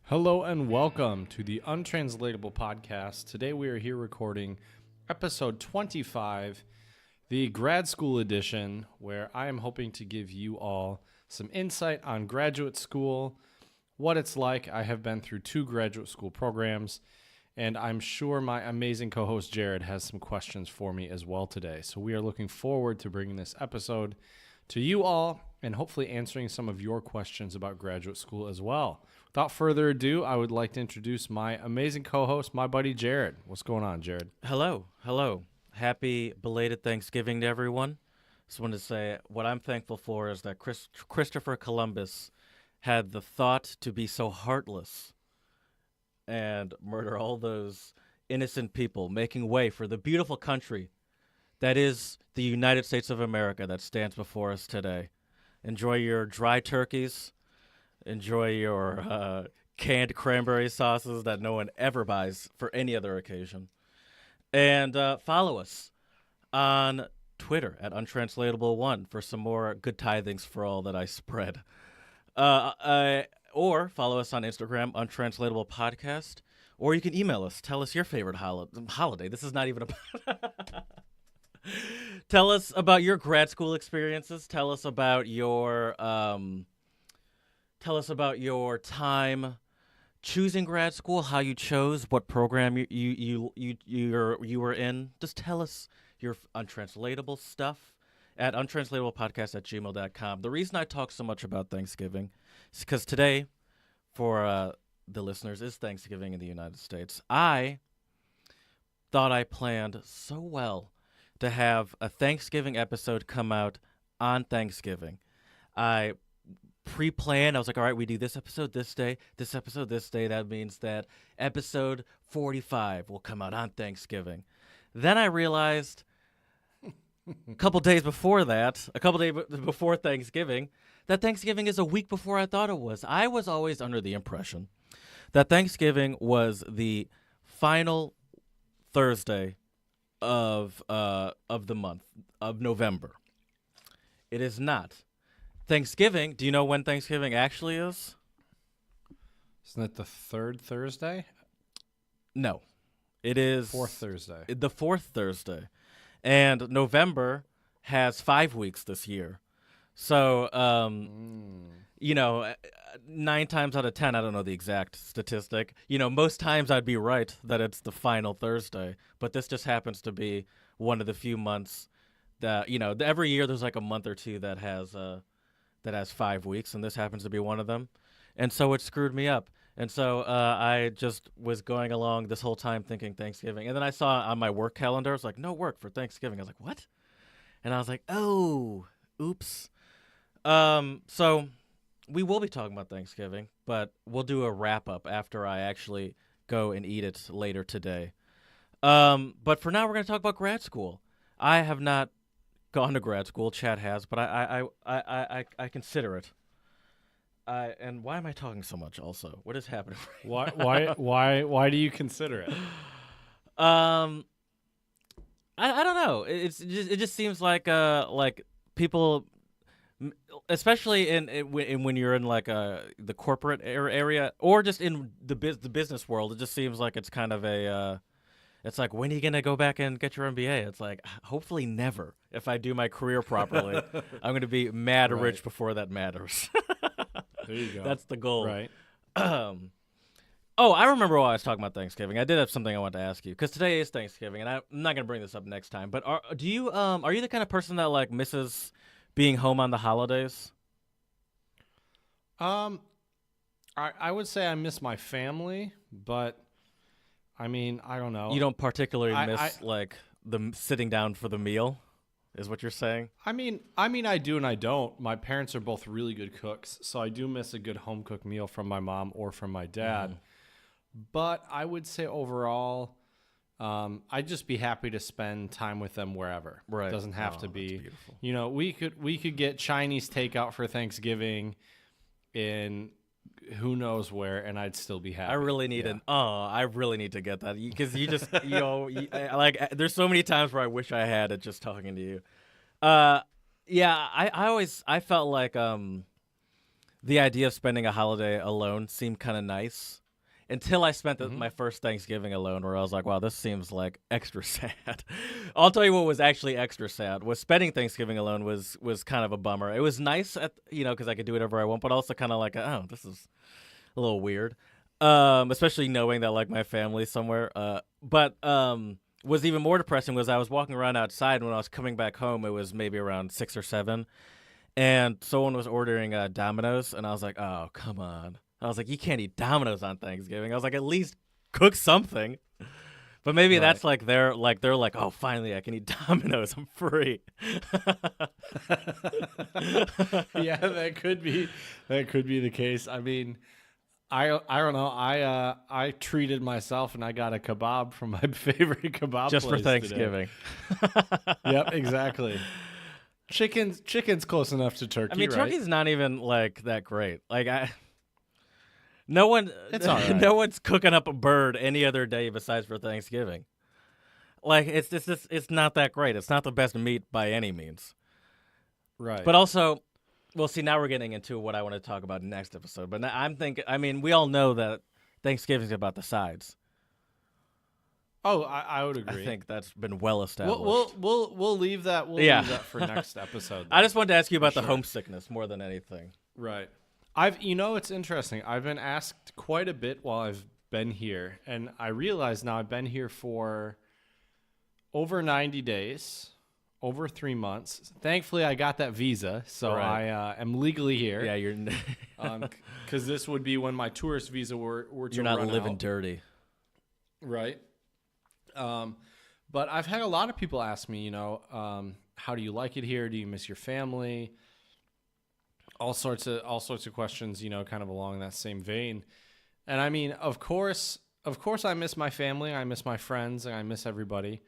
Hello and welcome to the Untranslatable podcast. Today we are here recording episode 25, the grad school edition, where I am hoping to give you all some insight on graduate school, what it's like. I have been through 2 graduate school programs, and I'm sure my amazing co-host Jared has some questions for me as well today. So we are looking forward to bringing this episode to you all and hopefully answering some of your questions about graduate school as well. Without further ado, I would like to introduce my amazing co-host, my buddy Jared. What's going on, Jared? Hello. Happy belated Thanksgiving to everyone. Just wanted to say what I'm thankful for is that Christopher Columbus had the thought to be so heartless and murder all those innocent people, making way for the beautiful country that is the United States of America that stands before us today. Enjoy your dry turkeys. Enjoy your canned cranberry sauces that no one ever buys for any other occasion. And follow us on Twitter at Untranslatable1 for some more good tithings for all that I spread. Or follow us on Instagram, Untranslatable Podcast. Or you can email us. Tell us your favorite holiday. This is not even about... Tell us about your grad school experiences. Tell us about your time choosing grad school, how you chose, what program you were in. Just tell us your untranslatable stuff at untranslatablepodcast@gmail.com. The reason I talk so much about Thanksgiving is because today, for the listeners, is Thanksgiving in the United States. I thought I planned so well to have a Thanksgiving episode come out on Thanksgiving. I pre-planned. I was like, all right, we do this episode this day, this episode this day. That means that episode 45 will come out on Thanksgiving. Then I realized a couple days before Thanksgiving, that Thanksgiving is a week before I thought it was. I was always under the impression that Thanksgiving was the final Thursday of the month of November. It is not. Thanksgiving, do you know when Thanksgiving actually is? Isn't it the 3rd Thursday? No. It is 4th Thursday. The 4th Thursday. And November has 5 weeks this year. So, 9 times out of 10, I don't know the exact statistic. Most times I'd be right that it's the final Thursday. But this just happens to be one of the few months that, every year there's like a month or two that has 5 weeks, and this happens to be one of them. And so it screwed me up. And so I just was going along this whole time thinking Thanksgiving. And then I saw on my work calendar, it was like, no work for Thanksgiving. I was like, what? And I was like, oh, oops. So we will be talking about Thanksgiving, but we'll do a wrap-up after I actually go and eat it later today. But for now, we're going to talk about grad school. I have not gone to grad school. Chad has, but I consider it. And why am I talking so much? Also, what is happening? Why do you consider it? I don't know. It just seems like people, especially in when you're in like the corporate area or just in the business world, it just seems like it's kind of a. It's like, when are you going to go back and get your MBA? It's like, hopefully never. If I do my career properly, I'm going to be mad rich before that matters. There you go. That's the goal. Right. I remember why I was talking about Thanksgiving. I did have something I wanted to ask you, because today is Thanksgiving, and I'm not going to bring this up next time. But are you the kind of person that like misses being home on the holidays? I would say I miss my family, but I mean, I don't know. You don't particularly miss like the sitting down for the meal, is what you're saying? I mean, I do and I don't. My parents are both really good cooks, so I do miss a good home cooked meal from my mom or from my dad. But I would say overall, I'd just be happy to spend time with them wherever. Right. It doesn't have to be. We could get Chinese takeout for Thanksgiving in who knows where, and I'd still be happy. I really need to get that, because you just like there's so many times where I wish I had it just talking to you. I felt like the idea of spending a holiday alone seemed kind of nice until I spent my first Thanksgiving alone, where I was like, wow, this seems like extra sad. I'll tell you what was actually extra sad was spending Thanksgiving alone was kind of a bummer. It was nice because I could do whatever I want, but also kind of like, oh, this is a little weird. Especially knowing that like my family's somewhere. But was even more depressing was I was walking around outside, and when I was coming back home, it was maybe around 6 or 7, and someone was ordering Domino's, and I was like, oh, come on. I was like, you can't eat Domino's on Thanksgiving. I was like, at least cook something. But maybe that's like they're like, oh, finally I can eat Domino's. I'm free. Yeah, that could be the case. I mean, I don't know. I treated myself and I got a kebab from my favorite kebab just place for Thanksgiving. Yep, exactly. Chicken's close enough to turkey. I mean, right? turkey's not even like that great. Like no one, it's all right. No one's cooking up a bird any other day besides for Thanksgiving. Like it's not that great. It's not the best meat by any means. Right. But also, well, see, now we're getting into what I want to talk about next episode. But I'm thinking, I mean, we all know that Thanksgiving's about the sides. Oh, I would agree. I think that's been well established. We'll leave that. We'll leave that for next episode. I just wanted to ask you about the homesickness more than anything. Right. It's interesting. I've been asked quite a bit while I've been here, and I realize now I've been here for over 90 days, over 3 months. Thankfully, I got that visa, so I am legally here. Yeah, you're. Because this would be when my tourist visa were to You're not run living out. dirty. Right. But I've had a lot of people ask me, how do you like it here? Do you miss your family? All sorts of questions, kind of along that same vein. And I mean, of course I miss my family, I miss my friends, and I miss everybody.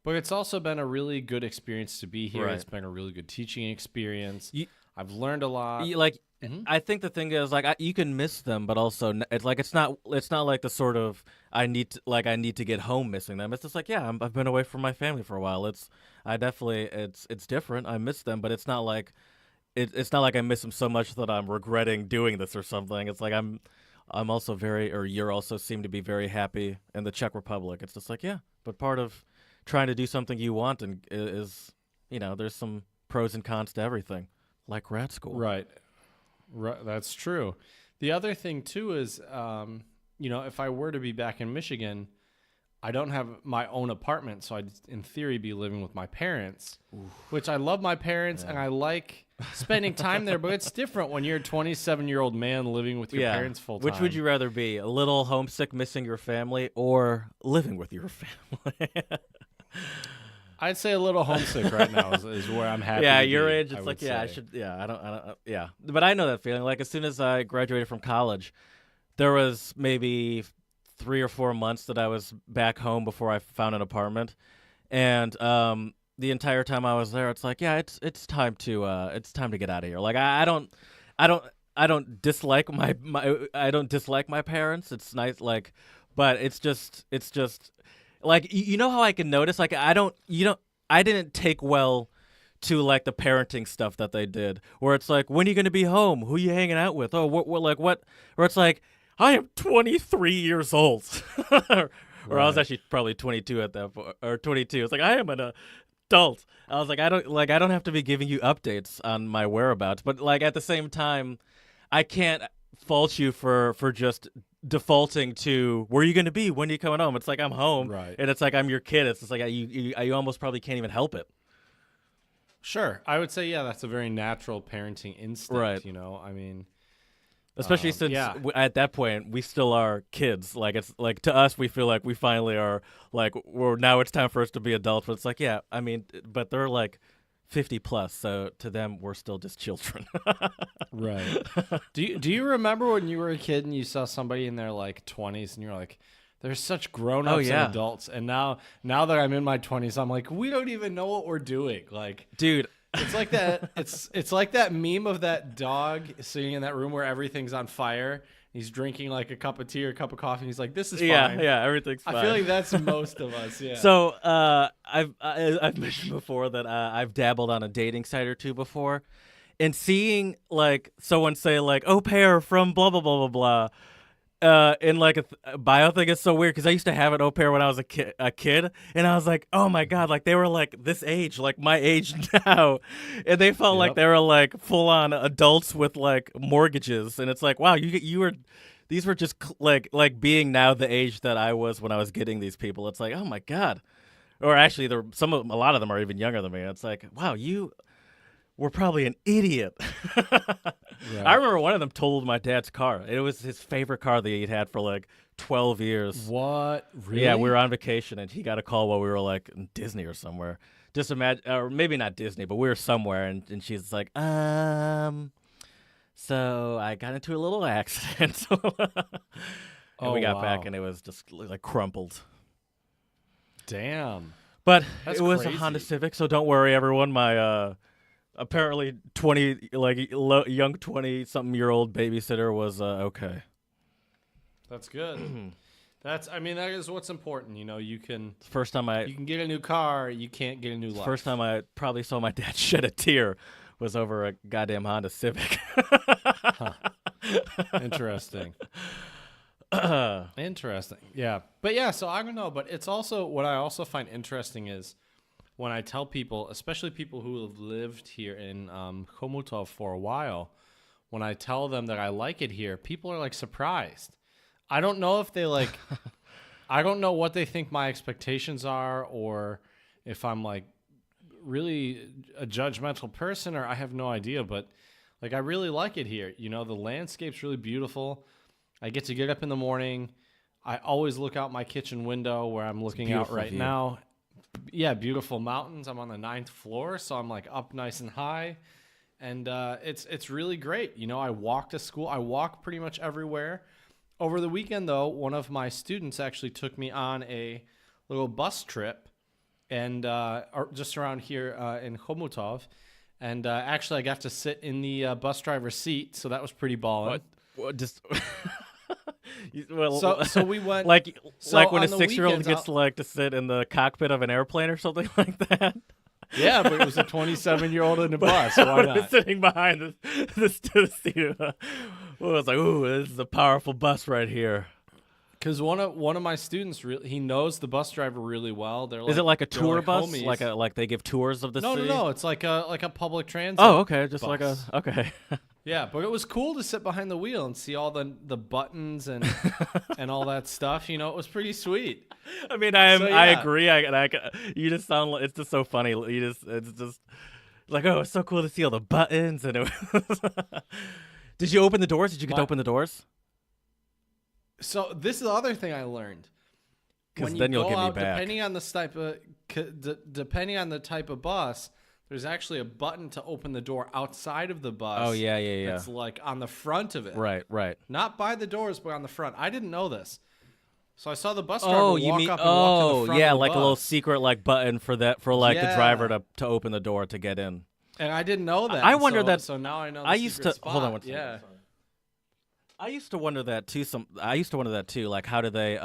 But it's also been a really good experience to be here. Right. It's been a really good teaching experience. I've learned a lot. I think the thing is, like, you can miss them, but also it's not like the sort of I need to get home missing them. It's just like, yeah, I've been away from my family for a while. It's different. I miss them, but it's not like I miss them so much that I'm regretting doing this or something. It's like I'm also you're also seem to be very happy in the Czech Republic. It's just like, yeah, but part of trying to do something you want and is, there's some pros and cons to everything, like grad school. Right. That's true. The other thing too is, if I were to be back in Michigan, I don't have my own apartment, so I'd in theory be living with my parents, which I love my parents and I like spending time there, but it's different when you're a 27-year-old man living with your parents full time. Which would you rather be, a little homesick missing your family or living with your family? I'd say a little homesick right now is where I'm happy. Yeah, to your be, age, it's like, yeah, I should, yeah, I don't, yeah. But I know that feeling. Like, as soon as I graduated from college, there was maybe 3 or 4 months that I was back home before I found an apartment, and the entire time I was there, it's like, yeah, it's time to get out of here. Like, I don't dislike my parents. It's nice, like, but it's just like, how I can notice, like, I didn't take well to, like, the parenting stuff that they did, where it's like, when are you going to be home? Who are you hanging out with? Oh, what, where it's like, I am 23 years old. Or I was actually probably 22 at that point, or 22. It's like, I am an adult. I was like, I don't have to be giving you updates on my whereabouts, but, like, at the same time, I can't fault you for just defaulting to, where are you going to be? When are you coming home? It's like, I'm home, right? And it's like, I'm your kid. It's just like you almost probably can't even help it. Sure, I would say, yeah, that's a very natural parenting instinct. Right. I mean, especially since at that point we still are kids. Like, it's like, to us, we feel like we finally are, like, now it's time for us to be adults. But it's like, yeah, I mean, but they're like 50 plus, so to them we're still just children. Right. Do you remember when you were a kid and you saw somebody in their, like, 20s and you're like, they're such grown-ups and adults, and now that I'm in my 20s, I'm like, we don't even know what we're doing. Like, dude, it's like that. It's like that meme of that dog sitting in that room where everything's on fire. He's drinking, like, a cup of tea or a cup of coffee. And he's like, "This is fine." Yeah, everything's fine. I feel like that's most of us. Yeah. So I've mentioned before that I've dabbled on a dating site or two before, and seeing like someone say like au pair from blah blah blah blah blah. In like a bio thing is so weird because I used to have an au pair when I was a kid, and I was like, oh my god, like they were like this age, like my age now, and they felt like they were like full on adults with like mortgages, and it's like, wow, you were, these were just like being now the age that I was when I was getting these people. It's like, oh my god, or actually, a lot of them are even younger than me. It's like, wow, you were probably an idiot. Right. I remember one of them totaled my dad's car. It was his favorite car that he'd had for like 12 years. What? Really? Yeah, we were on vacation, and he got a call while we were like in Disney or somewhere. Just imagine, or maybe not Disney, but we were somewhere, and she's like, so I got into a little accident. And we got back, and it was just like crumpled. Damn. But That's it was crazy. a Honda Civic, so don't worry, everyone. My apparently 20, like young 20-something-year-old babysitter was okay. That's good. That is what's important. You know, you can First time you can get a new car, you can't get a new life. First time I probably saw my dad shed a tear was over a goddamn Honda Civic. Interesting. Interesting. Yeah. But yeah, so I don't know, but it's also what I also find interesting is when I tell people, especially people who have lived here in Chomutov for a while, when I tell them that I like it here, people are like surprised. I don't know if they like I don't know what they think my expectations are, or if I'm like really a judgmental person, or I have no idea, but like I really like it here. You know, the landscape's really beautiful. I get to get up in the morning. I always look out my kitchen window where I'm looking out right now. Yeah, beautiful mountains. I'm on the 9th floor, so I'm like up nice and high. And it's really great. You know, I walk to school. I walk pretty much everywhere. Over the weekend, though, one of my students actually took me on a little bus trip, and just around here in Chomutov. And actually, I got to sit in the bus driver's seat, so that was pretty ballin'. What just so we went like when a on the 6-year-old weekends, gets to sit in the cockpit of an airplane or something like that. Yeah, but it was a 27-year-old in a bus. Why not? Sitting behind the seat. I was like, ooh, this is a powerful bus right here. Because one of my students, he knows the bus driver really well. Is it like a tour bus? Homies. Like they give tours of the city? No. It's like a public transit. Oh, okay. Just bus. Okay. Yeah, but it was cool to sit behind the wheel and see all the buttons and and all that stuff. You know, it was pretty sweet. I mean, I agree. You just sound like, it's just so funny. It's just like, oh, it's so cool to see all the buttons. And it was Did you open the doors? Did you get to open the doors? So this is the other thing I learned. Because then you'll give me back. Depending on the type of bus, there's actually a button to open the door outside of the bus. Oh yeah. It's like on the front of it. Right. Not by the doors, but on the front. I didn't know this. So I saw the bus driver walk up and walk to the front of the like bus. a little secret button for the driver to open the door to get in. And I didn't know that. I wonder that. So now I know. I used to spot. hold on one second. Yeah. I used to wonder that too. Like how do they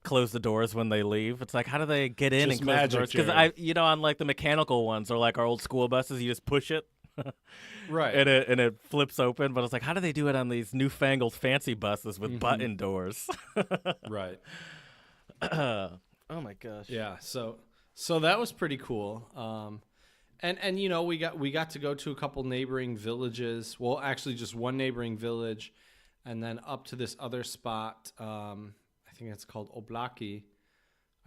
close the doors when they leave? It's like, how do they get in Just and close magic, the doors? Because on like the mechanical ones or like our old school buses, you just push it. Right. And it flips open, but it's like, how do they do it on these newfangled fancy buses with button doors? Right. Oh my gosh. Yeah. So that was pretty cool. And you know, we got to go to a couple neighboring villages. Well, actually just one neighboring village, and then up to this other spot. I think it's called Oblaki,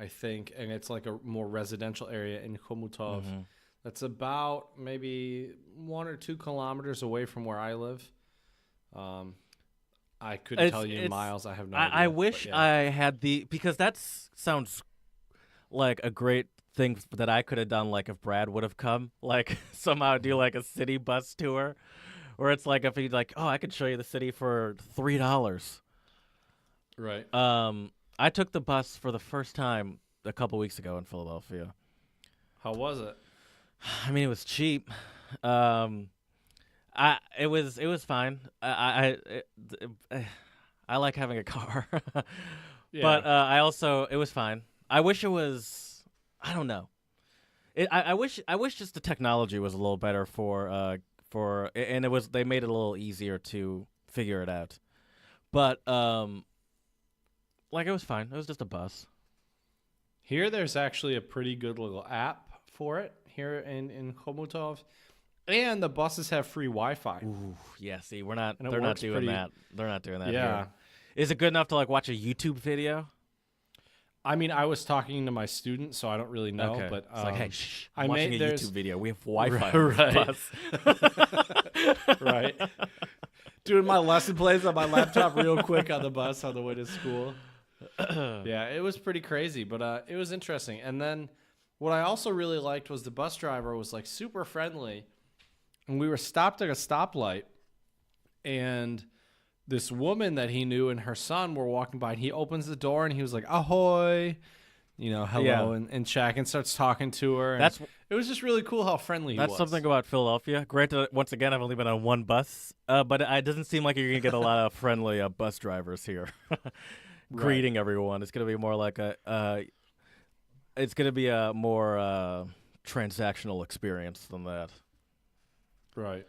I think, and it's like a more residential area in Chomutov. That's about maybe 1 or 2 kilometers away from where I live. I couldn't tell you in miles. I have no idea. I wish I had because that sounds like a great thing that I could have done, like if Brad would have come, like somehow do like a city bus tour, or it's like if he'd like, oh, I could show you the city for $3. Right. I took the bus for the first time a couple weeks ago in Philadelphia. How was it? I mean, it was cheap. It was fine. I like having a car, Yeah. but it was fine. I wish it was. I don't know. I wish just the technology was a little better and they made it a little easier to figure it out. But like it was fine. It was just a bus. Here, there's actually a pretty good little app for it here in Chomutov, and the buses have free Wi-Fi. Ooh, yeah. See, they're not doing that. They're not doing that. Yeah. Here. Is it good enough to like watch a YouTube video? I mean, I was talking to my student, so I don't really know. Okay. But it's like, hey, I'm I watching a there's YouTube video. We have Wi-Fi on Right. the bus. right. Doing my lesson plans on my laptop real quick on the bus on the way to school. Yeah, it was pretty crazy, but it was interesting. And then what I also really liked was the bus driver was like super friendly, and we were stopped at a stoplight, and this woman that he knew and her son were walking by, and he opens the door and he was like, ahoy, hello, and Czech, and starts talking to her. And it was just really cool how friendly he was. That's something about Philadelphia. Granted, once again, I've only been on one bus, but it doesn't seem like you're going to get a lot of friendly bus drivers here. Greeting everyone. It's going to be more like it's going to be a more transactional experience than that. Right.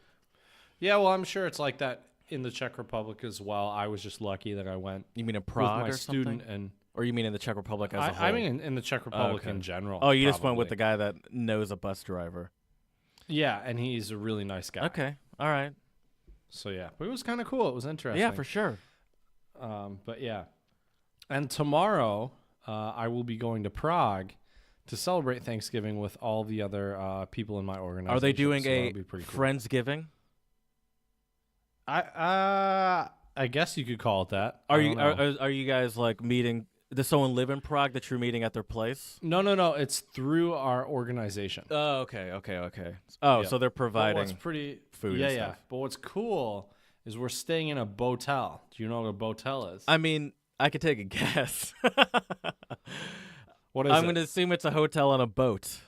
Yeah, well, I'm sure it's like that in the Czech Republic as well. I was just lucky that I went. You mean in Prague with my or student something? Or you mean in the Czech Republic as a whole? I mean in the Czech Republic in general. Oh, you just went with the guy that knows a bus driver. Yeah, and he's a really nice guy. Okay, all right. So yeah, but it was kind of cool. It was interesting. Yeah, for sure. But yeah, and tomorrow I will be going to Prague to celebrate Thanksgiving with all the other people in my organization. Are they doing so a cool. Friendsgiving? I guess you could call it that. Are you guys like meeting? Does someone live in Prague that you're meeting at their place? No. It's through our organization. Oh, okay. Oh, Yeah. so they're providing food. and Yeah. stuff. But what's cool is we're staying in a botel. Do you know what a botel is? I mean, I could take a guess. What is I'm it? going to assume it's a hotel on a boat.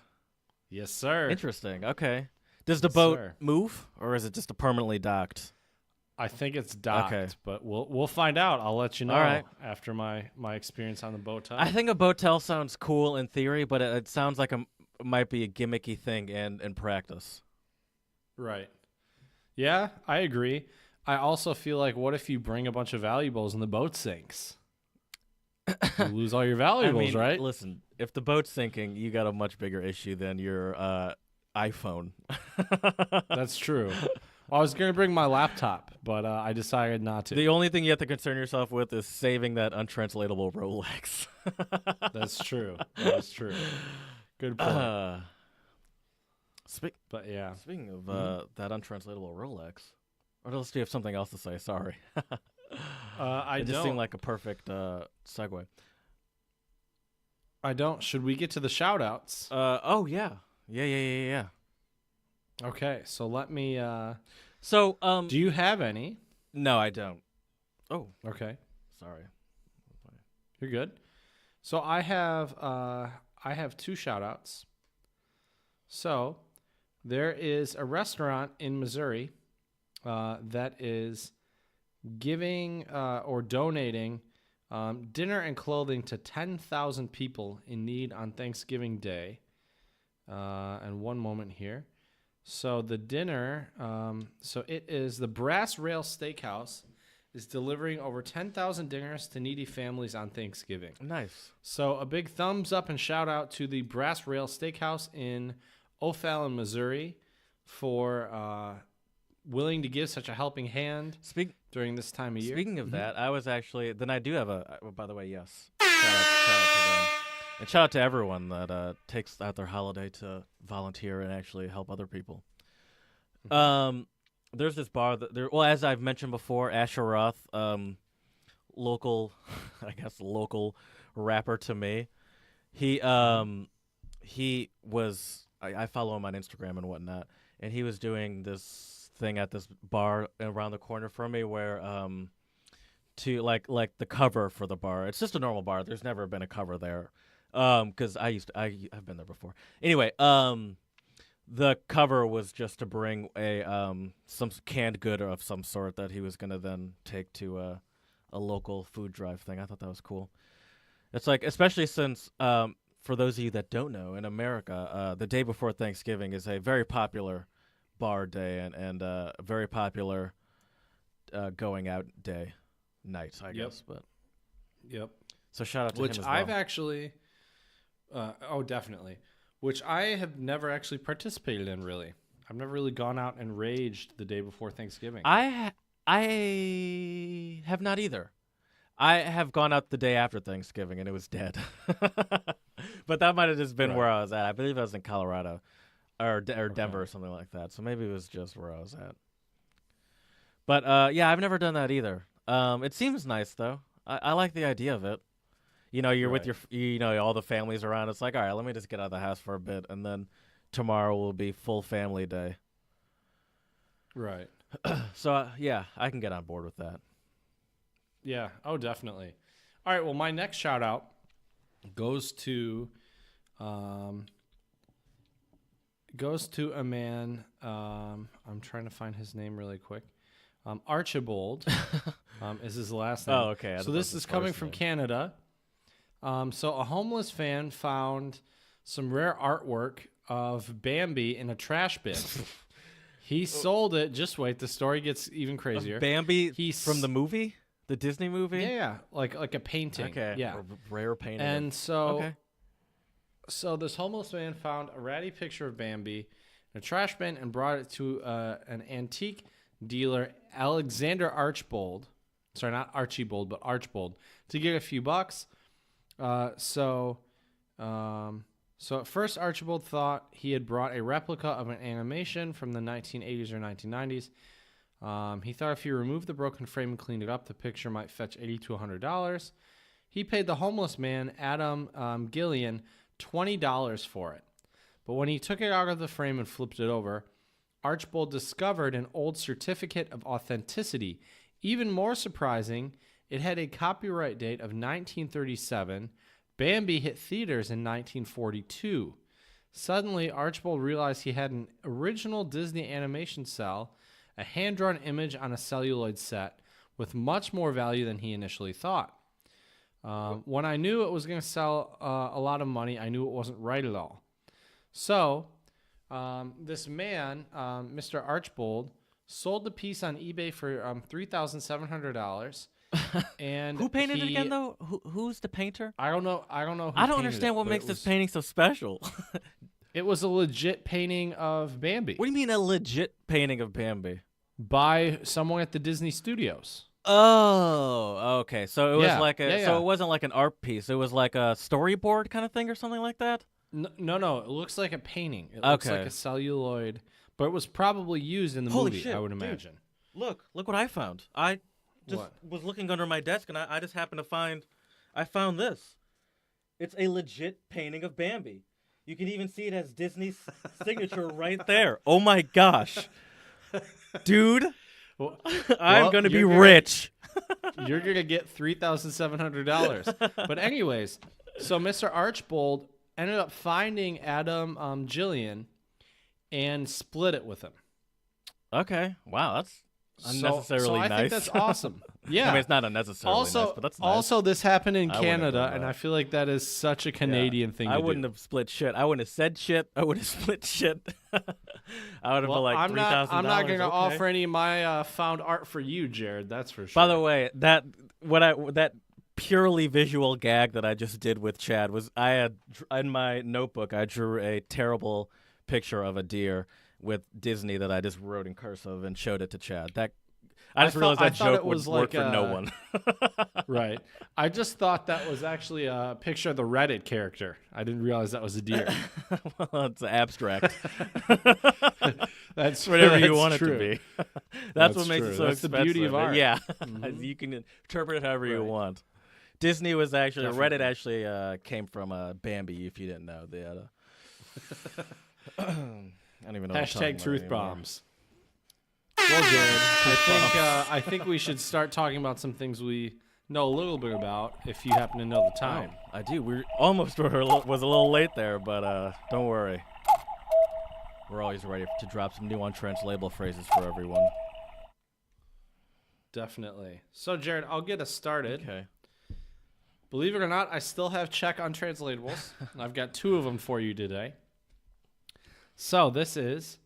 Yes, sir. Interesting. Okay. Does the Yes, boat sir. move, or is it just permanently docked? I think it's docked, Okay. but we'll find out. I'll let you know All right. after my experience on the botel. I think a botel sounds cool in theory, but it sounds like it might be a gimmicky thing in practice. Right. Yeah, I agree. I also feel like, what if you bring a bunch of valuables and the boat sinks? You lose all your valuables, right? Listen, if the boat's sinking, you got a much bigger issue than your iPhone. That's true. Well, I was going to bring my laptop, but I decided not to. The only thing you have to concern yourself with is saving that untranslatable Rolex. That's true. That's true. Good point. But yeah. Speaking of that untranslatable Rolex, or else do you have something else to say? Sorry. I it just don't. seemed like a perfect segue. I don't. Should we get to the shout-outs? Oh, yeah. Yeah. Okay, so let me... So, do you have any? No, I don't. Oh, Okay. sorry. You're good. So I have two shout-outs. So there is a restaurant in Missouri that is giving or donating dinner and clothing to 10,000 people in need on Thanksgiving Day. And one moment here. So the dinner, so it is the Brass Rail Steakhouse is delivering over 10,000 dinners to needy families on Thanksgiving. Nice. So a big thumbs up and shout out to the Brass Rail Steakhouse in O'Fallon, Missouri for willing to give such a helping hand during this time of year. Speaking of that, I was actually, then I do have by the way, yes. Shout out to them. And shout out to everyone that takes out their holiday to volunteer and actually help other people. There's this bar well, as I've mentioned before, Asher Roth, local rapper to me. He was I follow him on Instagram and whatnot, and he was doing this thing at this bar around the corner from me where to like the cover for the bar. It's just a normal bar. There's never been a cover there. Because I've been there before. Anyway, the cover was just to bring a some canned good of some sort that he was gonna then take to a local food drive thing. I thought that was cool. It's like, especially since for those of you that don't know, in America, the day before Thanksgiving is a very popular bar day and a very popular going out night, I guess. But Yep. so shout out to Which him as well. I've actually, definitely. Which I have never actually participated in, really. I've never really gone out and raged the day before Thanksgiving. I have not either. I have gone out the day after Thanksgiving and it was dead. But that might have just been where I was at. I believe I was in Colorado or Denver or something like that. So maybe it was just where I was at. But yeah, I've never done that either. It seems nice though. I like the idea of it. You know, you're with your, all the families around. It's like, all right, let me just get out of the house for a bit, and then tomorrow will be full family day. Right. So yeah, I can get on board with that. Yeah. Oh, definitely. All right. Well, my next shout out goes to a man. I'm trying to find his name really quick. Archibald is his last name. Oh, okay. So this is coming from Canada. So a homeless fan found some rare artwork of Bambi in a trash bin. He sold it. Just wait, the story gets even crazier. Bambi from the movie, the Disney movie. Yeah, like a painting. Okay. Yeah, a rare painting. And so this homeless man found a ratty picture of Bambi in a trash bin and brought it to an antique dealer, Alexander Archbold. Sorry, not Archibald, but Archbold, to get a few bucks. So at first Archibald thought he had brought a replica of an animation from the 1980s or 1990s. He thought if he removed the broken frame and cleaned it up, the picture might fetch $80 to $100. He paid the homeless man, Adam Gillian, $20 for it. But when he took it out of the frame and flipped it over, Archbold discovered an old certificate of authenticity. Even more surprising, it had a copyright date of 1937. Bambi hit theaters in 1942. Suddenly, Archibald realized he had an original Disney animation cell, a hand-drawn image on a celluloid set, with much more value than he initially thought. When I knew it was going to sell a lot of money, I knew it wasn't right at all. So, this man, Mr. Archbold, sold the piece on eBay for $3,700. And who painted it again, though? Who's the painter? I don't know. I don't understand what makes this painting so special. It was a legit painting of Bambi. What do you mean a legit painting of Bambi? By someone at the Disney Studios. Oh, okay. So it was so it wasn't like an art piece. It was like a storyboard kind of thing or something like that? No. It looks like a painting. It looks like a celluloid, but it was probably used in the movie, shit, I would imagine. Dude, look what I found. I just was looking under my desk and I just happened to I found this. It's a legit painting of Bambi. You can even see it has Disney's signature right there. Oh my gosh. Dude, I'm going to be rich. You're going to get $3,700. But anyways, so Mr. Archbold ended up finding Adam Gillian and split it with him. Okay. Wow, that's unnecessarily nice. I think that's awesome. Yeah. I mean, it's not unnecessarily nice, but that's nice. Also, this happened in Canada, and I feel like that is such a Canadian thing to do. I wouldn't have split shit. I wouldn't have said shit. I would have split shit. I would have been like $3,000. I'm not going to offer any of my found art for you, Jared. That's for sure. By the way, that purely visual gag that I just did with Chad was I had in my notebook. I drew a terrible picture of a deer with Disney that I just wrote in cursive and showed it to Chad. I just realized that joke would work for no one. Right. I just thought that was actually a picture of the Reddit character. I didn't realize that was a deer. Well, it's abstract. That's whatever you want true. it to be. That's what makes it so That's expensive. the beauty of art. Yeah. You can interpret it however you want. Disney was actually, Reddit actually came from Bambi, if you didn't know. They had I don't even know. Hashtag truth bombs. Well, Jared, I think we should start talking about some things we know a little bit about, if you happen to know the time. I do. We almost was a little late there, but don't worry. We're always ready to drop some new untranslatable phrases for everyone. Definitely. So, Jared, I'll get us started. Okay. Believe it or not, I still have Czech untranslatables. I've got 2 of them for you today. So this is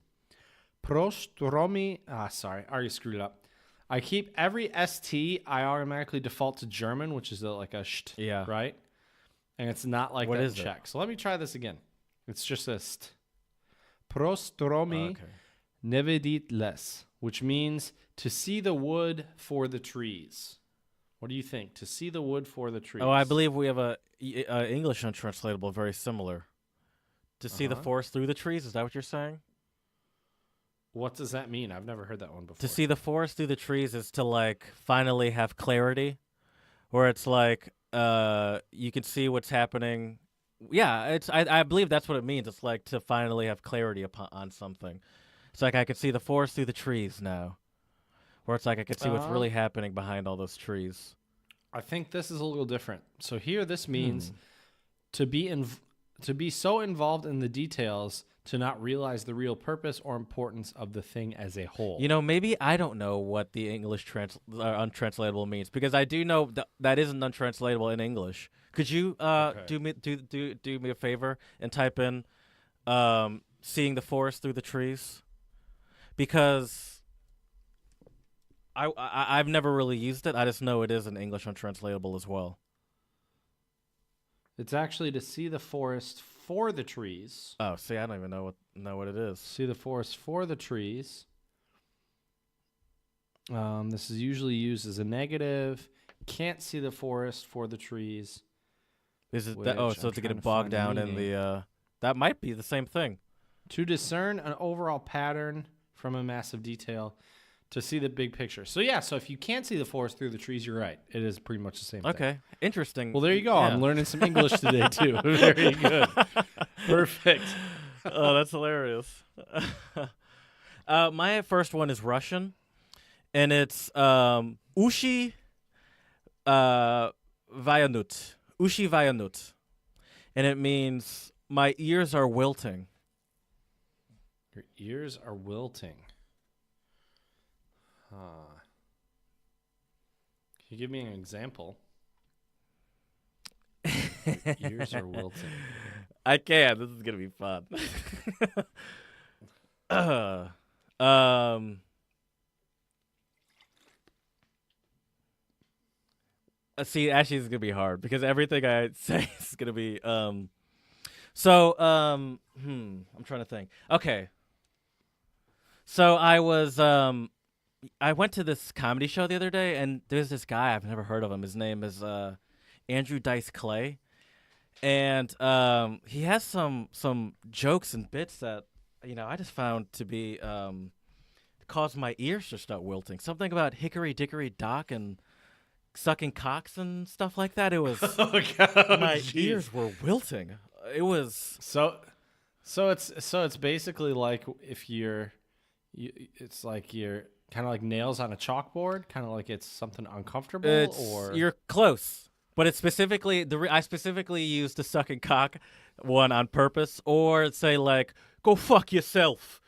prostromi. Sorry, I already screwed it up. I keep every ST, I automatically default to German, which is like a sht, Yeah. right? And it's not like What that is in it? Czech. So let me try this again. It's just a st. Prostromi Okay. nevidit les, which means to see the wood for the trees. What do you think? To see the wood for the trees. Oh, I believe we have a English untranslatable very similar. To see the forest through the trees, is that what you're saying? What does that mean? I've never heard that one before. To see the forest through the trees is to like finally have clarity, where it's like you can see what's happening. Yeah, I believe that's what it means. It's like to finally have clarity on something. It's like I can see the forest through the trees now, where it's like I can see what's really happening behind all those trees. I think this is a little different. So here, this means to be so involved in the details to not realize the real purpose or importance of the thing as a whole. You know, maybe I don't know what the English untranslatable means, because I do know that isn't untranslatable in English. Could you do me a favor and type in seeing the forest through the trees? Because I've never really used it. I just know it is an English untranslatable as well. It's actually to see the forest for the trees. Oh, see, I don't even know what it is. See the forest for the trees. This is usually used as a negative. Can't see the forest for the trees. Is it so to get it bogged down in the that might be the same thing. To discern an overall pattern from a massive detail, to see the big picture. So yeah, so if you can't see the forest through the trees, you're right. It is pretty much the same thing. Okay, interesting. Well, there you go. Yeah. I'm learning some English today too. Very good. Perfect. Oh, that's hilarious. My first one is Russian, and it's ushi vayanut. Ushi vayanut. And it means my ears are wilting. Your ears are wilting. Can you give me an example? Your ears are wilting. I can. This is gonna be fun. See, actually, it's gonna be hard because everything I say is gonna be. I'm trying to think. Okay. So I went to this comedy show the other day, and there's this guy, I've never heard of him. His name is Andrew Dice Clay, and he has some jokes and bits that I just found to be cause my ears to start wilting. Something about hickory dickory dock and sucking cocks and stuff like that. It was my ears were wilting. It was so it's basically like if it's like you're kind of like nails on a chalkboard, kind of like it's something uncomfortable. Or you're close, but it's specifically I specifically used the sucking cock one on purpose, or say like go fuck yourself,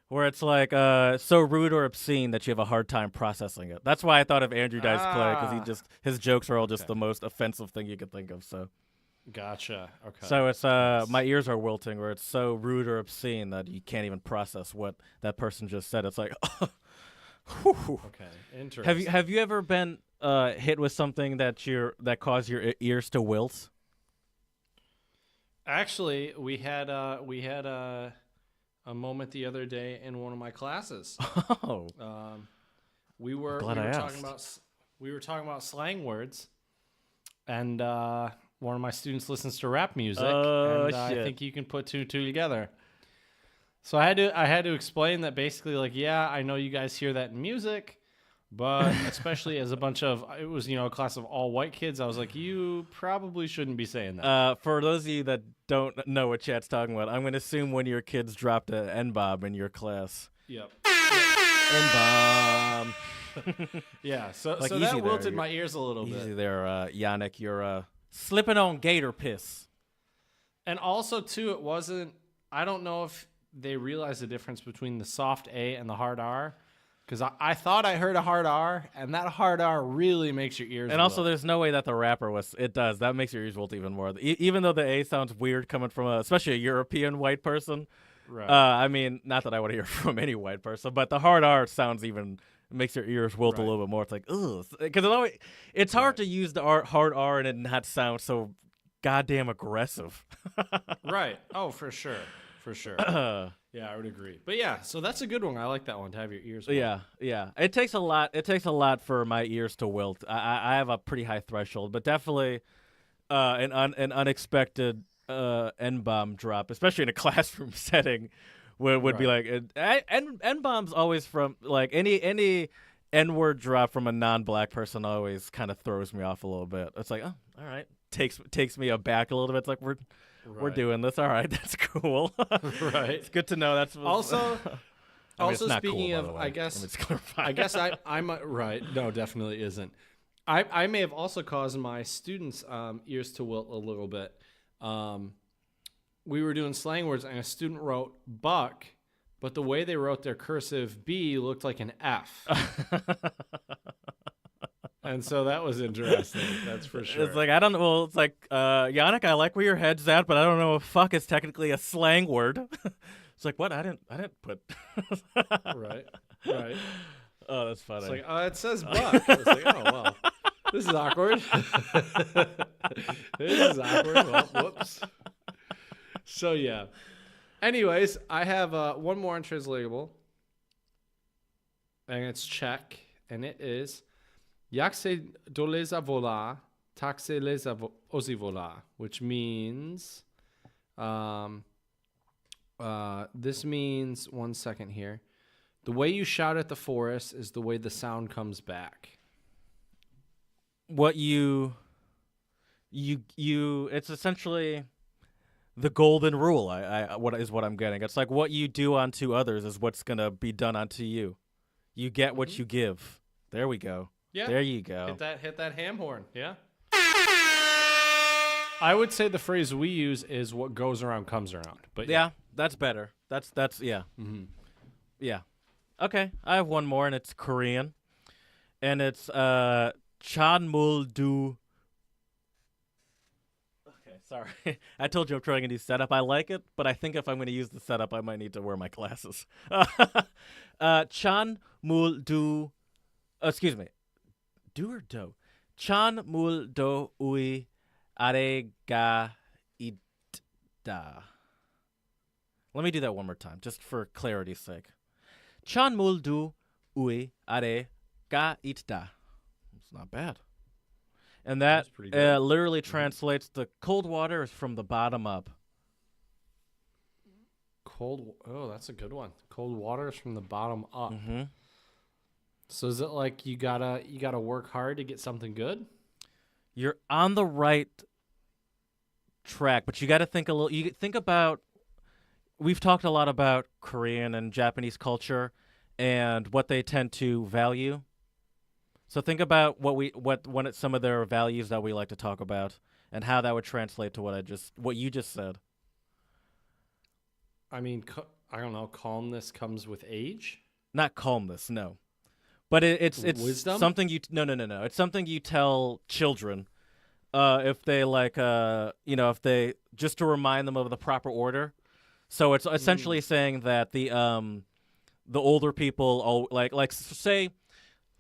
where it's like so rude or obscene that you have a hard time processing it. That's why I thought of Andrew Dice Clay, because his jokes are all just the most offensive thing you could think of. So gotcha. Okay. So it's my ears are wilting, where it's so rude or obscene that you can't even process what that person just said. It's like, okay, interesting. Have you ever been hit with something that caused your ears to wilt? Actually, we had a moment the other day in one of my classes. Oh, we were talking about slang words, and one of my students listens to rap music, and I think you can put two and two together. So I had to explain that basically, like, yeah, I know you guys hear that in music, but especially as it was a class of all white kids, I was like, you probably shouldn't be saying that. For those of you that don't know what Chat's talking about, I'm going to assume one of your kids dropped an N-bomb in your class. Yep. N-bomb. Yeah, so like, that wilted my ears a little bit. Easy there, Yannick. You're slipping on gator piss. And also, too, it wasn't... I don't know if they realized the difference between the soft A and the hard R. Because I thought I heard a hard R, and that hard R really makes your ears And wilt. also, there's no way that the rapper was. It does. That makes your ears wilt even more. Even though the A sounds weird coming from especially a European white person. Right. I mean, not that I would hear from any white person, but the hard R sounds even makes your ears wilt a little bit more. It's like, ugh. Because it's hard to use the hard R and it not sound so goddamn aggressive. Right. Oh, for sure. For sure. Yeah, I would agree. But yeah, so that's a good one. I like that one, to have your ears wilt. Yeah. It takes a lot. It takes a lot for my ears to wilt. I have a pretty high threshold, but definitely an unexpected N-bomb drop, especially in a classroom setting, would be like N-bombs always from like any N-word drop from a non-black person always kind of throws me off a little bit. It's like, oh, all right, takes me aback a little bit. It's like we're doing this. All right, that's cool. Right. It's good to know. That's Also, it's not speaking cool, of, by the way. I guess, Let me just clarify. I guess I'm right. No, definitely isn't. I may have also caused my students' ears to wilt a little bit. We were doing slang words, and a student wrote buck, but the way they wrote their cursive B looked like an F. And so that was interesting. That's for sure. It's like, I don't know. Well, it's like, Yannick, I like where your head's at, but I don't know if fuck is technically a slang word. It's like, what? I didn't put. Right. Oh, that's funny. It's like, it says buck. It's like, oh, well, this is awkward. This is awkward. Well, whoops. So, yeah. Anyways, I have one more untranslatable, and it's Czech, and it is Jak se doleza volá, tak se leza ozývolá, which means, this means, one second here, the way you shout at the forest is the way the sound comes back. What you it's essentially the golden rule. What I'm getting. It's like what you do unto others is what's gonna be done unto you. You get what you give. There we go. Yeah. There you go. Hit that ham horn. Yeah. I would say the phrase we use is what goes around comes around. But yeah, that's better. That's yeah. Mm-hmm. Yeah. Okay, I have one more, and it's Korean, and it's chanmuldu. Okay, sorry. I told you I'm trying a new setup. I like it, but I think if I'm going to use the setup, I might need to wear my glasses. Chanmuldu. Excuse me. Do or do? Chanmuldu ui arega ida. Let me do that one more time, just for clarity's sake. Chanmuldu ui arega ida. It's not bad. And that literally translates to cold water is from the bottom up. Oh, that's a good one. Cold water is from the bottom up. Mm-hmm. So is it like you gotta work hard to get something good? You're on the right track, but you got to think a little. You think about. We've talked a lot about Korean and Japanese culture and what they tend to value. So think about some of their values that we like to talk about and how that would translate to what you just said. I mean, I don't know. Calmness comes with age. Not calmness, no. But it's wisdom? Something you no. It's something you tell children, if they if they just to remind them of the proper order. So it's essentially saying that the older people say,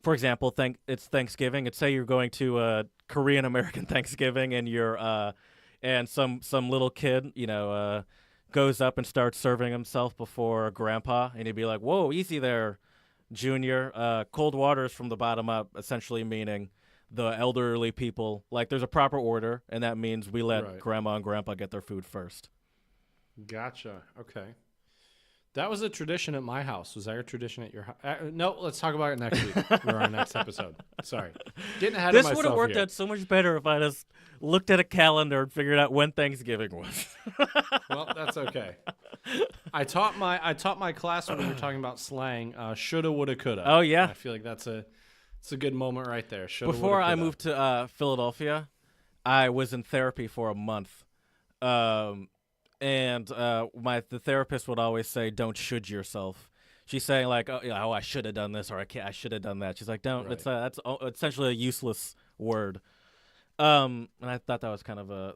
for example, it's Thanksgiving. It's say you're going to a Korean American Thanksgiving and you're and some little kid goes up and starts serving himself before grandpa, and he'd be like, "Whoa, easy there, Junior. Cold water is from the bottom up," essentially meaning the elderly people, like there's a proper order, and that means we let grandma and grandpa get their food first. Gotcha. Okay. That was a tradition at my house. Was that a tradition at your house? No, let's talk about it next week or our next episode. Sorry. Getting ahead of myself. This would have worked out so much better if I just looked at a calendar and figured out when Thanksgiving was. Well, that's okay. I taught my class when we were talking about slang, shoulda, woulda, coulda. Oh, yeah. And I feel like it's a good moment right there. Shoulda, Before woulda, I coulda. moved to Philadelphia, I was in therapy for a month. And the therapist would always say, "Don't should yourself." She's saying like, oh, I should have done this, or I should have done that. She's like, don't. Right. That's essentially a useless word. And I thought that was kind of a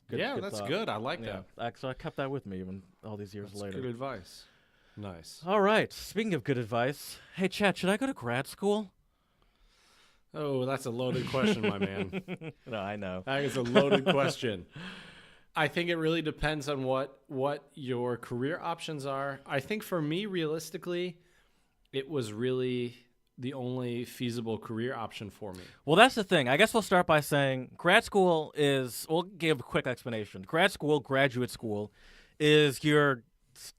good, Yeah, good that's thought. good. I like Yeah, that. so I kept that with me even all these years That's later. good advice. Nice. All right. Speaking of good advice, hey Chad, should I go to grad school? Oh, that's a loaded question, my man. No, I know. That is a loaded question. I think it really depends on what your career options are. I think for me, realistically, it was really the only feasible career option for me. Well, that's the thing. I guess we'll start by saying grad school is, we'll give a quick explanation. Grad school, graduate school, is your,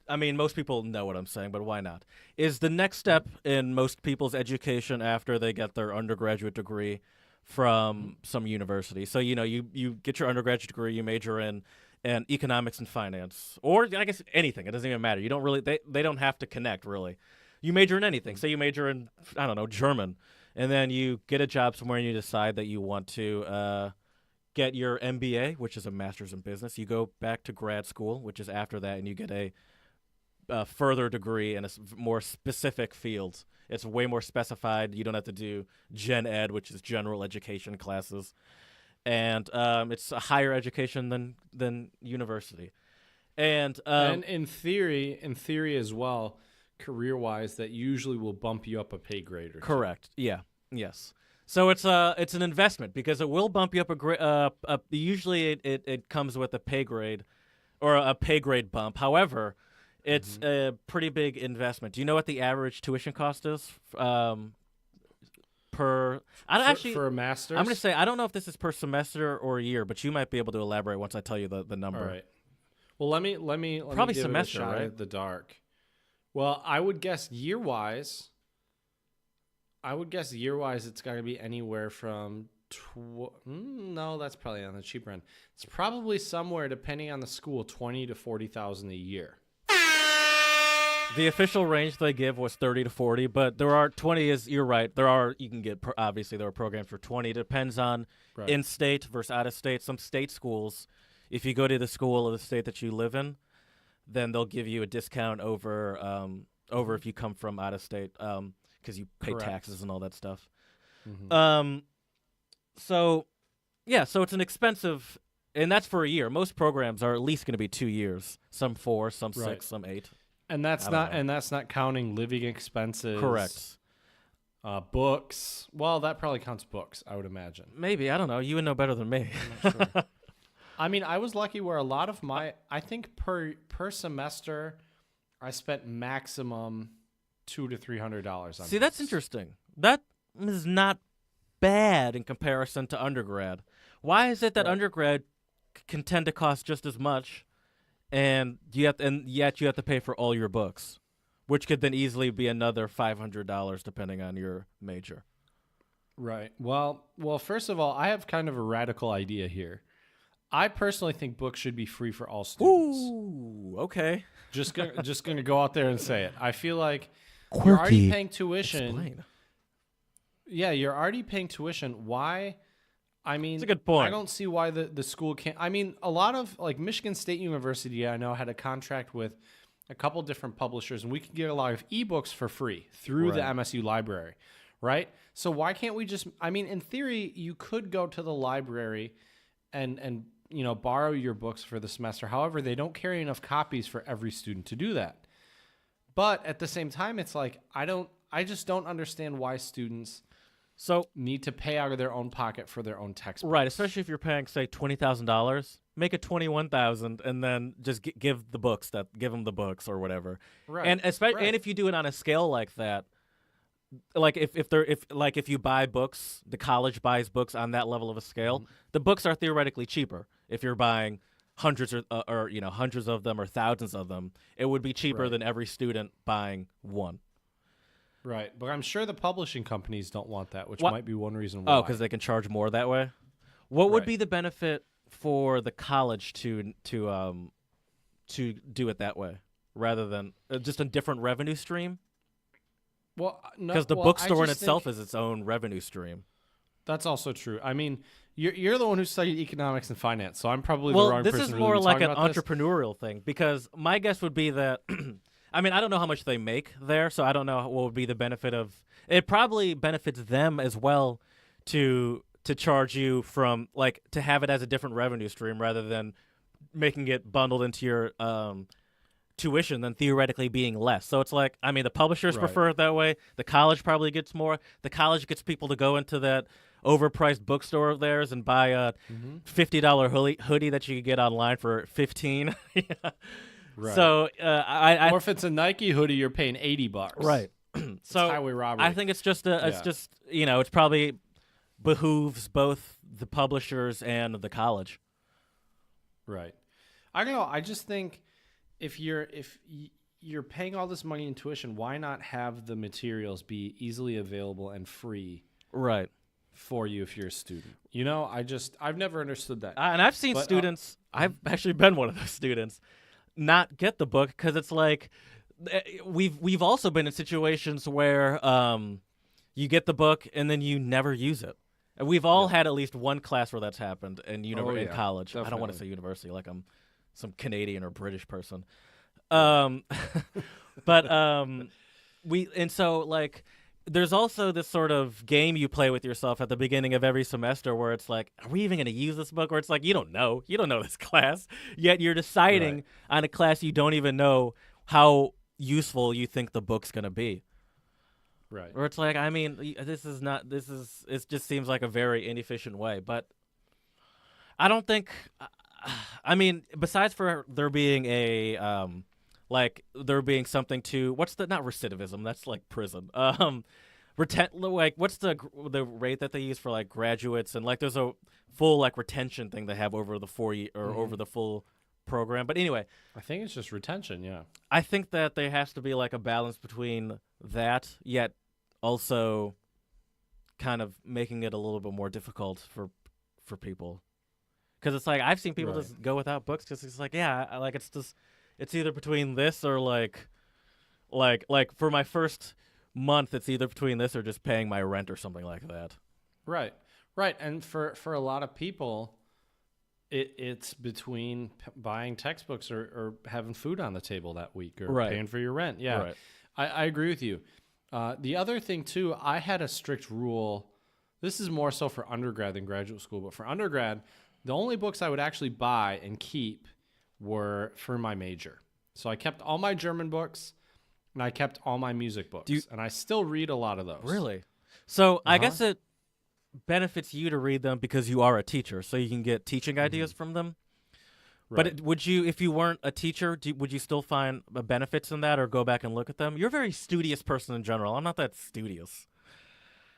I mean, most people know what I'm saying, but why not? Is the next step in most people's education after they get their undergraduate degree from some university. So, you get your undergraduate degree, you major in economics and finance, or I guess anything. It doesn't even matter. You don't really, they don't have to connect, really. You major in anything. Say you major in, I don't know, German, and then you get a job somewhere and you decide that you want to get your MBA, which is a master's in business. You go back to grad school, which is after that, and you get a further degree in a more specific field. It's way more specified. You don't have to do gen ed, which is general education classes. And it's a higher education than university. And in theory as well, career-wise, that usually will bump you up a pay grade or two. Correct. Yeah. Yes. So it's an investment because it will bump you up a grade. Usually it comes with a pay grade or a pay grade bump. However, it's a pretty big investment. Do you know what the average tuition cost is for a master's? I'm going to say I don't know if this is per semester or a year, but you might be able to elaborate once I tell you the number. All right. Well, let me probably give semester, it a shot right? at the dark. Well, I would guess year-wise, it's got to be anywhere from no, that's probably on the cheaper end. It's probably somewhere, depending on the school, $20,000 to $40,000 a year. The official range they give was 30 to 40, but there are 20 is, you're right. You can get, obviously there are programs for 20. It depends on in-state versus out-of-state. Some state schools, if you go to the school of the state that you live in, then they'll give you a discount over if you come from out-of-state because you pay taxes and all that stuff. So it's an expensive, and that's for a year. Most programs are at least going to be 2 years. Some 4, some 6, some 8. And that's not counting living expenses. Correct. Books. Well, that probably counts books, I would imagine. Maybe. I don't know. You would know better than me. I'm not sure. I mean, I was lucky where a lot of I think per semester, I spent maximum $200 to $300 on. See, that's interesting. That is not bad in comparison to undergrad. Why is it that undergrad can tend to cost just as much, and yet you have to pay for all your books, which could then easily be another $500 depending on your major? Right. Well, first of all, I have kind of a radical idea here. I personally think books should be free for all students. Ooh, okay. Just gonna go out there and say it. I feel like you're already paying tuition. Explain. Yeah, you're already paying tuition. Why? I mean, that's a good point. I don't see why the school can't. I mean, a lot of like Michigan State University, I know, had a contract with a couple different publishers, and we could get a lot of ebooks for free through the MSU library, right? So why can't we just? I mean, in theory, you could go to the library and borrow your books for the semester. However, they don't carry enough copies for every student to do that. But at the same time, it's like I just don't understand why students need to pay out of their own pocket for their own textbooks. Right, especially if you're paying, say, $20,000, make it $21,000, and then just give them the books or whatever. Right. And and if you do it on a scale like that, like if you buy books, the college buys books on that level of a scale, the books are theoretically cheaper. If you're buying hundreds or hundreds of them or thousands of them, it would be cheaper than every student buying one. Right, but I'm sure the publishing companies don't want that, which might be one reason why. Oh, because they can charge more that way. What would be the benefit for the college to do it that way rather than just a different revenue stream? Well, no, because the bookstore in itself is its own revenue stream. That's also true. I mean, you're the one who studied economics and finance, so I'm probably the wrong person. Well, this is more like an entrepreneurial thing, because my guess would be that I mean, I don't know how much they make there, so I don't know what would be the benefit of. It probably benefits them as well to charge you from like to have it as a different revenue stream rather than making it bundled into your tuition than theoretically being less. So it's like, I mean, the publishers prefer it that way. The college probably gets more. The college gets people to go into that overpriced bookstore of theirs and buy a $50 hoodie that you can get online for $15. Right. So or if it's a Nike hoodie, you're paying $80. Right. So highway robbery. I think it's just it's probably behooves both the publishers and the college. Right. I don't know. I just think if you're paying all this money in tuition, why not have the materials be easily available and free? Right. For you if you're a student. You know, I've never understood that. And I've seen students, I've actually been one of those students, not get the book because it's like we've also been in situations where you get the book and then you never use it. And we've all had at least one class where that's happened in college. Definitely. I don't want to say university like I'm some Canadian or British person. There's also this sort of game you play with yourself at the beginning of every semester where it's like, are we even going to use this book? Or it's like, you don't know this class, yet you're deciding on a class you don't even know how useful you think the book's going to be. Right. Or it's like, I mean, it just seems like a very inefficient way. But I don't think, I mean, besides for there being there being something to not recidivism, that's like prison. What's the rate that they use for like graduates, and like there's a full like retention thing they have over the 4 year or over the full program. But anyway, I think it's just retention. Yeah, I think that there has to be like a balance between that, yet also kind of making it a little bit more difficult for people, because it's like I've seen people just go without books because it's like it's either between this or like for my first month, it's either between this or just paying my rent or something like that. Right. And for a lot of people, it's between buying textbooks or having food on the table that week or paying for your rent. Yeah, right. I agree with you. The other thing too, I had a strict rule. This is more so for undergrad than graduate school, but for undergrad, the only books I would actually buy and keep were for my major. So I kept all my German books and I kept all my music books. And I still read a lot of those. Really? So I guess it benefits you to read them because you are a teacher, so you can get teaching ideas from them. Right. But would you, if you weren't a teacher, would you still find benefits in that or go back and look at them? You're a very studious person in general. I'm not that studious.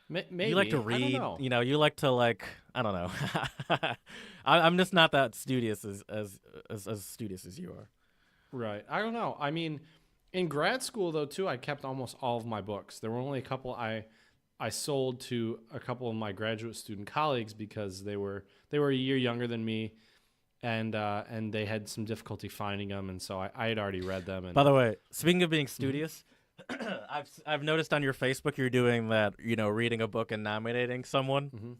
Maybe. You like to read, you like to I don't know. I'm just not that studious as studious as you are. Right. I don't know. I mean, in grad school though too, I kept almost all of my books. There were only a couple I sold to a couple of my graduate student colleagues because they were a year younger than me, and they had some difficulty finding them, and so I had already read them. And by the way, speaking of being studious. I've noticed on your Facebook you're doing that, reading a book and nominating someone. Mm-hmm.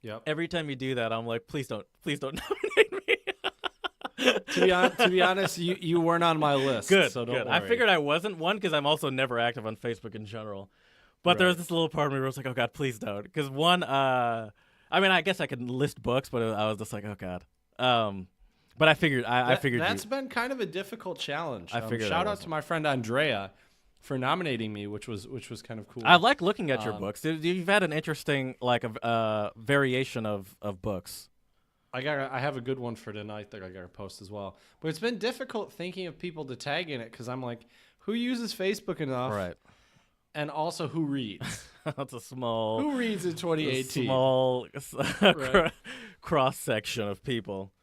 Yep. Every time you do that, I'm like, please don't nominate me. To be honest, you weren't on my list. Good. So don't good. worry. I figured I wasn't, one, because I'm also never active on Facebook in general. But there was this little part of me where I was like, oh God, please don't. Because one, I mean, I guess I could list books, but I was just like, oh God. But I figured that's been kind of a difficult challenge. I figured shout out to my friend Andrea for nominating me, which was kind of cool. I like looking at your books. You've had an interesting variation of books. I have a good one for tonight that I got to post as well. But it's been difficult thinking of people to tag in it because I'm like, who uses Facebook enough? Right. And also, who reads? That's a small. Who reads in 2018? Small cross section of people.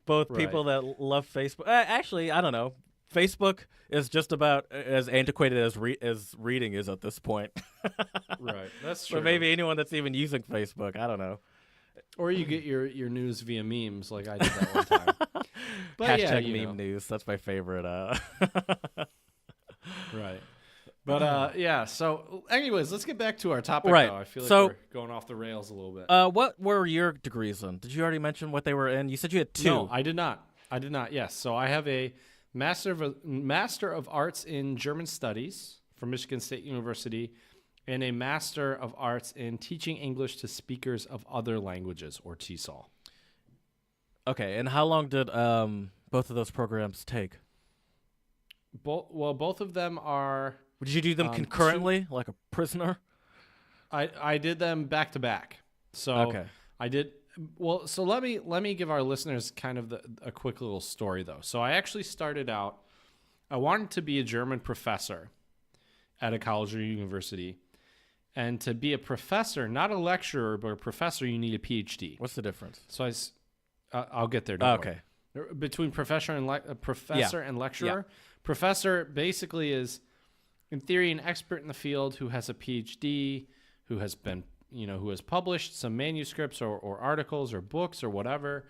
Both people that love Facebook. Actually, I don't know. Facebook is just about as antiquated as reading is at this point. Right, that's true. But maybe anyone that's even using Facebook, I don't know. Or you get your news via memes, like I did that one time. But hashtag meme news. That's my favorite. Right. But So, anyways, let's get back to our topic. Right. Though. I feel like we're going off the rails a little bit. What were your degrees in? Did you already mention what they were in? You said you had two. No, I did not. Yes. So I have a Master of Arts in German Studies from Michigan State University, and a Master of Arts in Teaching English to Speakers of Other Languages, or TESOL. Okay, and how long did both of those programs take? Both of them are... Did you do them concurrently, like a prisoner? I did them back to back. So Okay. I did... Well, so let me give our listeners kind of a quick little story, though. So I actually started out... I wanted to be a German professor at a college or university. And to be a professor, not a lecturer, but a professor, you need a PhD. What's the difference? So I'll get there. Okay. Between professor and lecturer. Yeah. Professor basically is, in theory, an expert in the field who has a PhD, who has been, who has published some manuscripts or articles or books or whatever.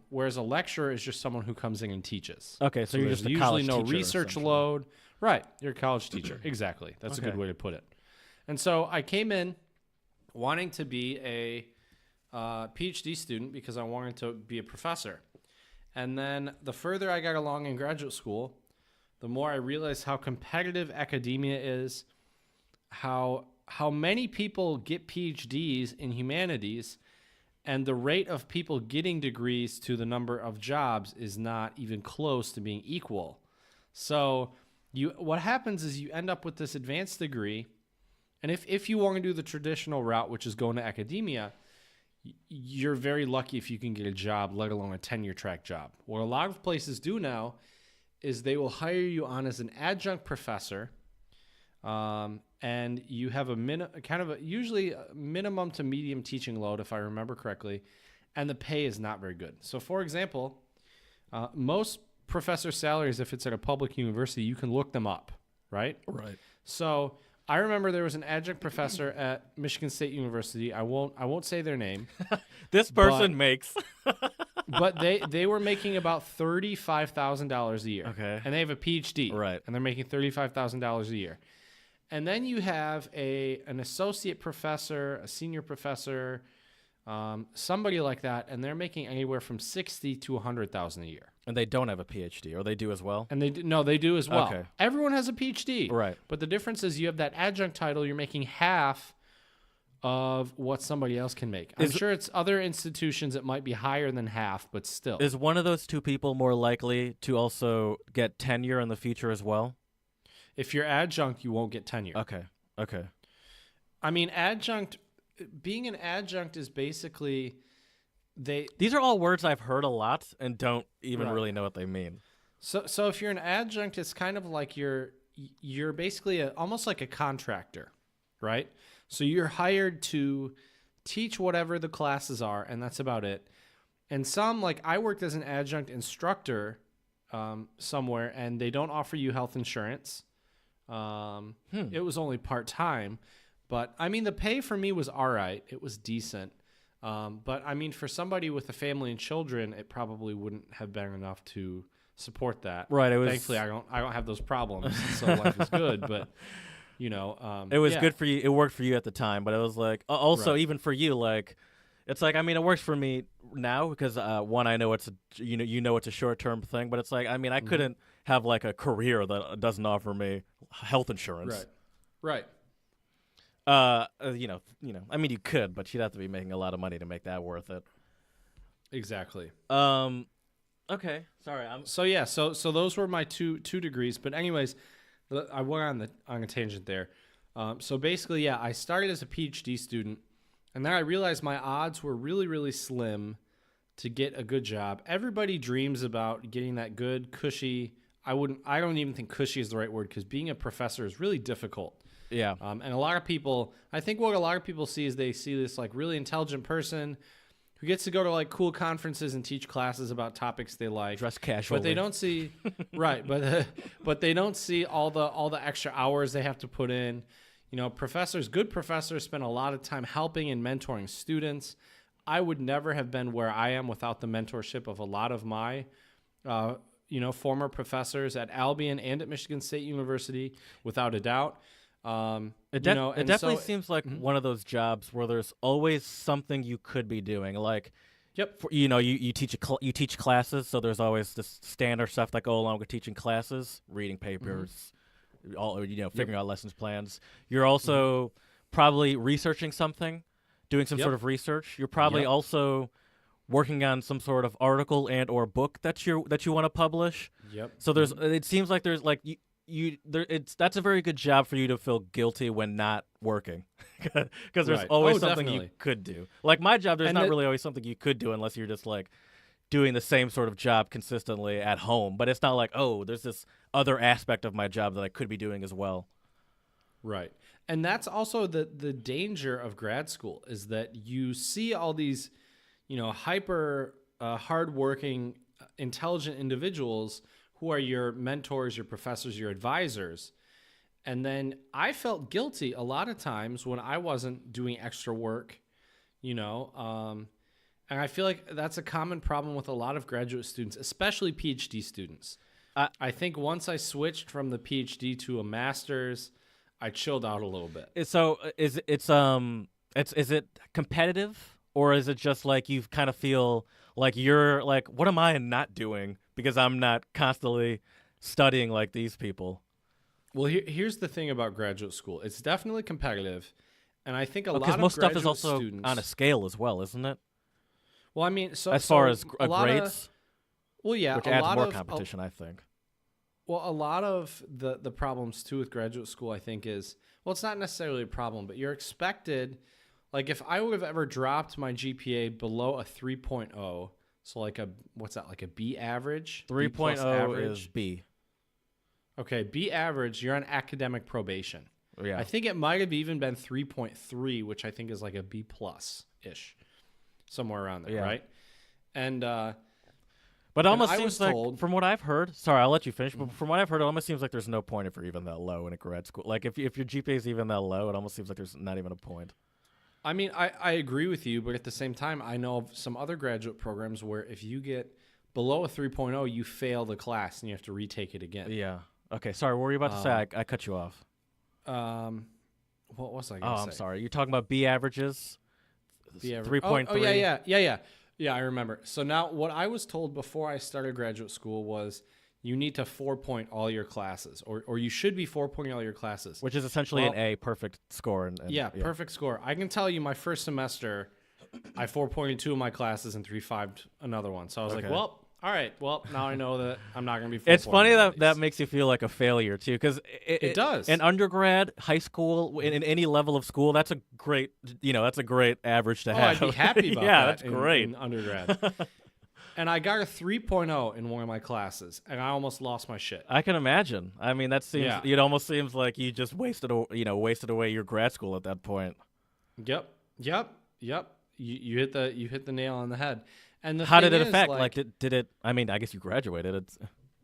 Whereas a lecturer is just someone who comes in and teaches. Okay, so you're there's just a usually college no teacher, research essentially. load. Right, you're a college teacher. Exactly. That's a good way to put it. And so I came in wanting to be a PhD student because I wanted to be a professor. And then the further I got along in graduate school, the more I realized how competitive academia is, how many people get PhDs in humanities, and the rate of people getting degrees to the number of jobs is not even close to being equal. So what happens is you end up with this advanced degree, and if you want to do the traditional route, which is going to academia, you're very lucky if you can get a job, let alone a tenure track job. What a lot of places do now is they will hire you on as an adjunct professor, and you have usually a minimum to medium teaching load, if I remember correctly, and the pay is not very good. So, for example, most professor salaries, if it's at a public university, you can look them up, right? Right. So I remember there was an adjunct professor at Michigan State University. I won't say their name. This person makes. But they were making about $35,000 a year. Okay. And they have a PhD. Right. And they're making $35,000 a year. And then you have an associate professor, a senior professor, somebody like that, and they're making anywhere from $60,000 to $100,000 a year. And they don't have a PhD, or they do as well? And they do as well. Okay. Everyone has a PhD. Right. But the difference is you have that adjunct title, you're making half of what somebody else can make. I'm sure it's other institutions that might be higher than half, but still. Is one of those two people more likely to also get tenure in the future as well? If you're adjunct, you won't get tenure. Okay. I mean, being an adjunct is basically These are all words I've heard a lot and don't even Right. really know what they mean. So if you're an adjunct, it's kind of like you're basically almost like a contractor, right? So you're hired to teach whatever the classes are, and that's about it. And like I worked as an adjunct instructor somewhere, and they don't offer you health insurance. It was only part-time, but I mean, the pay for me was all right. It was decent. But I mean, for somebody with a family and children, it probably wouldn't have been enough to support that. Right. Thankfully, I don't have those problems, so life is good. But it was good for you. It worked for you at the time, but it was like also Right. even for you, like it's like I mean, it works for me now because one, I know it's it's a short term thing, but it's like I mean, I couldn't have like a career that doesn't offer me health insurance. Right. I mean, you could, but you'd have to be making a lot of money to make that worth it. Exactly. Okay. Sorry. So those were my two degrees. But anyways, I went on a tangent there. So basically, I started as a PhD student, and then I realized my odds were really, really slim to get a good job. Everybody dreams about getting that good, cushy. I don't even think cushy is the right word, because being a professor is really difficult. Yeah. And a lot of people, I think what a lot of people see is they see this like really intelligent person who gets to go to like cool conferences and teach classes about topics they like. Dress casually. But they don't see, right. But they don't see all the extra hours they have to put in. Good professors spend a lot of time helping and mentoring students. I would never have been where I am without the mentorship of a lot of my, former professors at Albion and at Michigan State University, without a doubt. It definitely seems like one of those jobs where there's always something you could be doing. Like Yep. You teach classes, so there's always this standard stuff that go along with teaching classes, reading papers, figuring out lessons plans. You're also probably researching something, doing some sort of research. You're probably also working on some sort of article and or book that you want to publish. Yep. So it seems like there's like that's a very good job for you to feel guilty when not working, because there's always something definitely. you could do. Like my job, there's not really always something you could do unless you're just like doing the same sort of job consistently at home. But it's not like, oh, there's this other aspect of my job that I could be doing as well. Right. And that's also the danger of grad school, is that you see all these, hyper hardworking, intelligent individuals who are your mentors, your professors, your advisors. And then I felt guilty a lot of times when I wasn't doing extra work, and I feel like that's a common problem with a lot of graduate students, especially PhD students. I think once I switched from the PhD to a master's, I chilled out a little bit. So is it competitive, or is it just like you kind of feel like you're like, what am I not doing because I'm not constantly studying like these people? Well, here's the thing about graduate school. It's definitely competitive, and I think a lot of because most stuff is also students, on a scale as well, isn't it? Well, I mean, so as far as which grades, adds more competition, I think. Well, a lot of the problems too with graduate school, I think, is, well, it's not necessarily a problem, but you're expected, like if I would have ever dropped my GPA below a 3.0, so like like a B average? 3.0 is B. Okay, B average, you're on academic probation. Yeah. I think it might have even been 3.3, which I think is like a B plus-ish, somewhere around there, right? And but it almost seems like, from what I've heard, sorry, I'll let you finish, but from what I've heard, it almost seems like there's no point if you're even that low in a grad school. Like, if your GPA is even that low, it almost seems like there's not even a point. I mean, I agree with you, but at the same time, I know of some other graduate programs where if you get below a 3.0, you fail the class and you have to retake it again. Yeah. Okay, sorry, what were you about to say? I cut you off. What was I going to say? I'm sorry. You're talking about B averages? B average. 3.3? Oh, yeah, I remember. So now what I was told before I started graduate school was you need to 4-point all your classes, or you should be 4-pointing all your classes. Which is essentially an A, perfect score. Perfect score. I can tell you my first semester, I 4-pointed 2 of my classes and 3-5'd another one. So I was like, well, all right, well, now I know that I'm not going to be 4-pointing. It's funny that makes you feel like a failure, too, because it does. In undergrad, high school, in any level of school, that's a great, that's a great average to have. I'd be happy about that. Yeah, that's great. In undergrad. And I got a 3.0 in one of my classes, and I almost lost my shit. I can imagine. I mean, that seems. Yeah. It almost seems like you just wasted away your grad school at that point. Yep. You hit the nail on the head. And how did it affect? Like, did it? I mean, I guess you graduated.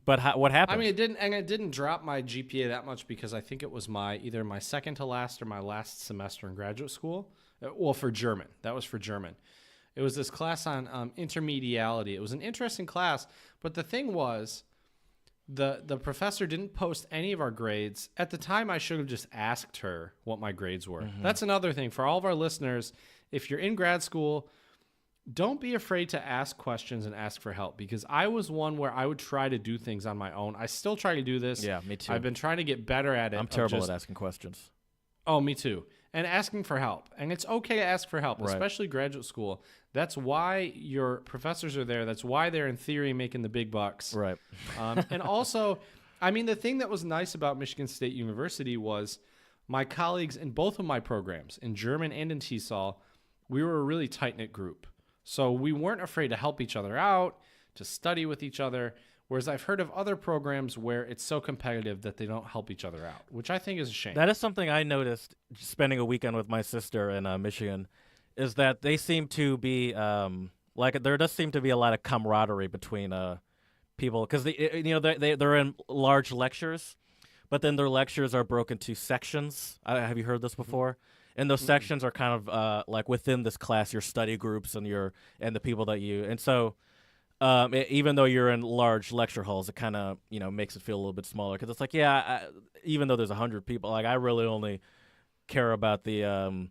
But what happened? I mean, it didn't drop my GPA that much because I think it was either my second to last or my last semester in graduate school. Well, for German, that was for German. It was this class on intermediality. It was an interesting class, but the thing was, the professor didn't post any of our grades. At the time, I should have just asked her what my grades were. Mm-hmm. That's another thing for all of our listeners. If you're in grad school, don't be afraid to ask questions and ask for help, because I was one where I would try to do things on my own. I still try to do this. Yeah, me too. I've been trying to get better at it. I'm terrible at asking questions. Oh, me too. And asking for help. And it's okay to ask for help, right, especially graduate school. That's why your professors are there. That's why they're, in theory, making the big bucks. Right. And also, I mean, the thing that was nice about Michigan State University was my colleagues in both of my programs, in German and in TESOL, we were a really tight-knit group. So we weren't afraid to help each other out, to study with each other, whereas I've heard of other programs where it's so competitive that they don't help each other out, which I think is a shame. That is something I noticed spending a weekend with my sister in Michigan, is that they seem to be there does seem to be a lot of camaraderie between people, because they're in large lectures, but then their lectures are broken to sections. Have you heard this before? And those sections are kind of like within this class, your study groups and the people that and so even though you're in large lecture halls, it kind of makes it feel a little bit smaller, because it's like, even though there's 100 people, like I really only care about the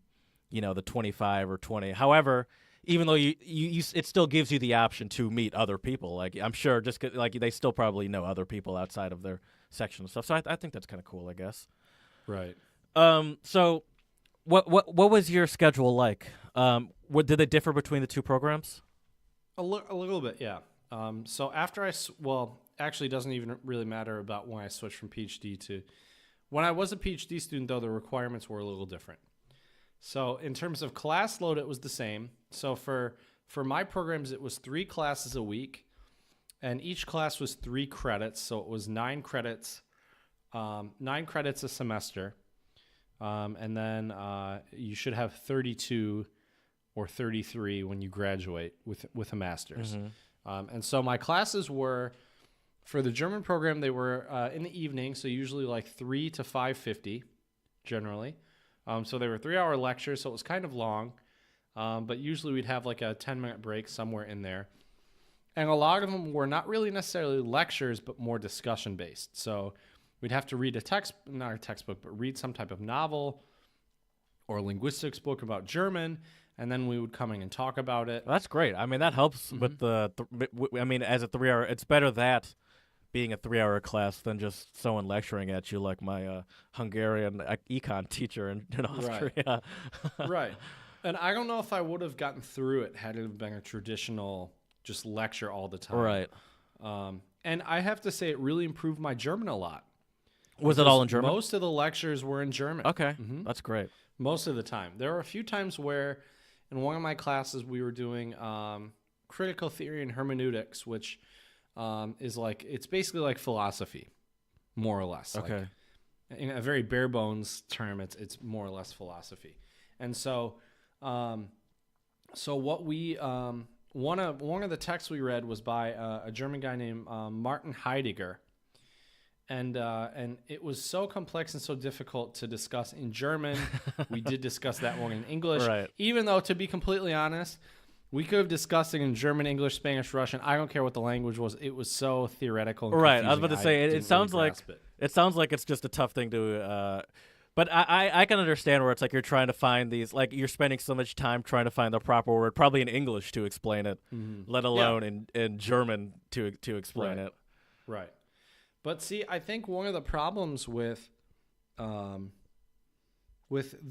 the 25 or 20. However, even though it still gives you the option to meet other people. Like I'm sure, like they still probably know other people outside of their section and stuff. So I think that's kind of cool, I guess. Right. So what was your schedule like? Did they differ between the two programs? A little bit, yeah. So after actually, it doesn't even really matter about when I switched from PhD to when I was a PhD student, though the requirements were a little different. So in terms of class load, it was the same. So for my programs, it was 3 classes a week, and each class was 3 credits. So it was 9 credits, 9 credits a semester, and then you should have 32 or 33 when you graduate with a master's. And so my classes were, for the German program, they were in the evening, so usually like 3 to 5:50 generally. So they were 3-hour lectures, so it was kind of long, but usually we'd have like a 10-minute break somewhere in there. And a lot of them were not really necessarily lectures, but more discussion-based. So we'd have to read not a textbook, but read some type of novel or a linguistics book about German, and then we would come in and talk about it. Well, that's great. I mean, that helps with as a 3-hour, it's better that being a 3-hour class than just someone lecturing at you like my Hungarian econ teacher in Austria. Right. And I don't know if I would have gotten through it had it been a traditional just lecture all the time. Right. And I have to say it really improved my German a lot. Was it all in German? Most of the lectures were in German. Okay. That's great. Most of the time. There were a few times where in one of my classes we were doing critical theory and hermeneutics, which is like, it's basically like philosophy, more or less. Okay. Like, in a very bare bones term, it's more or less philosophy. And so, what we one of the texts we read was by a German guy named Martin Heidegger, and it was so complex and so difficult to discuss in German. We did discuss that one in English, right. Even though, to be completely honest, we could have discussed it in German, English, Spanish, Russian. I don't care what the language was. It was so theoretical and right. confusing. I was about to say it sounds really like it sounds like it's just a tough thing to. But I can understand where it's like you're trying to find these, like you're spending so much time trying to find the proper word, probably in English to explain it, let alone in German to explain it. Right. But see, I think one of the problems with the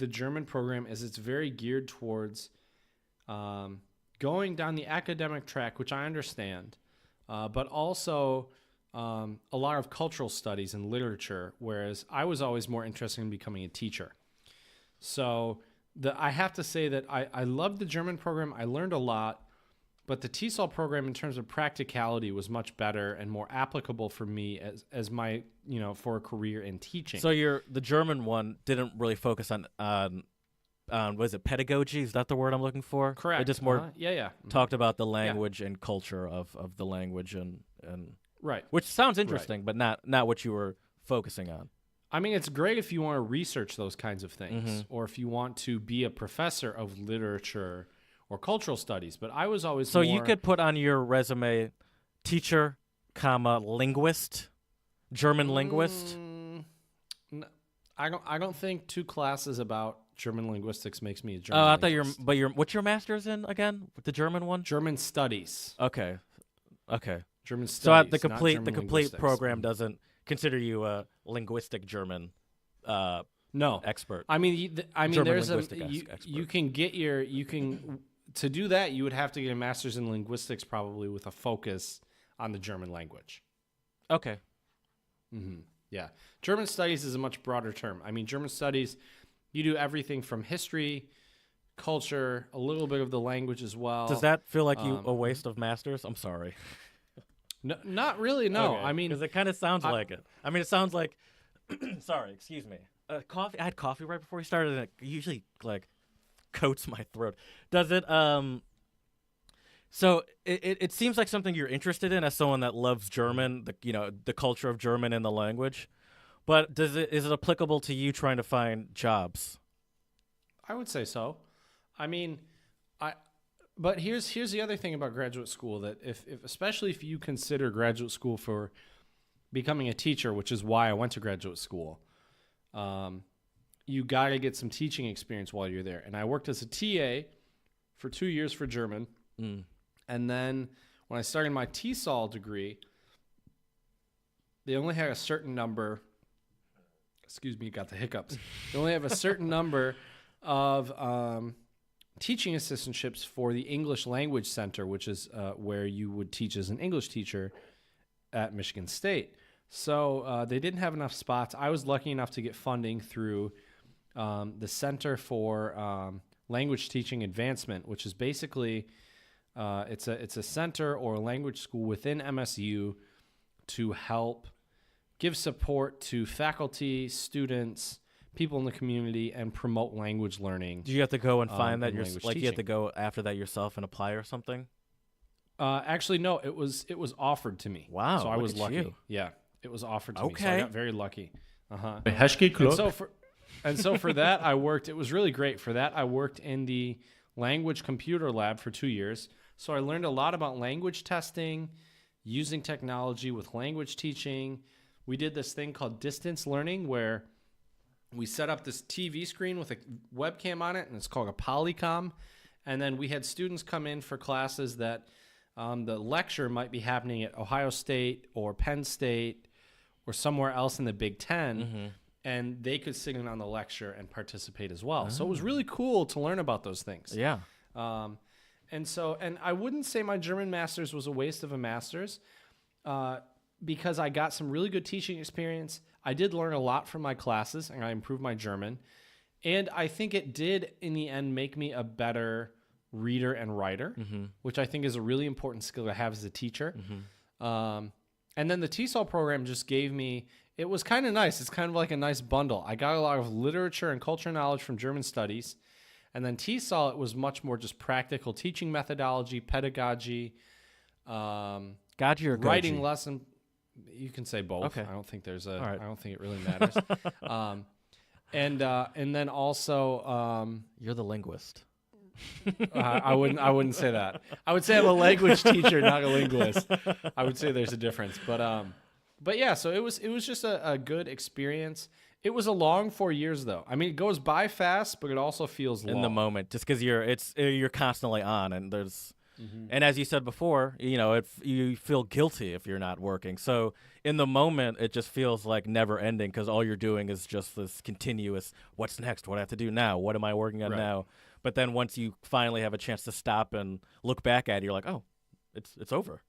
German program is it's very geared towards going down the academic track, which I understand, but also a lot of cultural studies and literature, whereas I was always more interested in becoming a teacher. So I have to say that I loved the German program. I learned a lot, but the TESOL program in terms of practicality was much better and more applicable for me as my, for a career in teaching. So the German one didn't really focus on was it pedagogy? Is that the word I'm looking for? Correct. It just more talked about the language and culture of the language and right. Which sounds interesting, but not what you were focusing on. I mean, it's great if you want to research those kinds of things, or if you want to be a professor of literature or cultural studies. But I was always you could put on your resume, teacher, linguist, German linguist. I don't think 2 classes about German linguistics makes me a German. Oh, I linguist. thought what's your master's in again? The German one? German studies. Okay. German studies. So the complete program doesn't consider you a linguistic German no expert. I mean German there's expert. you can to do that you would have to get a master's in linguistics, probably with a focus on the German language. Okay. Yeah. German studies is a much broader term. I mean, German studies, you do everything from history, culture, a little bit of the language as well. Does that feel like a waste of masters? I'm sorry. No, not really, no. Okay. I mean, because it kind of sounds like it. I mean, it sounds like sorry, excuse me. Coffee. I had coffee right before we started, and it usually coats my throat. Does it? So it seems like something you're interested in as someone that loves German, the culture of German and the language. But is it applicable to you trying to find jobs? I would say so. I mean, but here's the other thing about graduate school, that especially if you consider graduate school for becoming a teacher, which is why I went to graduate school, you got to get some teaching experience while you're there. And I worked as a TA for 2 years for German. And then when I started my TESOL degree, they only had a certain number. Excuse me, got the hiccups. They only have a certain number of teaching assistantships for the English Language Center, which is where you would teach as an English teacher at Michigan State. So they didn't have enough spots. I was lucky enough to get funding through the Center for Language Teaching Advancement, which is basically it's a center or a language school within MSU to help give support to faculty, students, people in the community, and promote language learning. Do you have to go and find that teaching. you have to go after that yourself and apply or something? Actually, no. It was offered to me. Wow, So I look was at lucky. you. Yeah, it was offered to me. So I Okay. got very lucky. Club. And so for that, I worked. It was really great. For that, I worked in the language computer lab for 2 years. So I learned a lot about language testing, using technology with language teaching. We did this thing called distance learning where we set up this TV screen with a webcam on it, and it's called a Polycom. And then we had students come in for classes that the lecture might be happening at Ohio State or Penn State or somewhere else in the Big Ten, and they could sit in on the lecture and participate as well. So it was really cool to learn about those things. Yeah. And I wouldn't say my German master's was a waste of a master's because I got some really good teaching experience. I did learn a lot from my classes, and I improved my German. And I think it did, in the end, make me a better reader and writer, which I think is a really important skill to have as a teacher. And then the TESOL program just gave me, it was kind of nice. It's kind of like a nice bundle. I got a lot of literature and culture knowledge from German studies. And then TESOL, it was much more just practical teaching methodology, pedagogy, Gaji or writing Goji? lesson. You can say both. Okay. I don't think there's All right. I don't think it really matters. And then also, You're the linguist. I wouldn't say that. I would say I'm a language teacher, not a linguist. I would say there's a difference, but yeah. So it was just a good experience. It was a long 4 years though. I mean, it goes by fast, but it also feels long. In the moment, just because you're constantly on, and there's, and as you said before, you feel guilty if you're not working. So in the moment, it just feels like never ending because all you're doing is just this continuous. What's next? What do I have to do now? What am I working on now? But then once you finally have a chance to stop and look back at it, you're like, oh, it's over.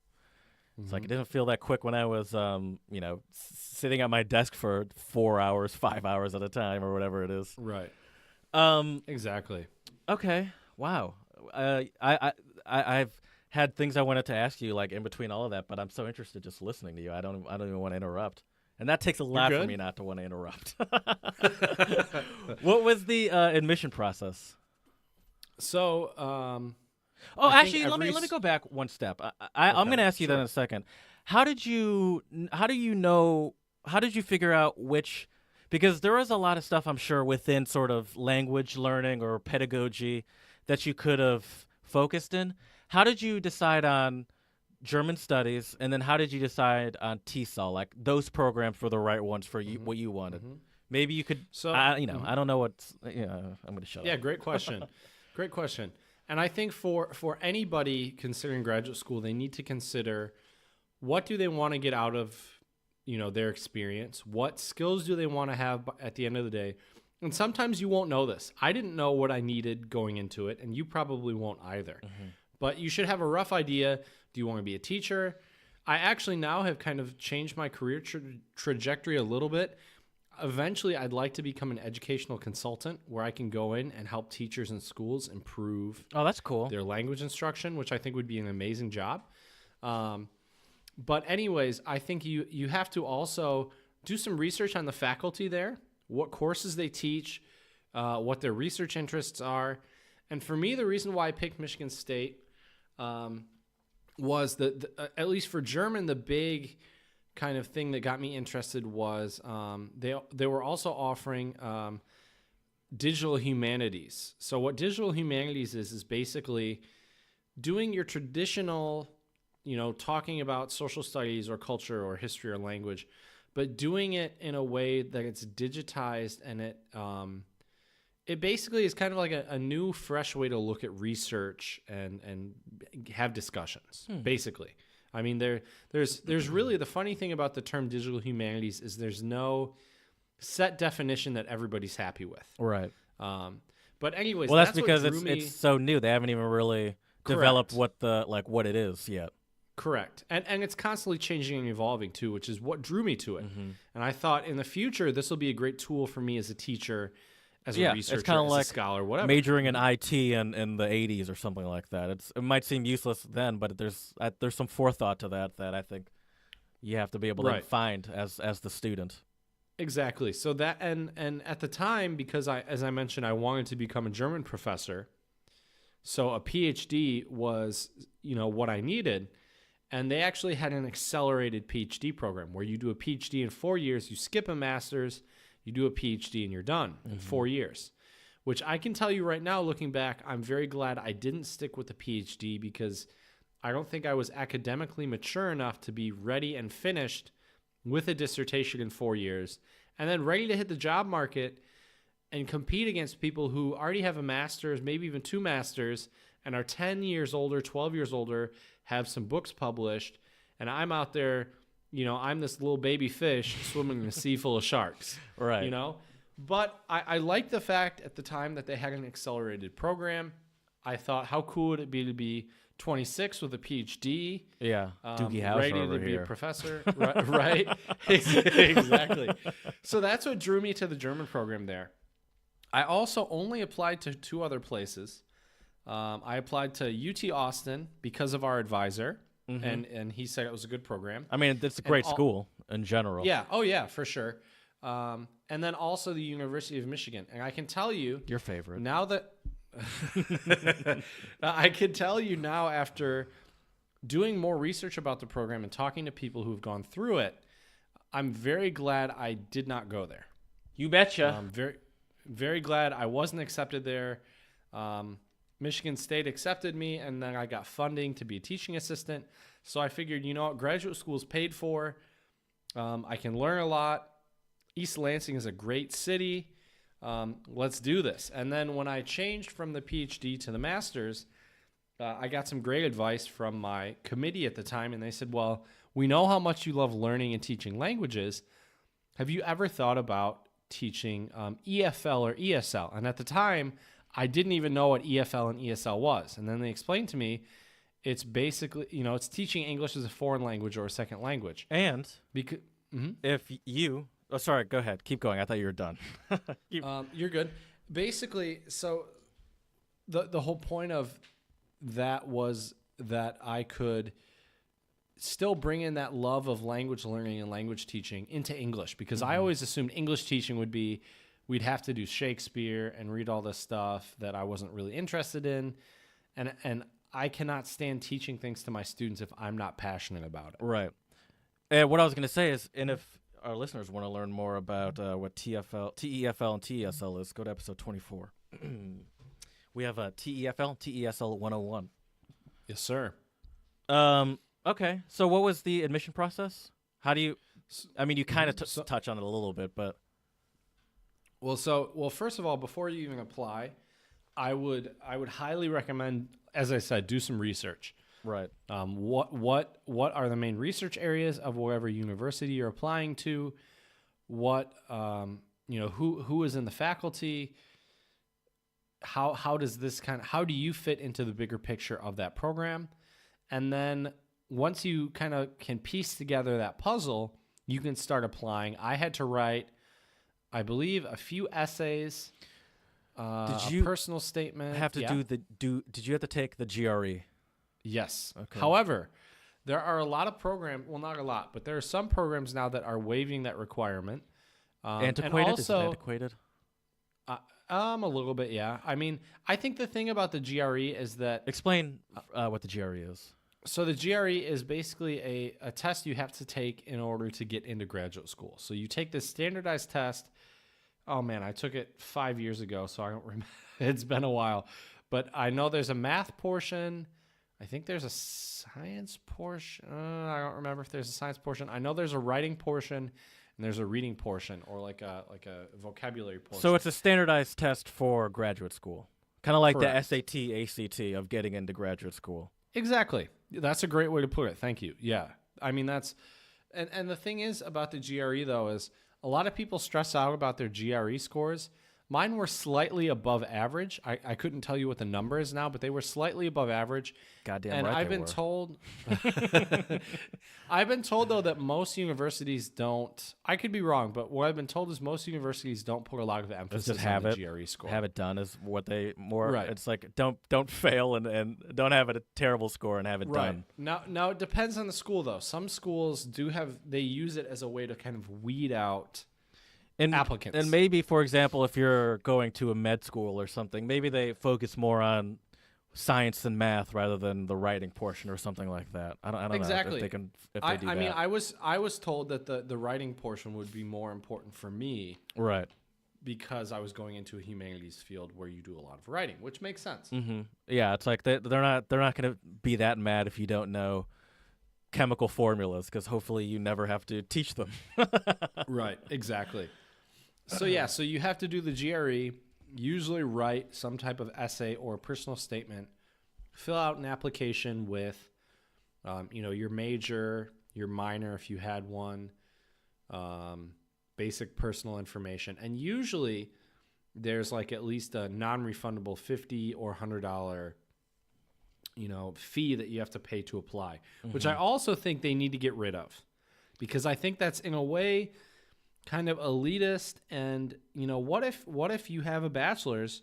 It's like it didn't feel that quick when I was, sitting at my desk for 4 hours, 5 hours at a time, or whatever it is. Right. Exactly. Okay. Wow. I've had things I wanted to ask you, like in between all of that, but I'm so interested just listening to you. I don't even want to interrupt, and that takes a lot for me not to want to interrupt. What was the admission process? So, actually, let me go back one step. I'm going to ask you that in a second. How did you figure out which? Because there is a lot of stuff I'm sure within sort of language learning or pedagogy that you could have focused in. How did you decide on German studies, and then how did you decide on TESOL? Like those programs were the right ones for you, what you wanted. Maybe you could. So I don't know what's. I'm going to shut up. Yeah, great question. Great question. And I think for anybody considering graduate school, they need to consider what do they want to get out of, their experience? What skills do they want to have at the end of the day? And sometimes you won't know this. I didn't know what I needed going into it, and you probably won't either. But you should have a rough idea. Do you want to be a teacher? I actually now have kind of changed my career trajectory a little bit. Eventually, I'd like to become an educational consultant where I can go in and help teachers in schools improve that's cool. their language instruction, which I think would be an amazing job. But anyways, I think you have to also do some research on the faculty there, what courses they teach, what their research interests are. And for me, the reason why I picked Michigan State was that, at least for German, the big kind of thing that got me interested was they were also offering digital humanities. So what digital humanities is basically doing your traditional, talking about social studies or culture or history or language, but doing it in a way that it's digitized and it basically is kind of like a new, fresh way to look at research and have discussions, basically. I mean, there's really, the funny thing about the term digital humanities is there's no set definition that everybody's happy with. Right. But anyways, well, that's because what drew me. it's so new. They haven't even really developed what it is yet. Correct. And it's constantly changing and evolving too, which is what drew me to it. And I thought in the future, this will be a great tool for me as a teacher, as a researcher, it's kind of as like a scholar, whatever. Majoring in IT in the 80s or something like that. It might seem useless then, but there's some forethought to that I think you have to be able to find as the student. Exactly. So that and at the time, because as I mentioned, I wanted to become a German professor, so a PhD was what I needed. And they actually had an accelerated PhD program where you do a PhD in 4 years, you skip a master's, you do a PhD, and you're done in 4 years. Which I can tell you right now, looking back, I'm very glad I didn't stick with the PhD because I don't think I was academically mature enough to be ready and finished with a dissertation in 4 years and then ready to hit the job market and compete against people who already have a master's, maybe even 2 masters, and are 10 years older, 12 years older, have some books published, and I'm out there, I'm this little baby fish swimming in a sea full of sharks. Right. But I liked the fact at the time that they had an accelerated program. I thought, how cool would it be to be 26 with a PhD? Yeah, Doogie Howser ready over to be here. a professor, right? Exactly. So that's what drew me to the German program there. I also only applied to 2 other places. I applied to UT Austin because of our advisor, and he said it was a good program. I mean, it's a great school in general. Yeah. Oh, yeah, for sure. And then also the University of Michigan. And I can tell you... Your favorite. Now that... I can tell you now, after doing more research about the program and talking to people who've gone through it, I'm very glad I did not go there. You betcha. I'm very, very glad I wasn't accepted there. Michigan State accepted me, and then I got funding to be a teaching assistant. So I figured, what, graduate school is paid for. I can learn a lot. East Lansing is a great city. Let's do this. And then when I changed from the PhD to the master's, I got some great advice from my committee at the time, and they said, well, we know how much you love learning and teaching languages. Have you ever thought about teaching EFL or ESL? And at the time, I didn't even know what EFL and ESL was. And then they explained to me, it's basically, it's teaching English as a foreign language or a second language. And because if you, sorry, go ahead. Keep going. I thought you were done. You're good. Basically, so the whole point of that was that I could still bring in that love of language learning and language teaching into English, because I always assumed English teaching would be, we'd have to do Shakespeare and read all this stuff that I wasn't really interested in. And I cannot stand teaching things to my students if I'm not passionate about it. Right. And what I was going to say is, and if our listeners want to learn more about what TEFL and TESL is, go to episode 24. We have a TEFL, TESL 101. Yes, sir. Okay. So what was the admission process? How do you, I mean, you kind of touch on it a little bit, but. Well, first of all, before you even apply, I would highly recommend, as I said, do some research. Right. What are the main research areas of whatever university you're applying to? What who is in the faculty? How does this how do you fit into the bigger picture of that program? And then once you kind of can piece together that puzzle, you can start applying. I had to write, I believe, a few essays. Did you personal statement? Have to Did you have to take the GRE? Yes. Okay. However, there are a lot of programs. Well, not a lot, but there are some programs now that are waiving that requirement. Antiquated? And also, is it antiquated? A little bit, yeah. I mean, I think the thing about the GRE is that... Explain what the GRE is. So the GRE is basically a test you have to take in order to get into graduate school. So you take this standardized test. Oh, man, I took it 5 years ago, so I don't remember. It's been a while. But I know there's a math portion. I think there's a science portion. I don't remember if there's a science portion. I know there's a writing portion, and and there's a reading portion or like a vocabulary portion. So it's a standardized test for graduate school, kind of like Correct. the SAT, ACT of getting into graduate school. Exactly. That's a great way to put it. Thank you. Yeah. I mean, that's and the thing is about the GRE though is a lot of people stress out about their GRE scores. Mine were slightly above average. I couldn't tell you what the number is now, but they were slightly above average. Goddamn and right I've they been were. told I've been told though that most universities don't. I could be wrong, but what I've been told is most universities don't put a lot of emphasis on the GRE score. Have it done is what they more. Right. It's like don't fail and don't have a terrible score and have it Right. done. Now it depends on the school though. Some schools they use it as a way to kind of weed out applicants. And maybe, for example, if you're going to a med school or something, maybe they focus more on science and math rather than the writing portion or something like that. I don't Exactly. know if they can if they do that. I mean, I was told that the writing portion would be more important for me, right. because I was going into a humanities field where you do a lot of writing, which makes sense. Mm-hmm. Yeah, it's like they're not going to be that mad if you don't know chemical formulas, because hopefully you never have to teach them. Right, exactly. So yeah, so you have to do the GRE, usually write some type of essay or personal statement, fill out an application with, your major, your minor if you had one, basic personal information, and usually there's like at least a non-refundable $50 or $100 fee that you have to pay to apply, which I also think they need to get rid of, because I think that's in a way kind of elitist. And what if you have a bachelor's,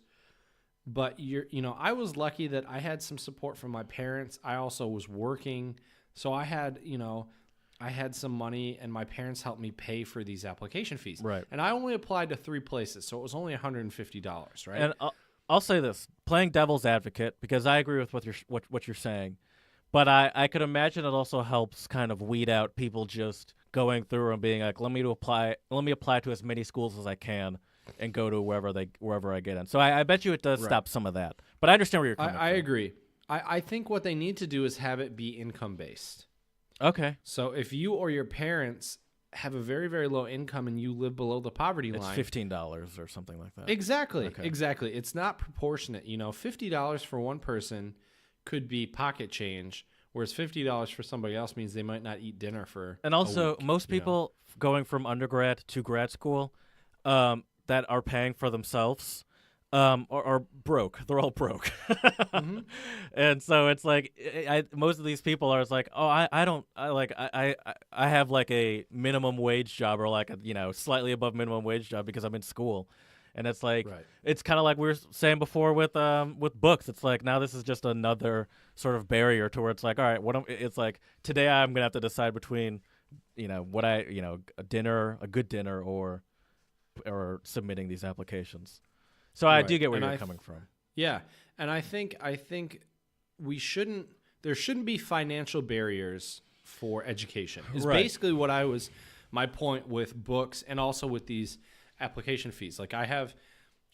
but I was lucky that I had some support from my parents. I also was working, so I had some money, and my parents helped me pay for these application fees. Right. And I only applied to 3 places, so it was only $150, right? And I'll say this, playing devil's advocate, because I agree with what you're saying, but I could imagine it also helps kind of weed out people just going through and being like, let me apply to as many schools as I can and go to wherever I get in. So I bet you it does stop some of that. But I understand where you're coming from. I agree. I think what they need to do is have it be income based. Okay. So if you or your parents have a very, very low income and you live below the poverty line, it's $15 or something like that. Exactly. Okay. Exactly. It's not proportionate. $50 for one person could be pocket change, whereas $50 for somebody else means they might not eat dinner for And also, a week, most people going from undergrad to grad school that are paying for themselves are broke. They're all broke. Mm-hmm. And so it's like most of these people are like, oh, I have like a minimum wage job, or like a slightly above minimum wage job because I'm in school. And it's like It's kind of like we were saying before with books. It's like now this is just another sort of barrier to where it's like, all right, it's like today I'm gonna have to decide between a good dinner or submitting these applications. So I do get where you're coming from. Yeah, and I think there shouldn't be financial barriers for education. Is basically what my point with books and also with these application fees. Like I have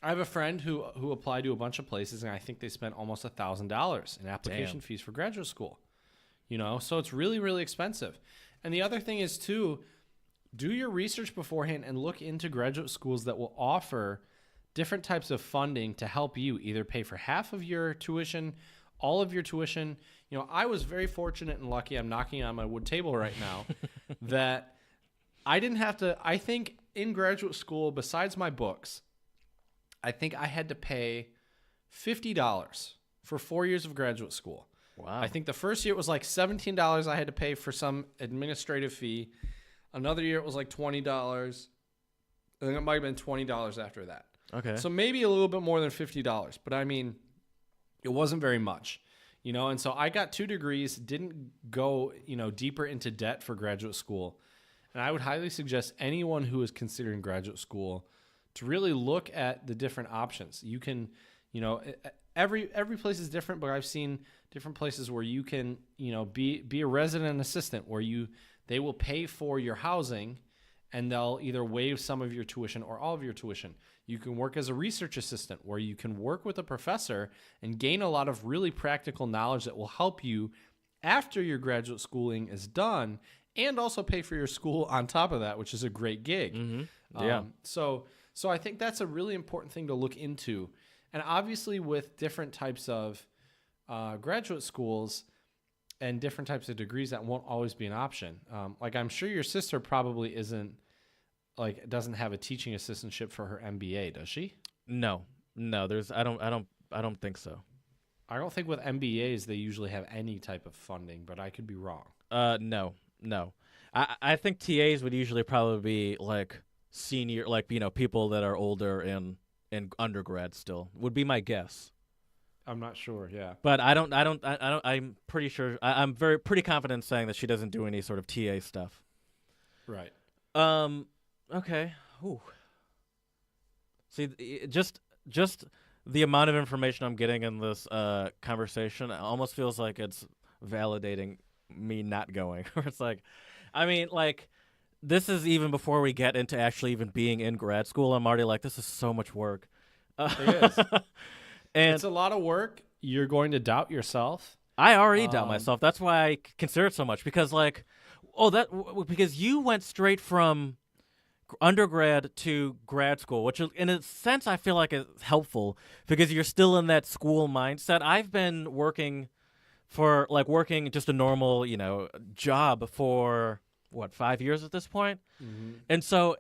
a friend who applied to a bunch of places, and I think they spent almost $1,000 in application fees for graduate school. So it's really, really expensive. And the other thing is too, do your research beforehand and look into graduate schools that will offer different types of funding to help you either pay for half of your tuition, all of your tuition. I was very fortunate and lucky. I'm knocking on my wood table right now that I didn't have to. I think in graduate school, besides my books, I think I had to pay $50 for 4 years of graduate school. Wow. I think the first year it was like $17 I had to pay for some administrative fee. Another year it was like $20. I think it might have been $20 after that. Okay. So maybe a little bit more than $50, but I mean, it wasn't very much, and so I got 2 degrees, didn't go, deeper into debt for graduate school. And I would highly suggest anyone who is considering graduate school to really look at the different options. You can, every place is different, but I've seen different places where you can, be a resident assistant where they will pay for your housing and they'll either waive some of your tuition or all of your tuition. You can work as a research assistant where you can work with a professor and gain a lot of really practical knowledge that will help you after your graduate schooling is done and also pay for your school on top of that, which is a great gig. Yeah. So I think that's a really important thing to look into. And obviously with different types of graduate schools and different types of degrees, that won't always be an option. Like I'm sure your sister probably doesn't have a teaching assistantship for her MBA, does she? No, I don't think so. I don't think with MBAs they usually have any type of funding, but I could be wrong. No. I think TAs would usually probably be like senior, like, you know, people that are older in undergrad still would be my guess. I'm not sure. Yeah, but I'm pretty sure. I'm pretty confident in saying that she doesn't do any sort of TA stuff. Right. Okay. Ooh. See, just the amount of information I'm getting in this conversation almost feels like it's validating me not going. It's like, I mean, like, this is even before we get into actually even being in grad school. I'm already like, this is so much work. It is. And it's a lot of work. You're going to doubt yourself. I already doubt myself. That's why I consider it so much, because because you went straight from undergrad to grad school, which in a sense I feel like is helpful because you're still in that school mindset. I've been working just a normal, you know, job for 5 years at this point. And so,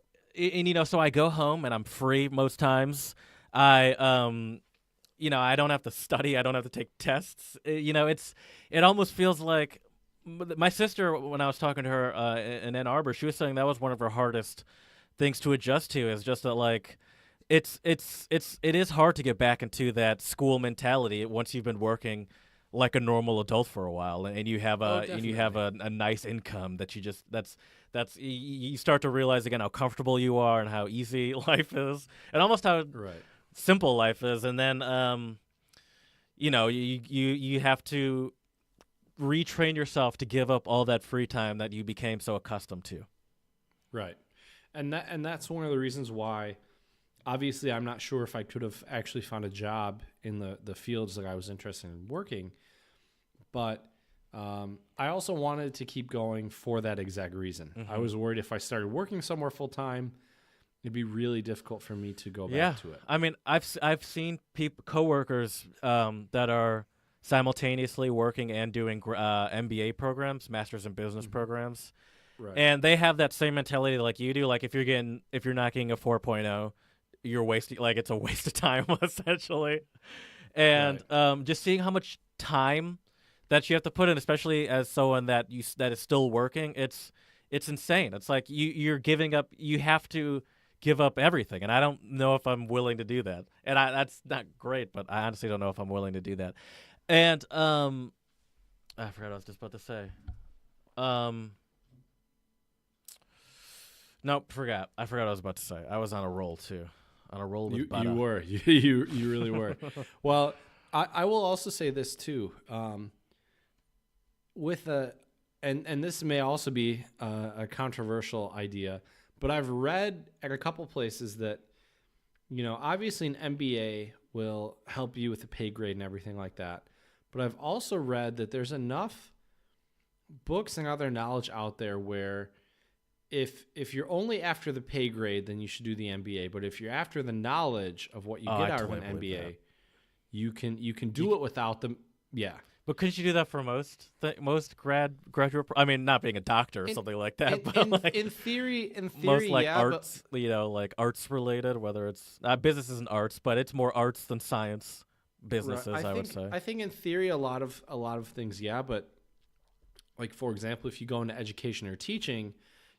so I go home and I'm free most times. I don't have to study. I don't have to take tests. It almost feels like my sister, when I was talking to her in Ann Arbor, she was saying that was one of her hardest things to adjust to, is just that, like, it is hard to get back into that school mentality once you've been working like a normal adult for a while, and you have a nice income that you start to realize again how comfortable you are and how easy life is, and almost how simple life is. And then you have to retrain yourself to give up all that free time that you became so accustomed to. Right. And that's one of the reasons why, obviously, I'm not sure if I could have actually found a job in the fields that I was interested in working, but I also wanted to keep going for that exact reason. I was worried if I started working somewhere full time, it'd be really difficult for me to go back to it. I mean, I've seen coworkers that are simultaneously working and doing MBA programs, Masters in Business programs. Right. And they have that same mentality like you do. Like if you're not getting a 4.0, you're wasting, like, it's a waste of time essentially. And just seeing how much time that you have to put in, especially as someone that is still working, it's insane. It's like you're giving up. You have to give up everything, and I don't know if I'm willing to do that. And that's not great, but I honestly don't know if I'm willing to do that. And I forgot what I was just about to say. Nope, forgot. I forgot what I was about to say. I was on a roll too. On a roll with butter. You were. You really were. Well, I will also say this too. And this may also be a controversial idea, but I've read at a couple places that, obviously an MBA will help you with the pay grade and everything like that. But I've also read that there's enough books and other knowledge out there where if you're only after the pay grade, then you should do the MBA. But if you're after the knowledge of what you get out of an MBA, you can do it without them. Yeah. But couldn't you do that for most graduate? I mean, not being a doctor or something like that, but in theory, most like yeah, arts, like arts related. Whether it's business isn't arts, but it's more arts than science businesses. Right. I would say. I think in theory, a lot of things, yeah. But like, for example, if you go into education or teaching,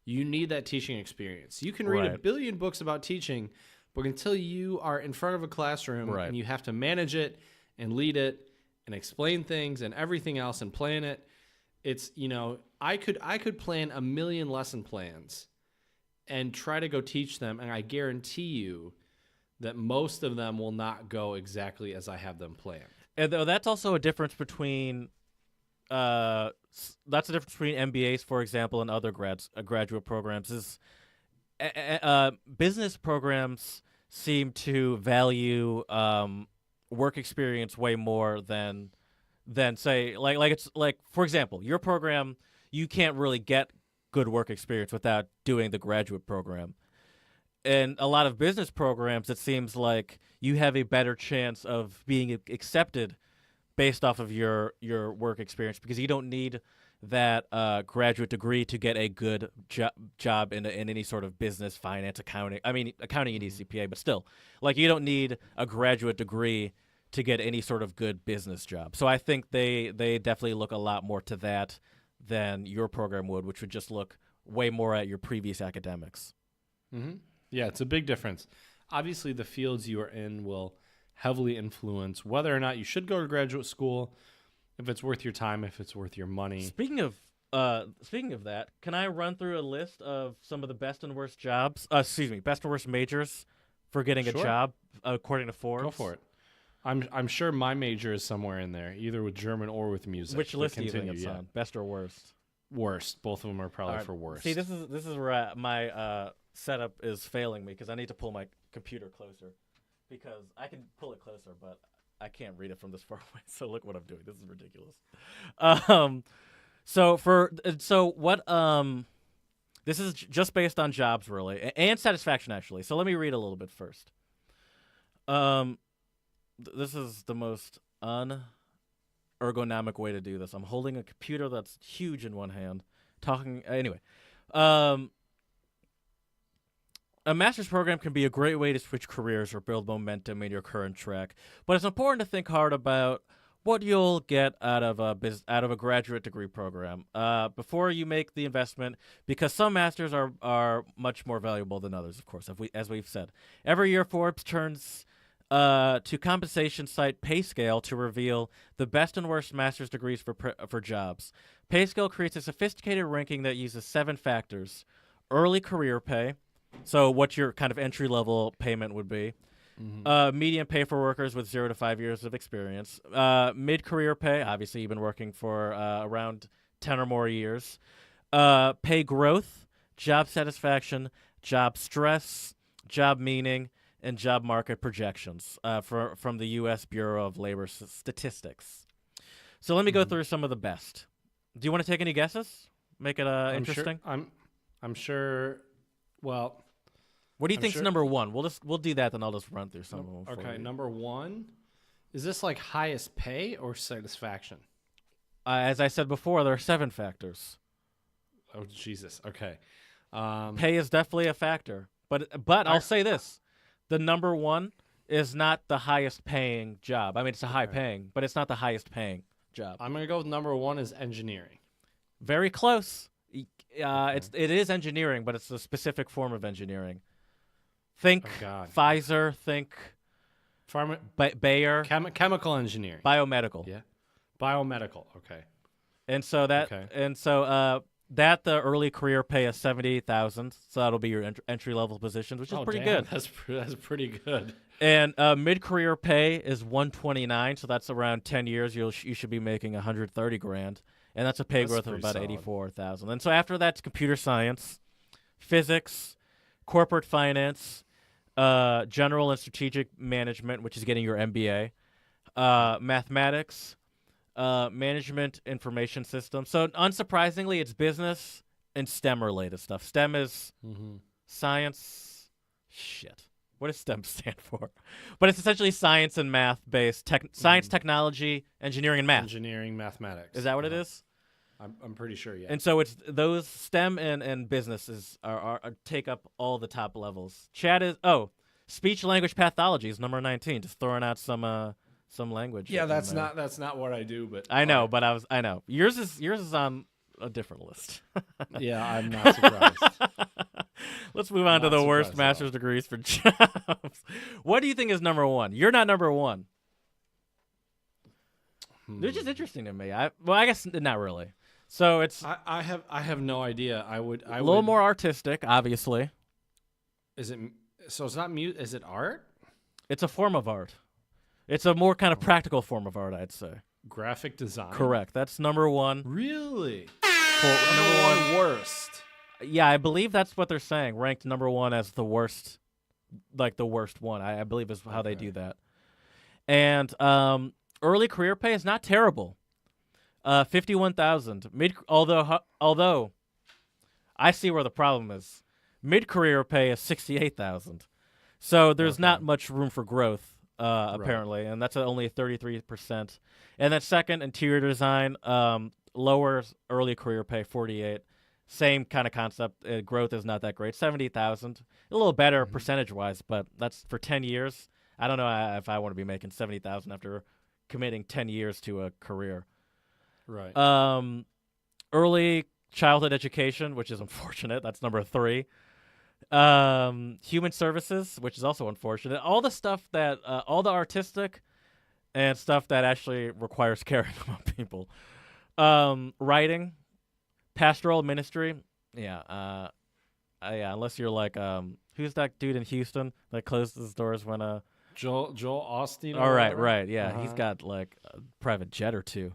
you need that teaching experience. You can read a billion books about teaching, but until you are in front of a classroom and you have to manage it and lead it and explain things and everything else and plan it, it's, I could plan a million lesson plans and try to go teach them, and I guarantee you that most of them will not go exactly as I have them planned. And that's also a difference between MBAs, for example, and other graduate programs. Is business programs seem to value work experience way more than say like it's like, for example, your program, you can't really get good work experience without doing the graduate program. In a lot of business programs, it seems like you have a better chance of being accepted based off of your work experience because you don't need that graduate degree to get a good job in any sort of business, finance, accounting. I mean, accounting you need CPA, but still, like you don't need a graduate degree to get any sort of good business job. So I think they definitely look a lot more to that than your program would, which would just look way more at your previous academics. Mm-hmm. Yeah, it's a big difference. Obviously, the fields you are in will heavily influence whether or not you should go to graduate school, if it's worth your time, if it's worth your money. Speaking of that, can I run through a list of some of the best and worst jobs? Best and worst majors for getting a job according to Forbes. Go for it. I'm sure my major is somewhere in there, either with German or with music. Which list do you think it's on? Best or worst? Worst. Both of them are probably for worst. See, this is where my setup is failing me because I need to pull my computer closer because I can pull it closer, but I can't read it from this far away. So look what I'm doing. This is ridiculous. This is just based on jobs really and satisfaction actually. So let me read a little bit first. This is the most ergonomic way to do this. I'm holding a computer that's huge in one hand, talking anyway. A master's program can be a great way to switch careers or build momentum in your current track, but it's important to think hard about what you'll get out of a graduate degree program before you make the investment, because some masters are much more valuable than others, of course, as we've said. Every year, Forbes turns to compensation site PayScale to reveal the best and worst master's degrees for jobs. PayScale creates a sophisticated ranking that uses 7 factors: early career pay, so what your kind of entry-level payment would be, median pay for workers with 0 to 5 years of experience, mid-career pay, obviously you've been working for around 10 or more years, pay growth, job satisfaction, job stress, job meaning, and job market projections from the U.S. Bureau of Labor Statistics. So let me go through some of the best. Do you want to take any guesses? Make it interesting. I'm sure. Well, what do you think's number one? We'll do that, then I'll just run through some of them. Okay, number one. Is this like highest pay or satisfaction? As I said before, there are 7 factors. Oh Jesus. Okay. Pay is definitely a factor, but I'll say this: the number one is not the highest paying job. I mean, it's a high paying, but it's not the highest paying job. I'm gonna go with number one is engineering. Very close. It is engineering, but it's a specific form of engineering. Think Pfizer. Think Bayer. Chemical engineering. Biomedical. Yeah. Biomedical. Okay. And so that the early career pay is $78,000. So that'll be your entry level positions, which is pretty good. That's pretty good. And mid career pay is $129. So that's around 10 years. You should be making $130,000. And that's a pay growth of about $84,000. And so after that's computer science, physics, corporate finance, general and strategic management, which is getting your MBA, mathematics, management information systems. So unsurprisingly, it's business and STEM related stuff. STEM is science. Shit. What does STEM stand for? But it's essentially science and math based. Science, technology, engineering, and math. Engineering, mathematics. Is that what it is? I'm pretty sure, yeah. And so it's those STEM and businesses are take up all the top levels. Speech language pathology is number 19. Just throwing out some language. Yeah, that's not what I do, but I know, but I know yours is on a different list. Yeah, I'm not surprised. Let's move on to the worst master's degrees for jobs. What do you think is number one? You're not number one. Which is interesting to me. I guess not really. So it's I have no idea. I would a little more artistic, obviously. Is it? So it's not mute. Is it art? It's a form of art. It's a more kind of practical form of art, I'd say. Graphic design. Correct. That's number one. Really? Number one worst. Yeah, I believe that's what they're saying. Ranked number one as the worst, like the worst one. I believe is how they do that. And early career pay is not terrible. $51,000. Although I see where the problem is. Mid-career pay is $68,000, so there's not much room for growth apparently, and that's only 33%. And then second, interior design, lowers early career pay, 48. Same kind of concept. Growth is not that great, 70,000. A little better percentage-wise, but that's for 10 years. I don't know if I want to be making 70,000 after committing 10 years to a career. Right. Early childhood education, which is unfortunate. That's number 3. Human services, which is also unfortunate. All the stuff that, all the artistic and stuff that actually requires caring about people. Writing, pastoral ministry. Yeah. Yeah. Unless you're like, who's that dude in Houston that closed his doors when Joel Osteen. All right. Yeah, he's got like a private jet or two.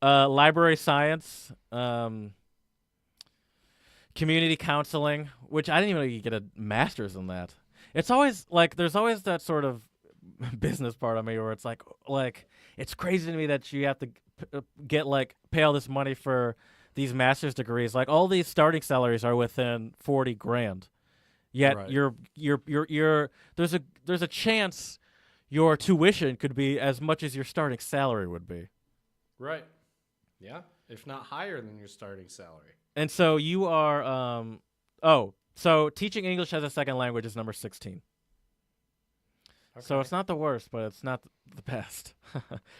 Library science, community counseling, which I didn't even know you get a master's in that. It's always like there's always that sort of business part of me where it's like it's crazy to me that you have to pay all this money for these master's degrees. Like all these starting salaries are within $40,000. Yet there's a chance your tuition could be as much as your starting salary would be. Right. Yeah. If not higher than your starting salary. And so you are so teaching English as a second language is number 16. Okay. So it's not the worst, but it's not the best.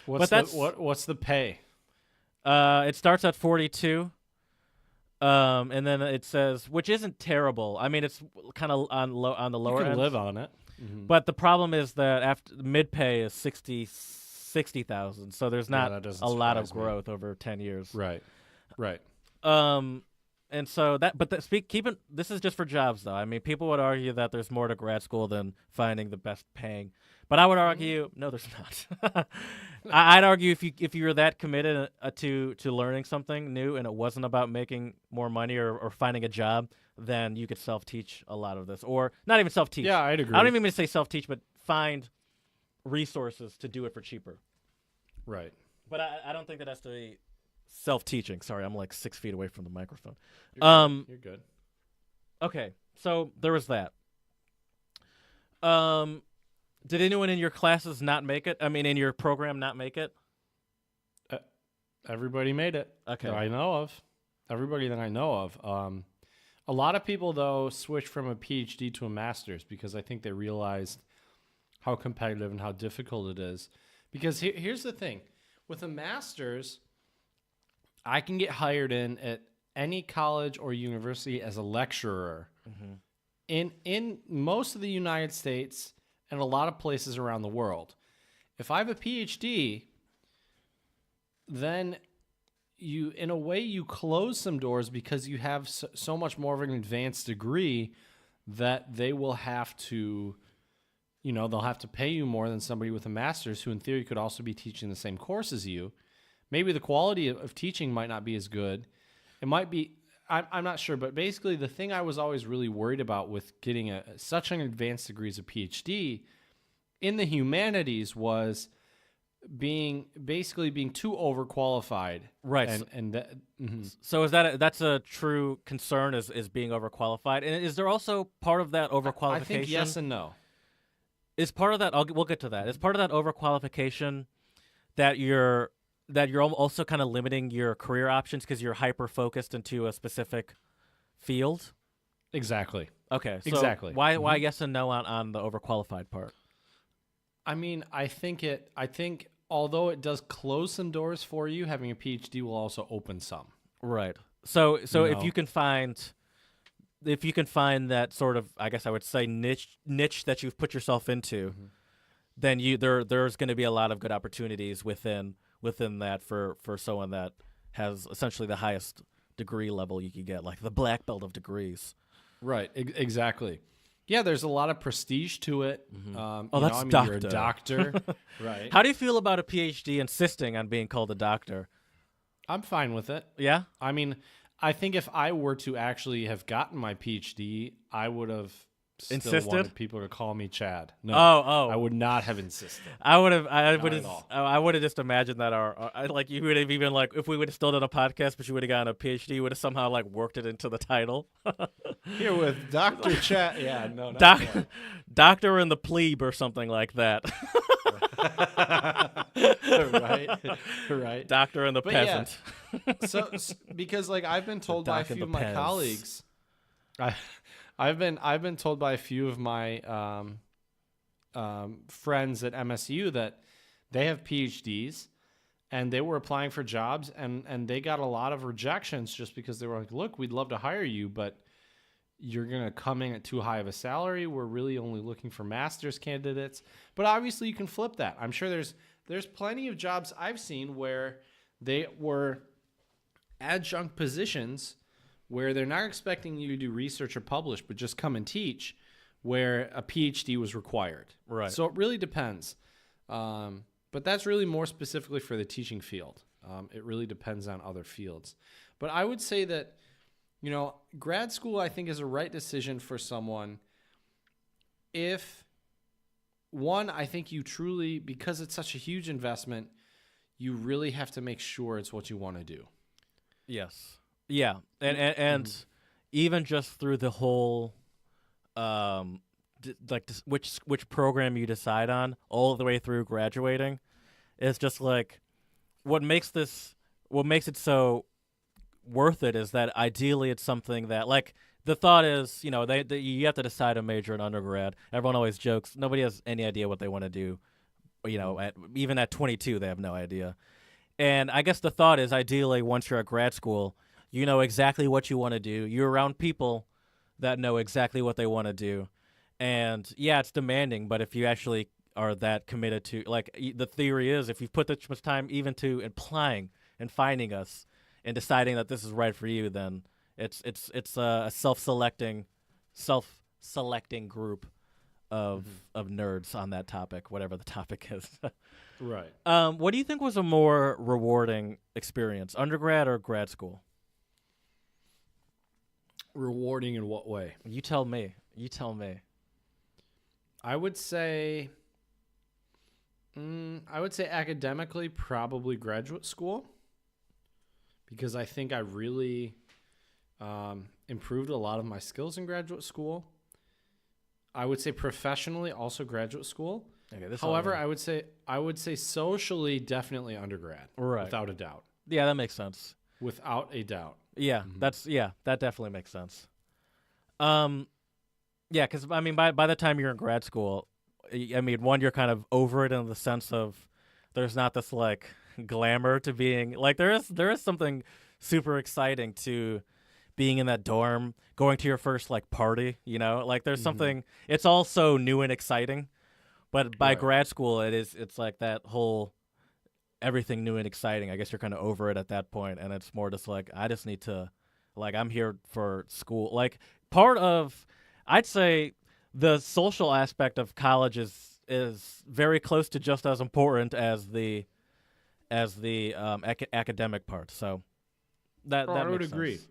What's the pay? It starts at 42. And then it says, which isn't terrible. I mean, it's kind of on the lower end. You can live on it. Mm-hmm. But the problem is that after mid pay is 60,000. So there's not a lot of growth over 10 years. Right. And so this is just for jobs though. I mean, people would argue that there's more to grad school than finding the best paying. But I would argue, no, there's not. I'd argue if you were that committed to learning something new and it wasn't about making more money or finding a job, then you could self-teach a lot of this. Or not even self-teach. Yeah, I'd agree. I don't even mean to say self-teach, but find resources to do it for cheaper. Right. But I don't think that has to be self-teaching. Sorry, I'm like 6 feet away from the microphone. You're good. Okay, so there was that. Did anyone in your classes not make it? I mean, in your program not make it? Everybody made it. Okay. That I know of. Everybody that I know of. A lot of people, though, switched from a PhD to a master's because I think they realized how competitive and how difficult it is. Because here's the thing. With a master's, I can get hired in at any college or university as a lecturer in most of the United States and a lot of places around the world. If I have a PhD, then in a way, you close some doors because you have so much more of an advanced degree that they will have to, they'll have to pay you more than somebody with a master's who in theory could also be teaching the same course as you. Maybe the quality of teaching might not be as good. It might be, I'm not sure, but basically the thing I was always really worried about with getting such an advanced degree as a PhD in the humanities was being too overqualified. Right. So that's a true concern is being overqualified. And is there also part of that overqualification? I think yes and no. Is part of that, we'll get to that. Is part of that overqualification that you're also kind of limiting your career options because you're hyper-focused into a specific field? Exactly. Okay. So exactly. Why yes and no on the overqualified part? I mean, I think although it does close some doors for you, having a PhD will also open some. Right. So if you can find that sort of, I guess I would say niche that you've put yourself into, then there's going to be a lot of good opportunities within that for someone that has essentially the highest degree level you could get, like the black belt of degrees. Right. Exactly. Yeah, there's a lot of prestige to it. That's doctor. You're a doctor. Right. How do you feel about a PhD insisting on being called a doctor? I'm fine with it. Yeah? I mean, I think if I were to actually have gotten my PhD, I would have still Insisted? wanted people to call me Chad. No, Oh. I would not have insisted. I would at all. have just imagined that like you would have even like if we would have still done a podcast, but you would have gotten a PhD, you would have somehow like worked it into the title. Here with Dr. Chad. Yeah, no, not quite. Doctor and the plebe or something like that. right. Doctor and the But peasant. Yeah. So because like I've been told by a few of my colleagues, I've been told by a few of my friends at MSU that they have PhDs and they were applying for jobs and they got a lot of rejections just because they were like, look, we'd love to hire you, but you're going to come in at too high of a salary. We're really only looking for master's candidates. But obviously you can flip that. I'm sure there's plenty of jobs I've seen where they were adjunct positions where they're not expecting you to do research or publish, but just come and teach, where a PhD was required. Right. So it really depends. But that's really more specifically for the teaching field. It really depends on other fields. But I would say that, grad school, I think, is a right decision for someone if, one, I think you truly, because it's such a huge investment, you really have to make sure it's what you want to do. Yes. Yeah. And even just through the whole, which program you decide on all the way through graduating, is just like what makes it so worth it is that ideally it's something that, like, the thought is, you have to decide a major in undergrad. Everyone always jokes nobody has any idea what they want to do. Even at 22, they have no idea. And I guess the thought is ideally once you're at grad school, you know exactly what you want to do. You're around people that know exactly what they want to do. And yeah, it's demanding, but if you actually are that committed to, like, the theory is if you put that much time even to applying and finding us and deciding that this is right for you, then it's a self-selecting group of nerds on that topic, whatever the topic is. Right. What do you think was a more rewarding experience, undergrad or grad school? Rewarding in what way? You tell me. I would say academically, probably graduate school, because I think I really improved a lot of my skills in graduate school. I would say professionally, also graduate school. Okay, However, I would say socially, definitely undergrad, right, without a doubt. Yeah, that makes sense. Without a doubt. Yeah, that definitely makes sense. Yeah, because I mean, by the time you're in grad school, I mean, one, you're kind of over it in the sense of there's not this like glamour to being like there is something super exciting to being in that dorm, going to your first like party, like there's something. It's all so new and exciting, but by grad school, it's like that whole everything new and exciting. I guess you're kind of over it at that point, and it's more just like I just need to, like, I'm here for school. Like part of, I'd say, the social aspect of college is very close to just as important as the academic part. So that I would makes agree. sense.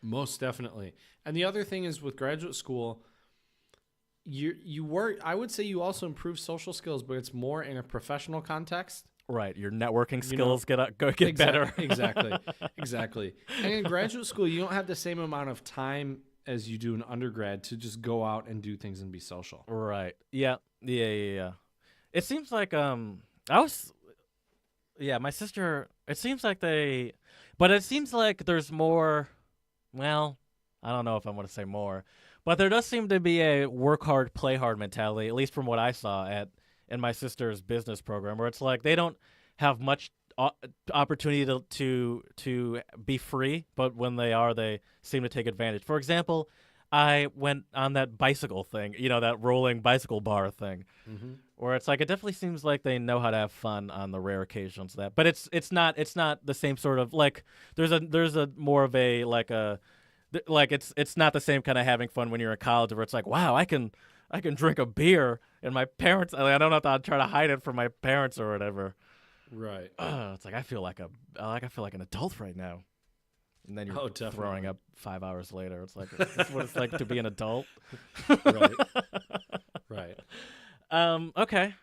Most definitely. And the other thing is with graduate school, you work. I would say you also improve social skills, but it's more in a professional context. Right, your networking skills get better. Exactly. And in graduate school, you don't have the same amount of time as you do in undergrad to just go out and do things and be social. Right. Yeah. It seems like my sister. It seems like it seems like there's more. Well, I don't know if I want to say more, but there does seem to be a work hard, play hard mentality, at least from what I saw in my sister's business program, where it's like they don't have much opportunity to be free, but when they are, they seem to take advantage. For example, I went on that bicycle thing, that rolling bicycle bar thing, where it's like it definitely seems like they know how to have fun on the rare occasions but it's not the same sort of like there's a more of a like it's not the same kind of having fun when you're in college where it's like, wow, I can drink a beer and my parents, I don't have to try to hide it from my parents or whatever. Right. It's like I feel like an adult right now. and then you're definitely. throwing up 5 hours later. It's like this is what it's like to be an adult. Right. Right. Okay.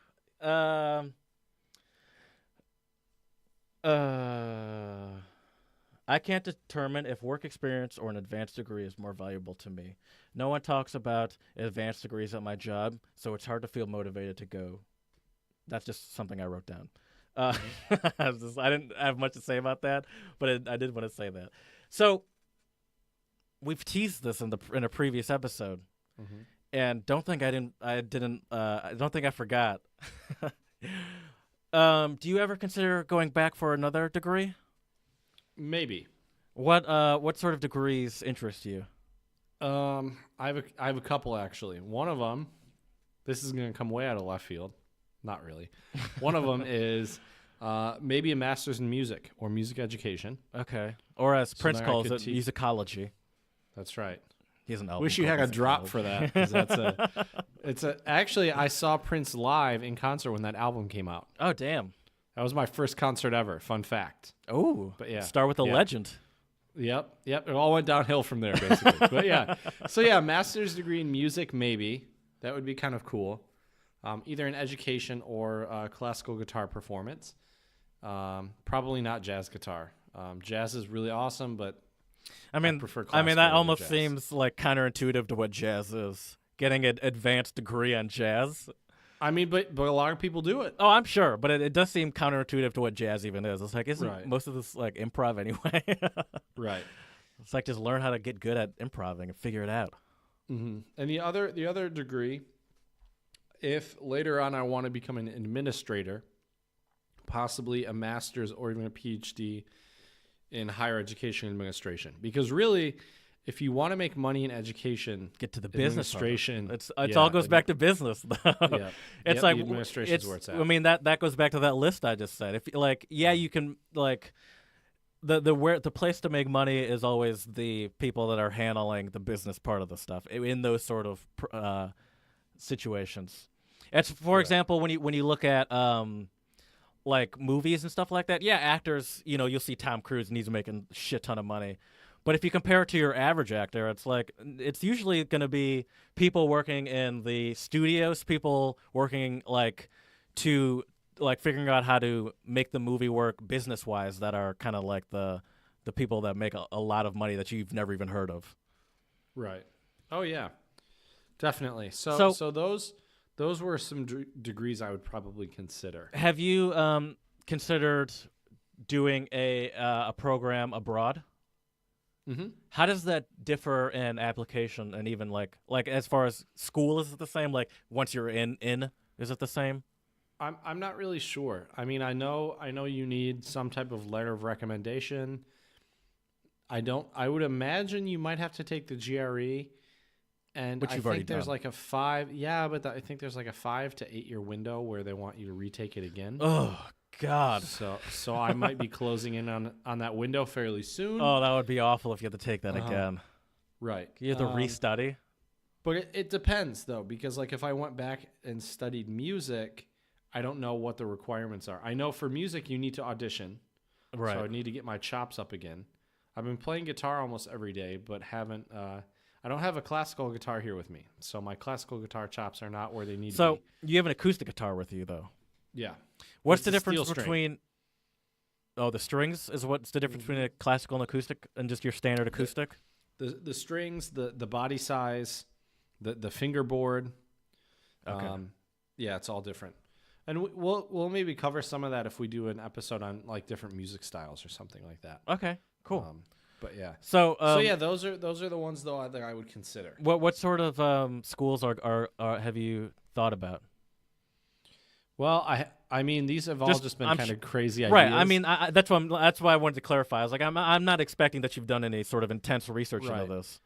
I can't determine if work experience or an advanced degree is more valuable to me. No one talks about advanced degrees at my job, so it's hard to feel motivated to go. That's just something I wrote down. I didn't have much to say about that, but I did want to say that. So we've teased this in a previous episode, and don't think I don't think I forgot. Do you ever consider going back for another degree? Maybe. What sort of degrees interest you? I have a couple actually. One of them, this is going to come way out of left field. Not really. One of them is maybe a master's in music or music education. Okay. Or as Prince calls it, musicology. That's right. He has an album. Wish you had a drop for that. 'Cause actually, I saw Prince live in concert when that album came out. Oh, damn. That was my first concert ever. Fun fact. Oh, but yeah. Start with a legend. Yep. It all went downhill from there, basically. But yeah. So yeah, master's degree in music, maybe. That would be kind of cool. Either in education or classical guitar performance. Probably not jazz guitar. Jazz is really awesome, but I prefer classical. That almost seems like counterintuitive to what jazz is. Getting an advanced degree on jazz. But a lot of people do it. Oh, I'm sure, but it does seem counterintuitive to what jazz even is. It's like, isn't most of this like improv anyway? Right. It's like just learn how to get good at improving and figure it out. Mm-hmm. And the other degree, if later on I want to become an administrator, possibly a master's or even a PhD in higher education administration, because really, if you want to make money in education, get to the business administration. It all goes back to business, though. Yeah. It's like the administration's where it's at. I mean that goes back to that list I just said. If you can like the place to make money is always the people that are handling the business part of the stuff in those sort of situations. It's for example when you look at like movies and stuff like that. Yeah, actors. You'll see Tom Cruise and he's making a shit ton of money. But if you compare it to your average actor, it's usually going to be people working in the studios, people working figuring out how to make the movie work business-wise that are kind of like the people that make a lot of money that you've never even heard of. Right. Oh yeah, definitely. So those were some degrees I would probably consider. Have you considered doing a program abroad? Mm-hmm. How does that differ in application and even like as far as school, is it the same? Like once you're in is it the same? I'm not really sure. I mean, I know you need some type of letter of recommendation. I would imagine you might have to take the GRE, and which you've I already think there's done. like a 5. Yeah, but I think there's like a 5 to 8 year window where they want you to retake it again. Oh God. So I might be closing in on that window fairly soon. Oh, that would be awful if you had to take that again. Right. You have to restudy. But it depends though, because like if I went back and studied music, I don't know what the requirements are. I know for music you need to audition. Right. So I need to get my chops up again. I've been playing guitar almost every day, but haven't I don't have a classical guitar here with me. So my classical guitar chops are not where they need to be. So you have an acoustic guitar with you though. Yeah. What's the difference between the strings is what's the difference between a classical and acoustic and just your standard acoustic? The strings, the body size, the fingerboard. Okay. Yeah, it's all different. And we'll maybe cover some of that if we do an episode on like different music styles or something like that. Okay, cool. But yeah. So yeah, those are the ones though that I would consider. What sort of schools are have you thought about? Well, I mean these have all just been kind of crazy ideas. Right. I mean that's why I wanted to clarify. I was like I'm not expecting that you've done any sort of intense research into this.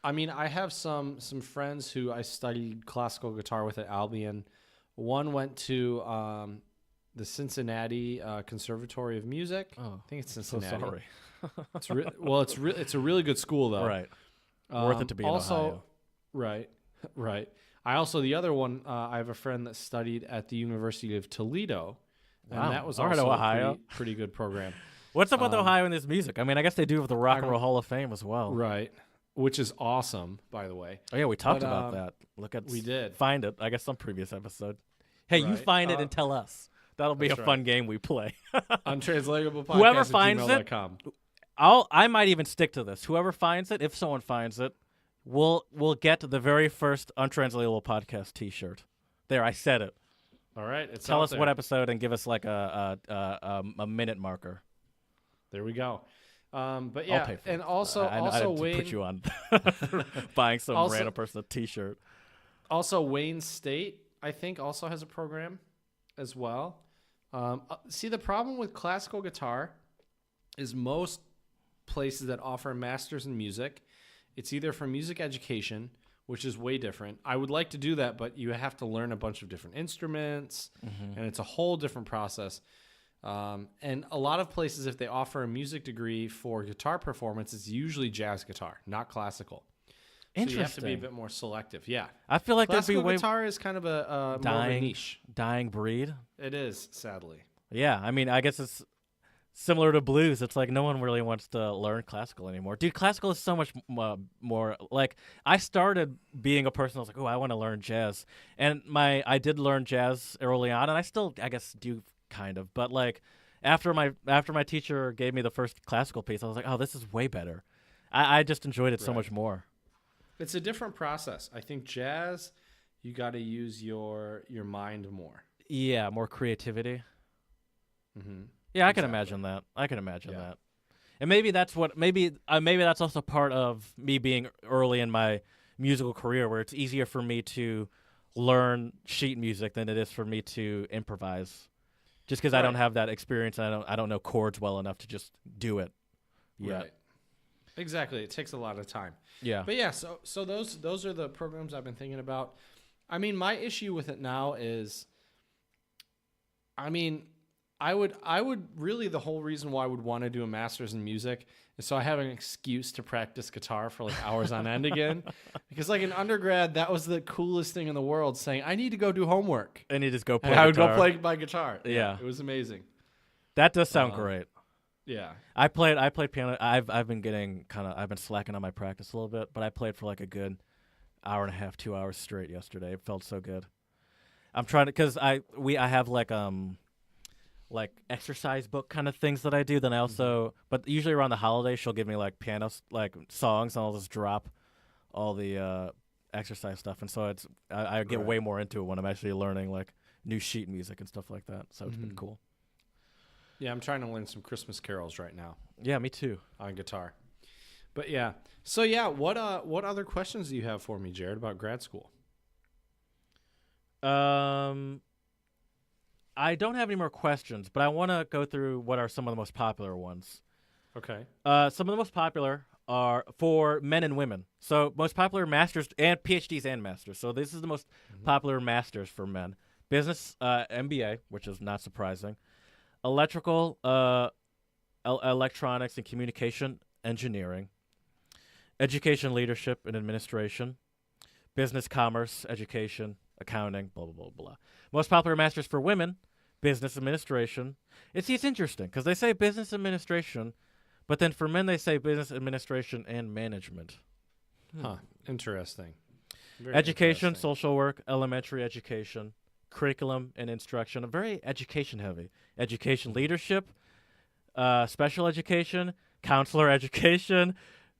I mean, I have some friends who I studied classical guitar with at Albion. One went to the Cincinnati Conservatory of Music. Oh, I think it's Cincinnati. So sorry. It's a really good school though. Right. Worth it to be in Ohio. Right. I also the other one. I have a friend that studied at the University of Toledo, and that was also Ohio. a pretty good program. What's up with Ohio and this music? I mean, I guess they do with the Rock and Roll Hall of Fame as well. Right. Which is awesome, by the way. Oh, yeah, we talked about that. We did. Find it. I guess some previous episode. Hey, you find it and tell us. That'll be a fun game we play. Untranslatable podcast. Whoever finds it, I might even stick to this. Whoever finds it, if someone finds it, we'll get the very first Untranslatable podcast T-shirt. There, I said it. All right. Tell us what episode and give us like a minute marker. There we go. But yeah, and also Wayne put you on buying some random person a T-shirt. Also, Wayne State, I think, also has a program as well. See, the problem with classical guitar is most places that offer a master's in music, it's either for music education, which is way different. I would like to do that, but you have to learn a bunch of different instruments, and it's a whole different process. And a lot of places, if they offer a music degree for guitar performance, it's usually jazz guitar, not classical. Interesting. So you have to be a bit more selective. Yeah. I feel like classical guitar is kind of a more of a niche. Dying breed. It is, sadly. Yeah. I mean, I guess it's similar to blues. It's like no one really wants to learn classical anymore. Dude, classical is so much more like I started being a person that was like, oh, I want to learn jazz. And I did learn jazz early on, and I still, I guess, do kind of. But like after my teacher gave me the first classical piece, I was like, oh, this is way better. I just enjoyed it so much more. It's a different process. I think jazz, you got to use your mind more. Yeah, more creativity. Mm-hmm. Yeah, I can imagine that. That. And maybe that's that's also part of me being early in my musical career, where it's easier for me to learn sheet music than it is for me to improvise. Just because I don't have that experience, and I don't know chords well enough to just do it. Yeah. Right. Exactly. It takes a lot of time. Yeah. But yeah, so those are the programs I've been thinking about. I mean, my issue with it now is, I would really, the whole reason why I would want to do a master's in music is so I have an excuse to practice guitar for like hours on end again. Because like in undergrad, that was the coolest thing in the world, saying I need to go do homework. And you just go play guitar. I would go play my guitar. Yeah. It was amazing. That does sound great. Yeah. I played piano. I've been slacking on my practice a little bit, but I played for like a good hour and a half, 2 hours straight yesterday. It felt so good. I'm trying to, because I have like exercise book kind of things that I do. Then I also, but usually around the holidays, she'll give me like piano like songs, and I'll just drop all the exercise stuff. And so I get way more into it when I'm actually learning like new sheet music and stuff like that. So it's been cool. Yeah, I'm trying to learn some Christmas carols right now. Yeah, me too. On guitar. But yeah. So yeah, what other questions do you have for me, Jared, about grad school? I don't have any more questions, but I want to go through what are some of the most popular ones. Okay. Some of the most popular are for men and women. So most popular masters and PhDs and masters. So this is the most popular masters for men. Business MBA, which is not surprising. Electrical, electronics and communication engineering. Education leadership and administration. Business commerce, education, accounting, blah, blah, blah, blah. Most popular masters for women, business administration. It's interesting because they say business administration, but then for men they say business administration and management. Huh. Interesting. Very education, interesting. Social work, elementary education, curriculum and instruction. Very education heavy. Education leadership, special education, counselor education,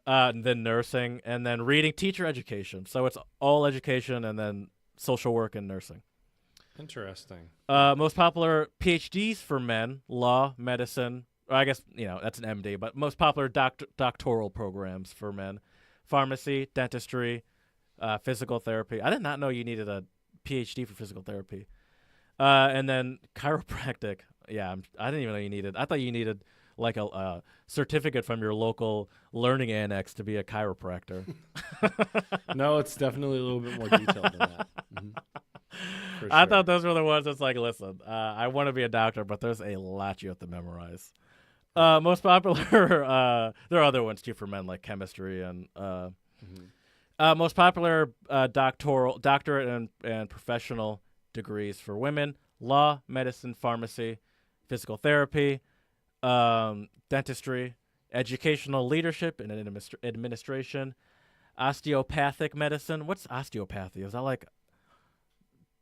then nursing, and then reading teacher education. So it's all education and then social work and nursing. Interesting. Most popular PhDs for men, law, medicine, or I guess, that's an MD, but most popular doctoral programs for men, pharmacy, dentistry, physical therapy. I did not know you needed a PhD for physical therapy. And then chiropractic. Yeah, I didn't even know you needed. I thought you needed like a certificate from your local learning annex to be a chiropractor. No, it's definitely a little bit more detailed than that. Sure. I thought those were the ones that's like, listen, I want to be a doctor, but there's a lot you have to memorize. Most popular, there are other ones too for men, like chemistry and most popular doctorate and professional degrees for women, law, medicine, pharmacy, physical therapy, dentistry, educational leadership and administration, osteopathic medicine. What's osteopathy? Is that like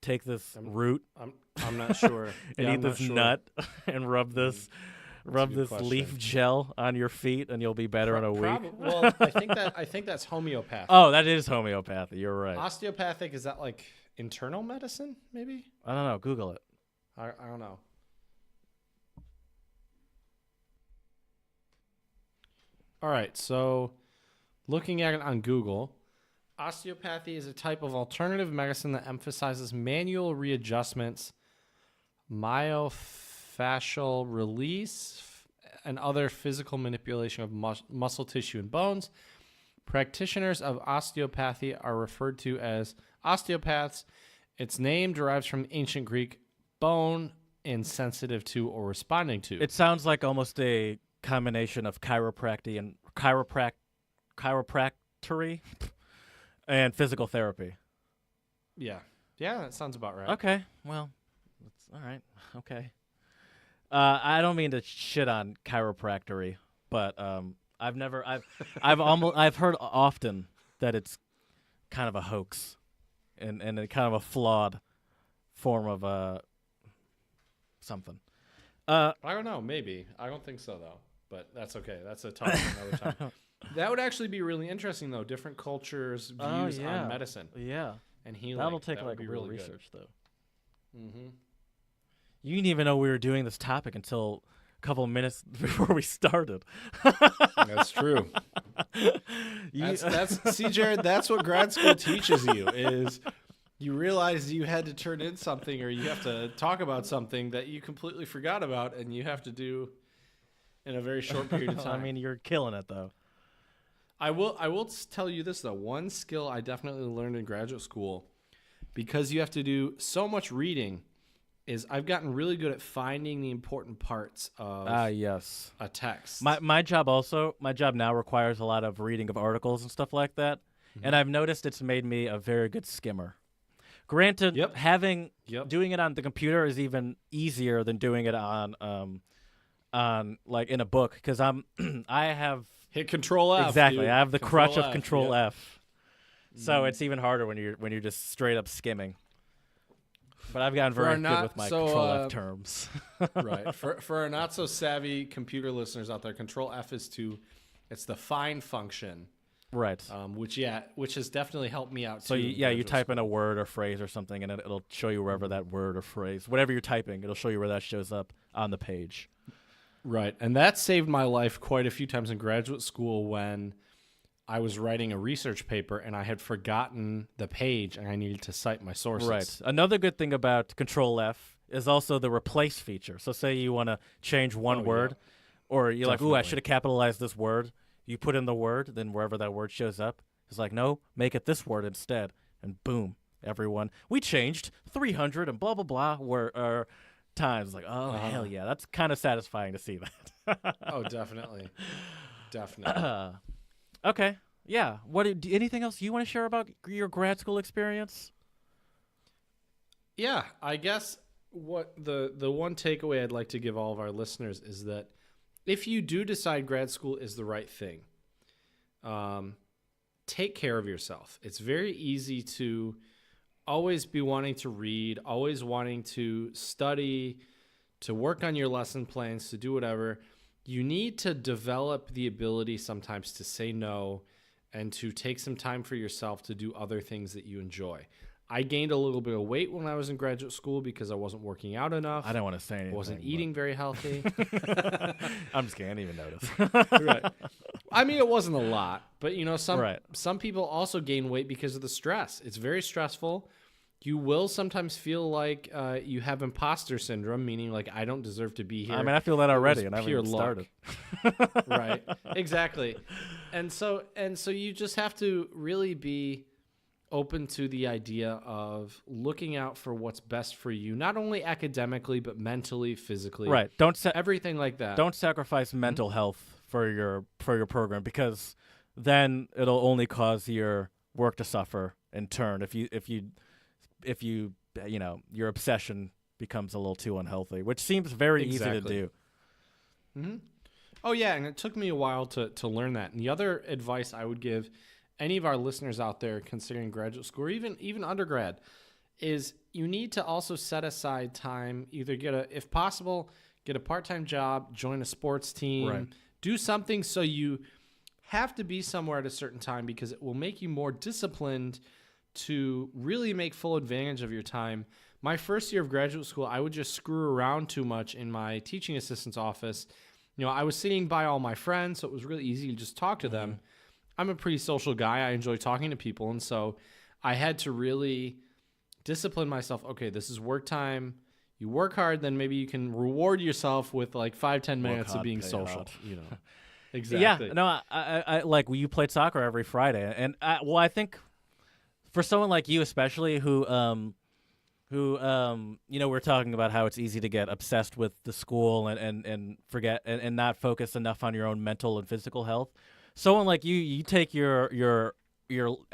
take this root I'm not sure. and eat this nut and rub this leaf gel on your feet and you'll be better in a week? Well, I think that's homeopathic. Oh, that is homeopathy. You're right. Osteopathic, is that like internal medicine, maybe? I don't know. Google it. I don't know. All right, so looking at it on Google, osteopathy is a type of alternative medicine that emphasizes manual readjustments, myofascial release, and other physical manipulation of muscle tissue and bones. Practitioners of osteopathy are referred to as osteopaths. Its name derives from ancient Greek bone, insensitive to or responding to. It sounds like almost a combination of chiropractic and chiropractory and physical therapy. Yeah, that sounds about right. Okay, well, that's all right. Okay, I don't mean to shit on chiropractory, but I've heard often that it's kind of a hoax and a kind of a flawed form of something. I don't know, maybe. I don't think so though, but that's okay. That's a topic for another time. That would actually be really interesting though. Different cultures' views on medicine. Yeah, and healing. That'll take that like real really research though. Mm-hmm. You didn't even know we were doing this topic until a couple of minutes before we started. That's true. See, Jared, that's what grad school teaches you is you realize you had to turn in something or you have to talk about something that you completely forgot about and you have to do in a very short period of time. I mean, you're killing it though. I will tell you this though. One skill I definitely learned in graduate school, because you have to do so much reading, is I've gotten really good at finding the important parts of a text. My job now requires a lot of reading of articles and stuff like that, and I've noticed it's made me a very good skimmer. Granted, doing it on the computer is even easier than doing it on like in a book, because I have hit Control F. Exactly, dude. I have the crutch of Control F. F. So it's even harder when you're just straight up skimming. But I've gotten very good with my Control F terms. Right. For our not so savvy computer listeners out there, Control F is it's the find function. Right. Which has definitely helped me out. So you type in a word or phrase or something, and it'll show you wherever that word or phrase, whatever you're typing, it'll show you where that shows up on the page. Right. And that saved my life quite a few times in graduate school when I was writing a research paper and I had forgotten the page and I needed to cite my sources. Right. Another good thing about Control F is also the replace feature. So say you want to change one word, or you're like, ooh, I should have capitalized this word. You put in the word, then wherever that word shows up, it's like, no, make it this word instead. And boom, everyone. We changed 300 and blah, blah, blah times. Like, oh, hell yeah. That's kind of satisfying to see that. Oh, definitely. Definitely. Okay. Yeah. Anything else you want to share about your grad school experience? Yeah, I guess what the one takeaway I'd like to give all of our listeners is that if you do decide grad school is the right thing, take care of yourself. It's very easy to always be wanting to read, always wanting to study, to work on your lesson plans, to do whatever. You need to develop the ability sometimes to say no and to take some time for yourself to do other things that you enjoy. I gained a little bit of weight when I was in graduate school because I wasn't working out enough. I don't want to say anything. I wasn't eating very healthy. I'm just kidding. I didn't even notice. Right. I mean, it wasn't a lot, but some people also gain weight because of the stress. It's very stressful. You will sometimes feel like you have imposter syndrome, meaning like I don't deserve to be here. I mean, I feel that already, and I haven't even started. Right. Exactly. And so you just have to really be open to the idea of looking out for what's best for you, not only academically but mentally, physically. Right. Everything like that. Don't sacrifice mental health for your program, because then it'll only cause your work to suffer in turn. If your obsession becomes a little too unhealthy, which seems very easy to do. Mm-hmm. Oh, yeah, and it took me a while to learn that. And the other advice I would give any of our listeners out there considering graduate school or even undergrad is you need to also set aside time, either if possible, get a part-time job, join a sports team, Right. do something so you have to be somewhere at a certain time because it will make you more disciplined to really make full advantage of your time. My first year of graduate school, I would just screw around too much in my teaching assistant's office. I was sitting by all my friends, so it was really easy to just talk to them. I'm a pretty social guy. I enjoy talking to people, and so I had to really discipline myself. Okay, this is work time. You work hard, then maybe you can reward yourself with like 5-10 minutes of being social. Exactly. Yeah, no, I like you played soccer every Friday, and I think for someone like you, especially who we're talking about how it's easy to get obsessed with the school and forget and not focus enough on your own mental and physical health. Someone like you take your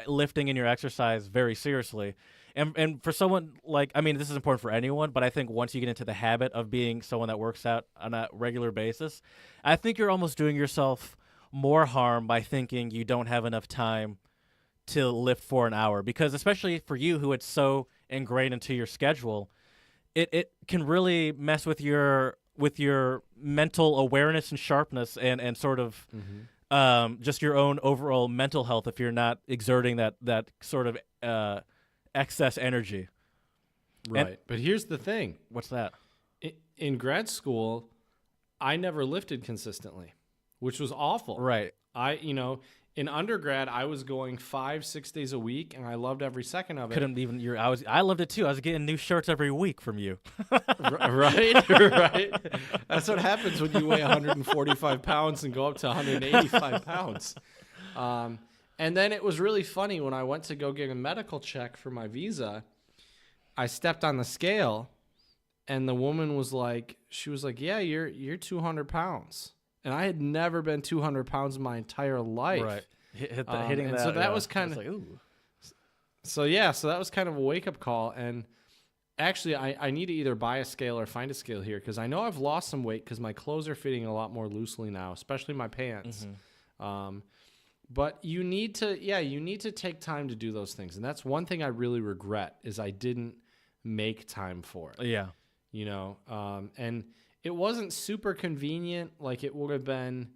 lifting and your exercise very seriously. And for someone like, I mean, this is important for anyone, but I think once you get into the habit of being someone that works out on a regular basis, I think you're almost doing yourself more harm by thinking you don't have enough time to lift for an hour. Because especially for you, who it's so ingrained into your schedule, it can really mess with your mental awareness and sharpness and sort of just your own overall mental health if you're not exerting that sort of excess energy. Right. But here's the thing. What's that? In grad school, I never lifted consistently, which was awful. Right. In undergrad, I was going 5-6 days a week, and I loved every second of it. Couldn't even. I loved it too. I was getting new shirts every week from you. Right, right. That's what happens when you weigh 145 pounds and go up to 185 pounds. And then it was really funny when I went to go get a medical check for my visa. I stepped on the scale, and the woman was like, "Yeah, you're 200 pounds." And I had never been 200 pounds in my entire life. Right. Hitting that. So that was kind of like, ooh. So that was kind of a wake-up call. And actually, I need to either buy a scale or find a scale here because I know I've lost some weight because my clothes are fitting a lot more loosely now, especially my pants. But you need to take time to do those things. And that's one thing I really regret is I didn't make time for it. Yeah. And it wasn't super convenient. Like it would have been,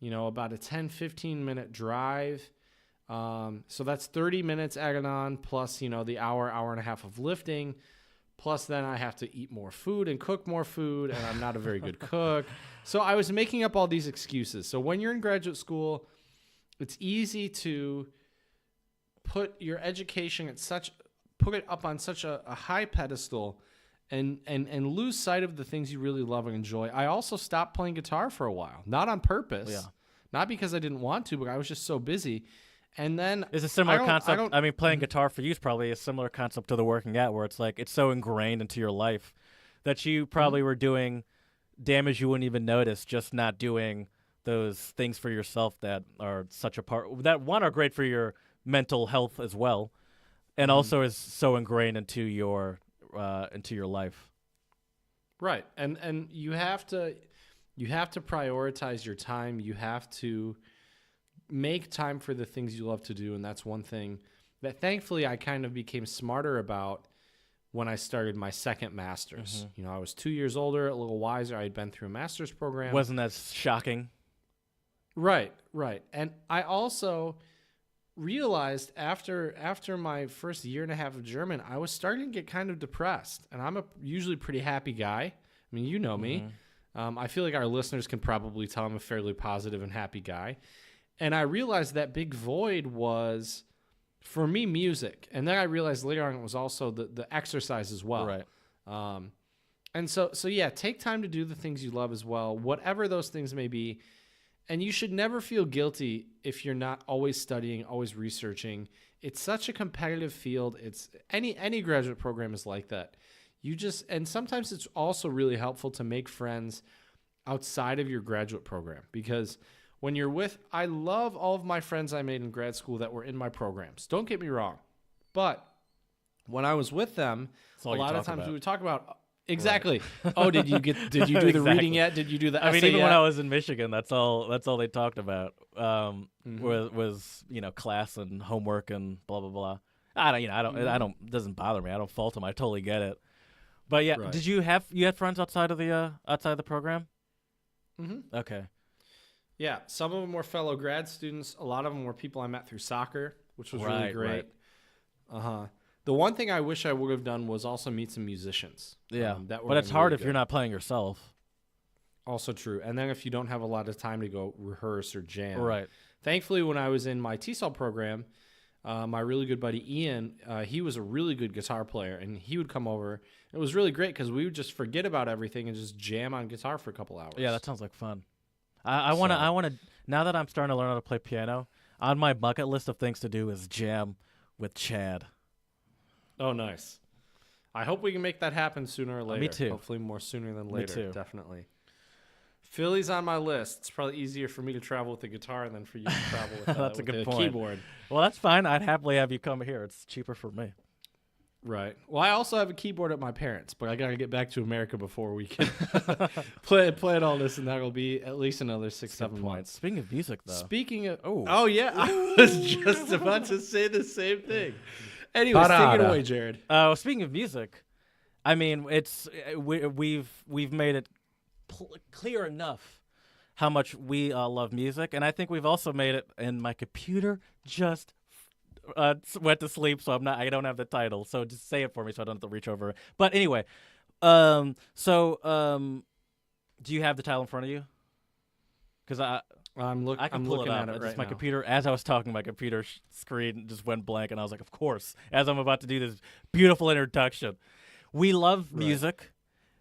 about a 10-15 minute drive. So that's 30 minutes added on plus, the hour and a half of lifting. Plus then I have to eat more food and cook more food. And I'm not a very good cook. So I was making up all these excuses. So when you're in graduate school, it's easy to put your education put it up on such a high pedestal and lose sight of the things you really love and enjoy. I also stopped playing guitar for a while, not on purpose, not because I didn't want to, but I was just so busy. And then it's a similar concept. I mean, playing guitar for you is probably a similar concept to the working out, where it's like it's so ingrained into your life that you probably were doing damage you wouldn't even notice, just not doing those things for yourself that are such a part that one are great for your mental health as well, and also is so ingrained into your life. Right. And you have to prioritize your time. You have to make time for the things you love to do. And that's one thing that thankfully I kind of became smarter about when I started my second master's. I was 2 years older, a little wiser. I had been through a master's program. Wasn't that shocking? Right. And I also realized after my first year and a half of German, I was starting to get kind of depressed. And I'm usually pretty happy guy. I mean, you know me. I feel like our listeners can probably tell I'm a fairly positive and happy guy. And I realized that big void was, for me, music. And then I realized later on it was also the exercise as well. Right. And so yeah, take time to do the things you love as well, whatever those things may be. And you should never feel guilty if you're not always studying, always researching. It's such a competitive field. It's any graduate program is like that. And sometimes it's also really helpful to make friends outside of your graduate program because when you're I love all of my friends I made in grad school that were in my programs. Don't get me wrong. But when I was with them, a lot of times we would talk about Exactly. Oh, did you do the reading yet? Did you do the essay even yet? when I was in Michigan, that's all they talked about. Mm-hmm. Was class and homework and blah blah blah. I don't. It doesn't bother me. I don't fault them. I totally get it. But yeah, Right. did you had friends outside of the program? Mm-hmm. Okay. Yeah, some of them were fellow grad students. A lot of them were people I met through soccer, which was really Right, great. The one thing I wish I would have done was also meet some musicians. Yeah, that but it's really hard if good. you're not playing yourself. Also true. And then if you don't have a lot of time to go rehearse or jam. Right. Thankfully, when I was in my TESOL program, my really good buddy Ian, he was a really good guitar player, and he would come over. It was really great because we would just forget about everything and just jam on guitar for a couple hours. Yeah, that sounds like fun. I want to. Now that I'm starting to learn how to play piano, on my bucket list of things to do is jam with Chad. Oh, nice. I hope we can make that happen sooner or later. Me too. Hopefully more sooner than later. Me too. Definitely. Philly's on my list. It's probably easier for me to travel with the guitar than for you to travel with, That's a with good the point. keyboard. Well, that's fine. I'd happily have you come here. It's cheaper for me. Right. Well, I also have a keyboard at my parents', but I got to get back to America before we can play all this, and that'll be at least another 6-7 months. Speaking of music, though. Speaking of... Oh, yeah. I was just about to say the same thing. Anyways, take it away, Jared. Speaking of music, I mean, it's we've made it clear enough how much we love music, and I think we've also made it. And my computer just went to sleep, so I don't have the title. So just say it for me, so I don't have to reach over. But anyway, do you have the title in front of you? Because I'm looking looking at at it just right my now. computer, as I was talking, my computer screen just went blank, and I was like, of course, as I'm about to do this beautiful introduction. We love music,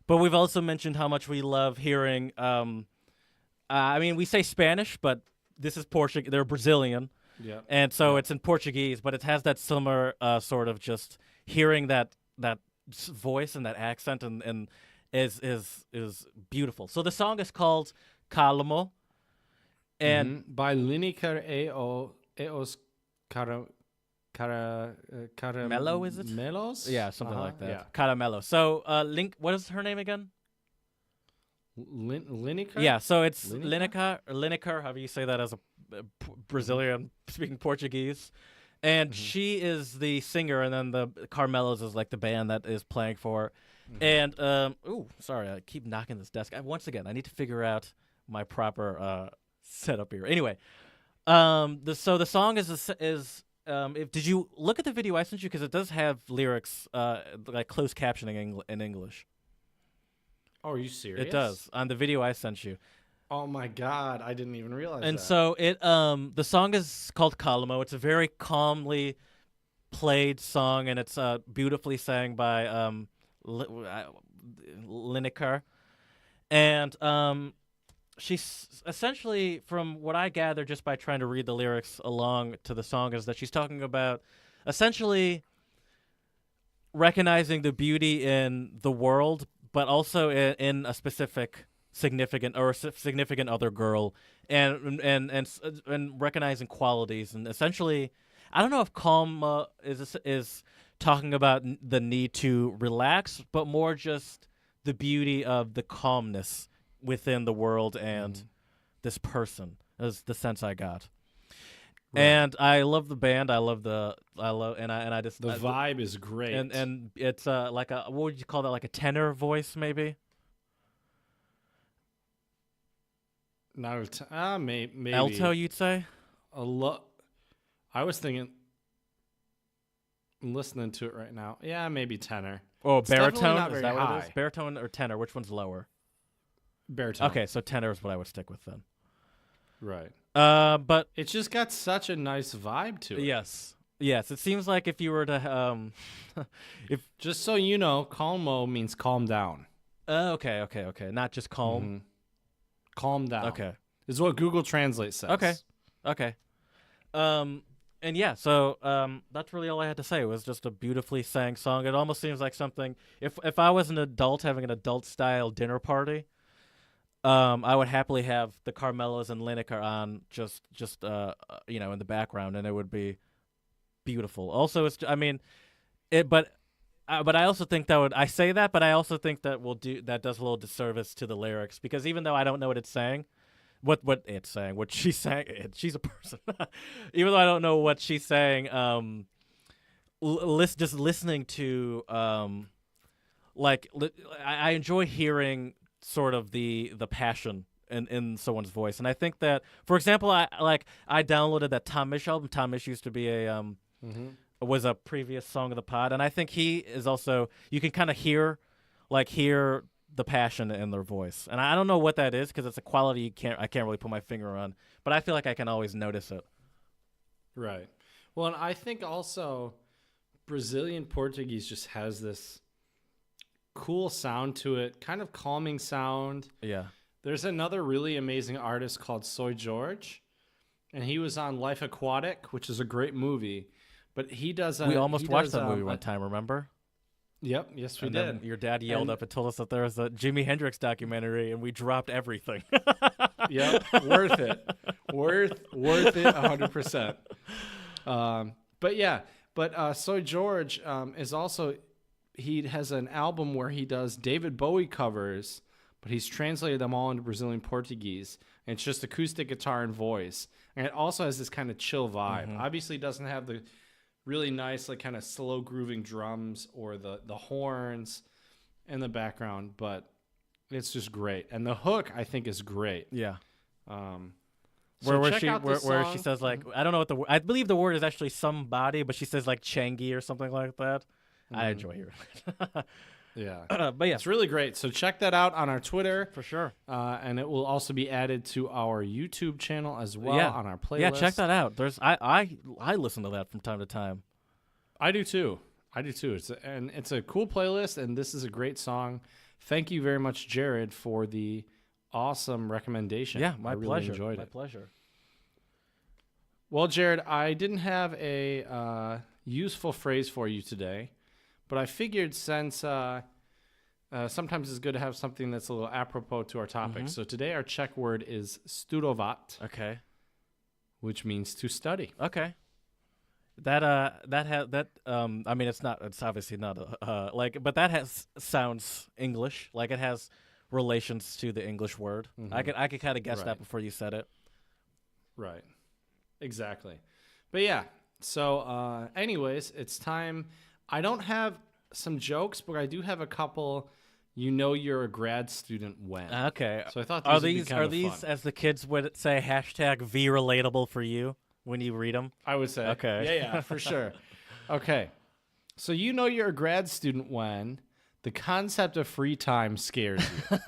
but we've also mentioned how much we love hearing, I mean, we say Spanish, but this is Portuguese. They're Brazilian. Yeah. And so it's in Portuguese, but it has that similar sort of just hearing that voice and that accent and is beautiful. So the song is called Calmo. And by Lineker Eos Mello, is it? Melos? Yeah, something like that. Yeah. Caramelo. So what is her name again? Lineker? Yeah, so it's Lineker, however you say that as a Brazilian speaking Portuguese. And she is the singer, and then the Carmelos is like the band that is playing for her. And sorry, I keep knocking this desk. Once again, I need to figure out my proper setup here. Anyway, the song is did you look at the video I sent you? Because it does have lyrics like closed captioning in English. Oh, are you serious? It does on the video I sent you. Oh my God, I didn't even realize And that. so the song is called Calmo. It's a very calmly played song, and it's beautifully sang by Lineker. And she's essentially, from what I gather just by trying to read the lyrics along to the song, is that she's talking about essentially recognizing the beauty in the world, but also in a specific significant other girl, and recognizing qualities, and essentially, I don't know if calm is talking about the need to relax, but more just the beauty of the calmness within the world and this person is the sense I got. Right. And I love the band. I just the vibe is great. And it's like a, what would you call that? Like a tenor voice, maybe. Maybe alto, you'd say. I was thinking. I'm listening to it right now. Yeah, maybe tenor. Oh, it's baritone. Is that high. what it is? Baritone or tenor? Which one's lower? Baritone. Okay, so tenor is what I would stick with then. Right. But it's just got such a nice vibe to it. Yes. It seems like if you were to if just so you know, calmo means calm down. Okay. Not just calm. Mm-hmm. Calm down. Okay. Is what Google Translate says. Okay. And yeah, so that's really all I had to say. It was just a beautifully sang song. It almost seems like something, if I was an adult having an adult style dinner party, I would happily have the Carmelos and Lineker on just in the background, and it would be beautiful. Also, but but I also think I say that, but I also think that does a little disservice to the lyrics, because even though I don't know what it's saying, what she's saying, she's a person. Even though I don't know what she's saying, just listening to I enjoy hearing sort of the passion in someone's voice, and I think that, for example, I downloaded that Tom Misch album. Tom Misch used to be was a previous song of the pod, and I think he is also, you can kind of hear the passion in their voice, and I don't know what that is, because it's a quality I can't really put my finger on, but I feel like I can always notice it. Right. Well, and I think also Brazilian Portuguese just has this cool sound to it, kind of calming sound. Yeah. There's another really amazing artist called Soy George, and he was on Life Aquatic, which is a great movie. But he does. We almost watched that movie one time, remember? Yep. Yes, we and did. Then your dad yelled up and told us that there was a Jimi Hendrix documentary, and we dropped everything. Yep. Worth it. Worth it 100%. But yeah. But Soy George is also, he has an album where he does David Bowie covers, but he's translated them all into Brazilian Portuguese. And it's just acoustic guitar and voice. And it also has this kind of chill vibe. Mm-hmm. Obviously, it doesn't have the really nice, like, kind of slow grooving drums or the horns in the background, but it's just great. And the hook, I think, is great. Yeah. Where she says, like, I don't know what I believe the word is actually somebody, but she says like Changi or something like that. I enjoy hearing it. Yeah. But yeah, it's really great. So check that out on our Twitter for sure. And it will also be added to our YouTube channel as well, on our playlist. Yeah, check that out. I listen to that from time to time. I do too. It's a cool playlist, and this is a great song. Thank you very much, Jared, for the awesome recommendation. Yeah, my pleasure. Enjoyed my it. pleasure. Well, Jared, I didn't have a useful phrase for you today, but I figured since sometimes it's good to have something that's a little apropos to our topic. So today our Czech word is studovat. Okay. Which means to study. Okay. I mean, it's obviously not but that sounds English. Like, it has relations to the English word. Mm-hmm. I could kind of guess that before you said it. Right. Exactly. But yeah. So anyways, it's time. I don't have some jokes, but I do have a couple. You know you're a grad student when. Okay. So I thought are these would be fun. As the kids would say, #VRelatable for you when you read them? I would say. Okay. Yeah, for sure. Okay. So you know you're a grad student when the concept of free time scares you.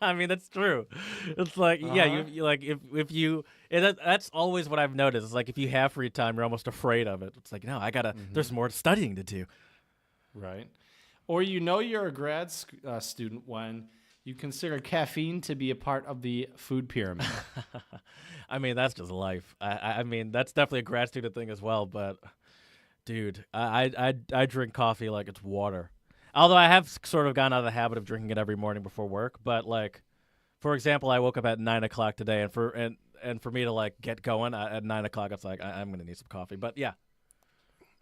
I mean, that's true. It's like, you like if you that's always what I've noticed. It's like, if you have free time, you're almost afraid of it. It's like, no, I gotta. There's more studying to do. Right. Or you know you're a grad student when you consider caffeine to be a part of the food pyramid. I mean, that's just life. I mean, that's definitely a grad student thing as well. But, dude, I drink coffee like it's water. Although I have sort of gotten out of the habit of drinking it every morning before work. But, like, for example, I woke up at 9 o'clock today, and for me to, like, get going at 9 o'clock, it's like, I'm gonna need some coffee. But yeah,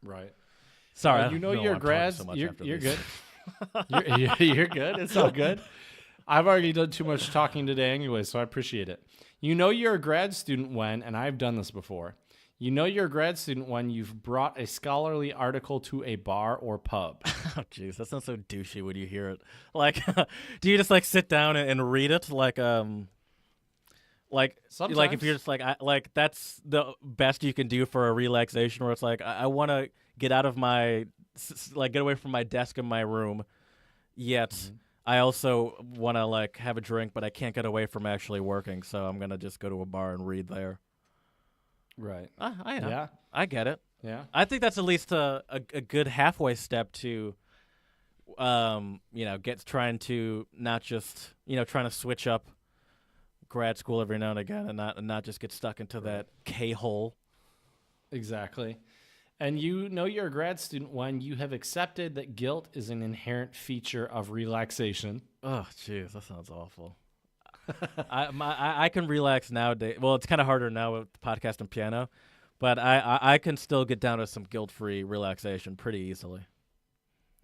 right. Sorry, you know you're a grad. So you're good. You're good. It's all good. I've already done too much talking today anyway, so I appreciate it. You know you're a grad student when, and I've done this before, you know you're a grad student when you've brought a scholarly article to a bar or pub. Oh, jeez, that sounds so douchey when you hear it. Like, do you just, like, sit down and read it? Sometimes. Like if you're just like that's the best you can do for a relaxation, where it's like, I want to get out of my, like, get away from my desk in my room, yet I also want to, like, have a drink, but I can't get away from actually working, so I'm gonna just go to a bar and read there. Right. I know. Yeah. I get it. Yeah. I think that's at least a good halfway step to, trying to not just, trying to switch up grad school every now and again, and not just get stuck into that K-hole. Exactly. And you know you're a grad student when you have accepted that guilt is an inherent feature of relaxation. Oh, jeez, that sounds awful. I can relax nowadays. Well, it's kind of harder now with podcast and piano, but I can still get down to some guilt-free relaxation pretty easily.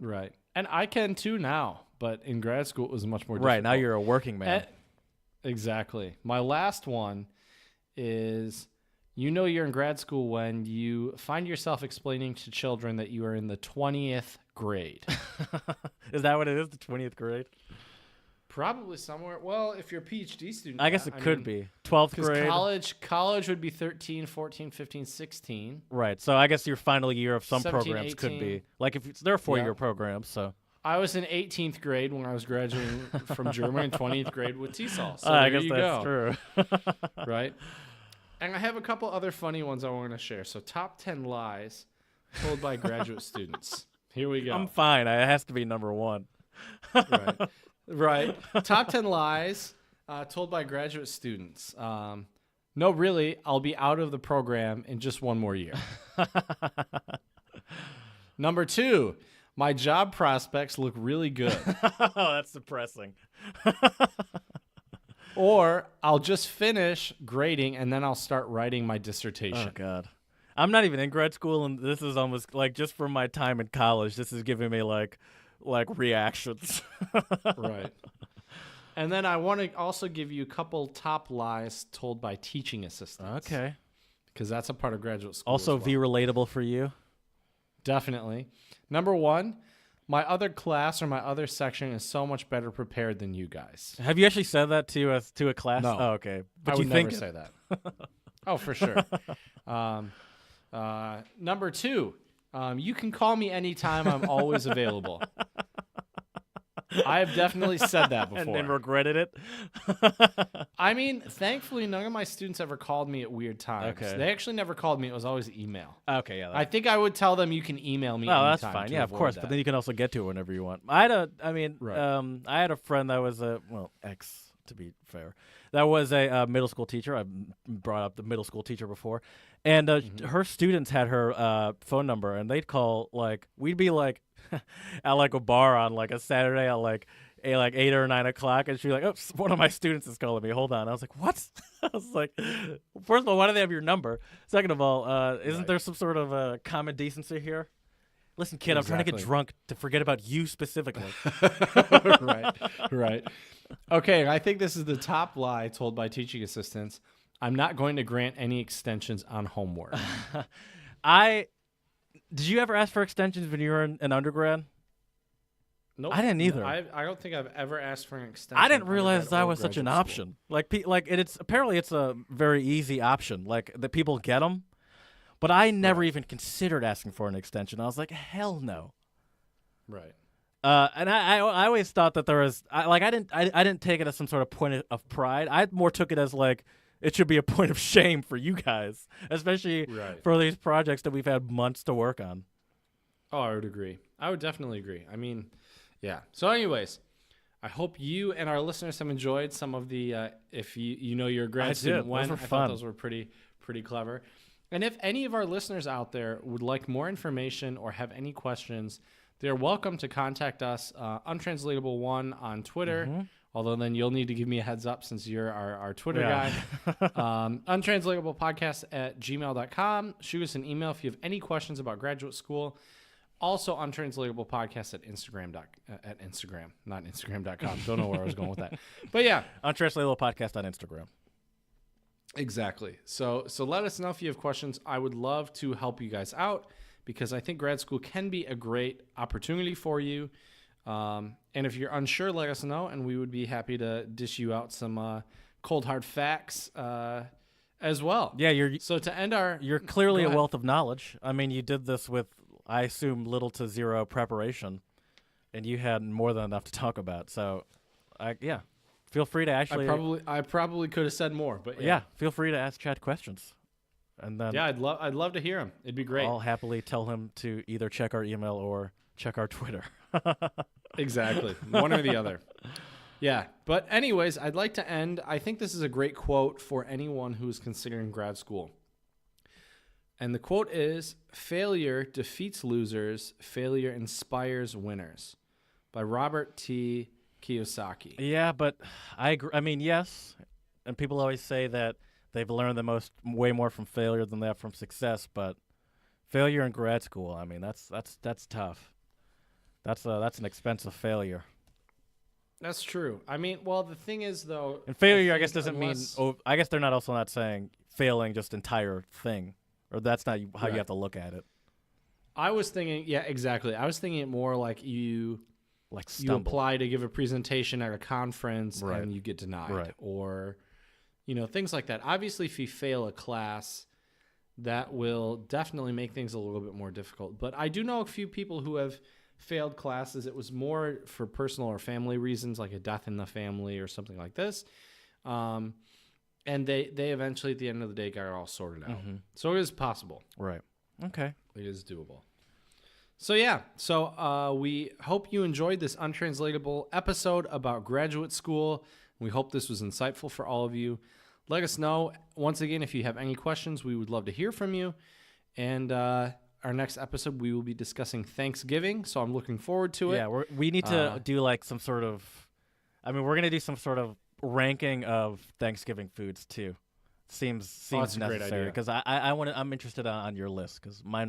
Right. And I can too now, but in grad school it was much more difficult. Right, now you're a working man. Exactly. My last one is, you're in grad school when you find yourself explaining to children that you are in the 20th grade. Is that what it is, the 20th grade? Probably somewhere. Well, if you're a PhD student. I guess it could be. 12th grade. College would be 13, 14, 15, 16. Right. So I guess your final year of some 17, programs 18. could be. Like, if they're 4-year programs, so. I was in 18th grade when I was graduating from Germany, and 20th grade with TESOL. So I there guess you that's go. true. Right? And I have a couple other funny ones I want to share. So top 10 lies told by graduate students. Here we go. I'm fine. It has to be number one. Right. Top 10 lies told by graduate students. No, really, I'll be out of the program in just one more year. Number 2, my job prospects look really good. Oh, that's depressing. Or I'll just finish grading and then I'll start writing my dissertation. Oh, God. I'm not even in grad school, and this is almost like just from my time in college, this is giving me like reactions. Right. And then I want to also give you a couple top lies told by teaching assistants. Okay. Because that's a part of graduate school. Also, as well. be relatable for you. Definitely. Number 1, my other class or my other section is so much better prepared than you guys. Have you actually said that to a class? No. Oh, okay. But I you would think never say that. Oh, for sure. Number 2, you can call me anytime. I'm always available. I have definitely said that before. And then regretted it. I mean, thankfully, none of my students ever called me at weird times. Okay. They actually never called me. It was always email. Okay, yeah. I think I would tell them you can email me. Oh, that's anytime fine. to Yeah, of avoid course. that. But then you can also get to it whenever you want. I had a friend that was ex, to be fair, that was a middle school teacher. I brought up the middle school teacher before, and her students had her phone number, and they'd call we'd be at a bar on a Saturday at 8 or 9 o'clock, and she'd be like, "Oh, one of my students is calling me. Hold on." I was like, "What?" I was like, first of all, why do they have your number? Second of all, isn't there some sort of common decency here? Listen, kid, I'm trying to get drunk to forget about you specifically. Right. Okay, I think this is the top lie told by teaching assistants. I'm not going to grant any extensions on homework. Did you ever ask for extensions when you were in undergrad? Nope. I didn't either. I don't think I've ever asked for an extension. I didn't realize that was such an option. It's apparently it's a very easy option. That people get them, but I never even considered asking for an extension. I was like, hell no. Right. And I always thought that there was I didn't take it as some sort of point of pride. I more took it as it should be a point of shame for you guys, especially for these projects that we've had months to work on. Oh, I would agree. I would definitely agree. I mean, yeah. So anyways, I hope you and our listeners have enjoyed some of the, if you're a grad student, those were I fun. thought those were pretty clever. And if any of our listeners out there would like more information or have any questions, they're welcome to contact us, Untranslatable1 on Twitter. Mm-hmm. Although then you'll need to give me a heads up since you're our Twitter guy. untranslatablepodcast@gmail.com. Shoot us an email if you have any questions about graduate school. Also, untranslatablepodcast at Instagram, not Instagram.com. Don't know where I was going with that. But yeah. Untranslatable podcast on Instagram. Exactly. So let us know if you have questions. I would love to help you guys out because I think grad school can be a great opportunity for you. And if you're unsure, let us know, and we would be happy to dish you out some cold hard facts as well. Yeah, you're clearly a wealth of knowledge. I mean, you did this with, I assume, little to zero preparation, and you had more than enough to talk about. So, feel free to actually. I probably could have said more, but feel free to ask Chad questions, and then I'd love to hear him. It'd be great. I'll happily tell him to either check our email or check our Twitter. Exactly. One or the other. Yeah. But anyways, I'd like to end. I think this is a great quote for anyone who's considering grad school. And the quote is, "Failure defeats losers. Failure inspires winners," by Robert T. Kiyosaki. Yeah, but I agree. I mean, yes. And people always say that they've learned way more from failure than they have from success. But failure in grad school, I mean, that's tough. That's an expensive failure. That's true. I mean, well, the thing is, though... And failure, I guess, doesn't mean... Oh, I guess they're also not saying failing just entire thing. Or that's not how you have to look at it. I was thinking... Yeah, exactly. I was thinking it more like you apply to give a presentation at a conference and you get denied. Right. Or, things like that. Obviously, if you fail a class, that will definitely make things a little bit more difficult. But I do know a few people who have... failed classes. It was more for personal or family reasons, like a death in the family or something like this. And they eventually, at the end of the day, got it all sorted out. Mm-hmm. So it is possible. Right. Okay. It is doable. So yeah. So we hope you enjoyed this untranslatable episode about graduate school. We hope this was insightful for all of you. Let us know. Once again, if you have any questions, we would love to hear from you. And our next episode, we will be discussing Thanksgiving, so I'm looking forward to it. Yeah, we need to do like some sort of... I mean, we're going to do some sort of ranking of Thanksgiving foods, too. Seems necessary, because I'm interested on your list, because my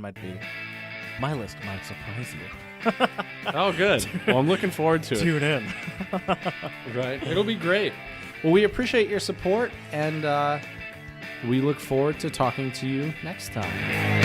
list might surprise you. Oh, good. Well, I'm looking forward to it. Tune in. Right. It'll be great. Well, we appreciate your support, and we look forward to talking to you next time.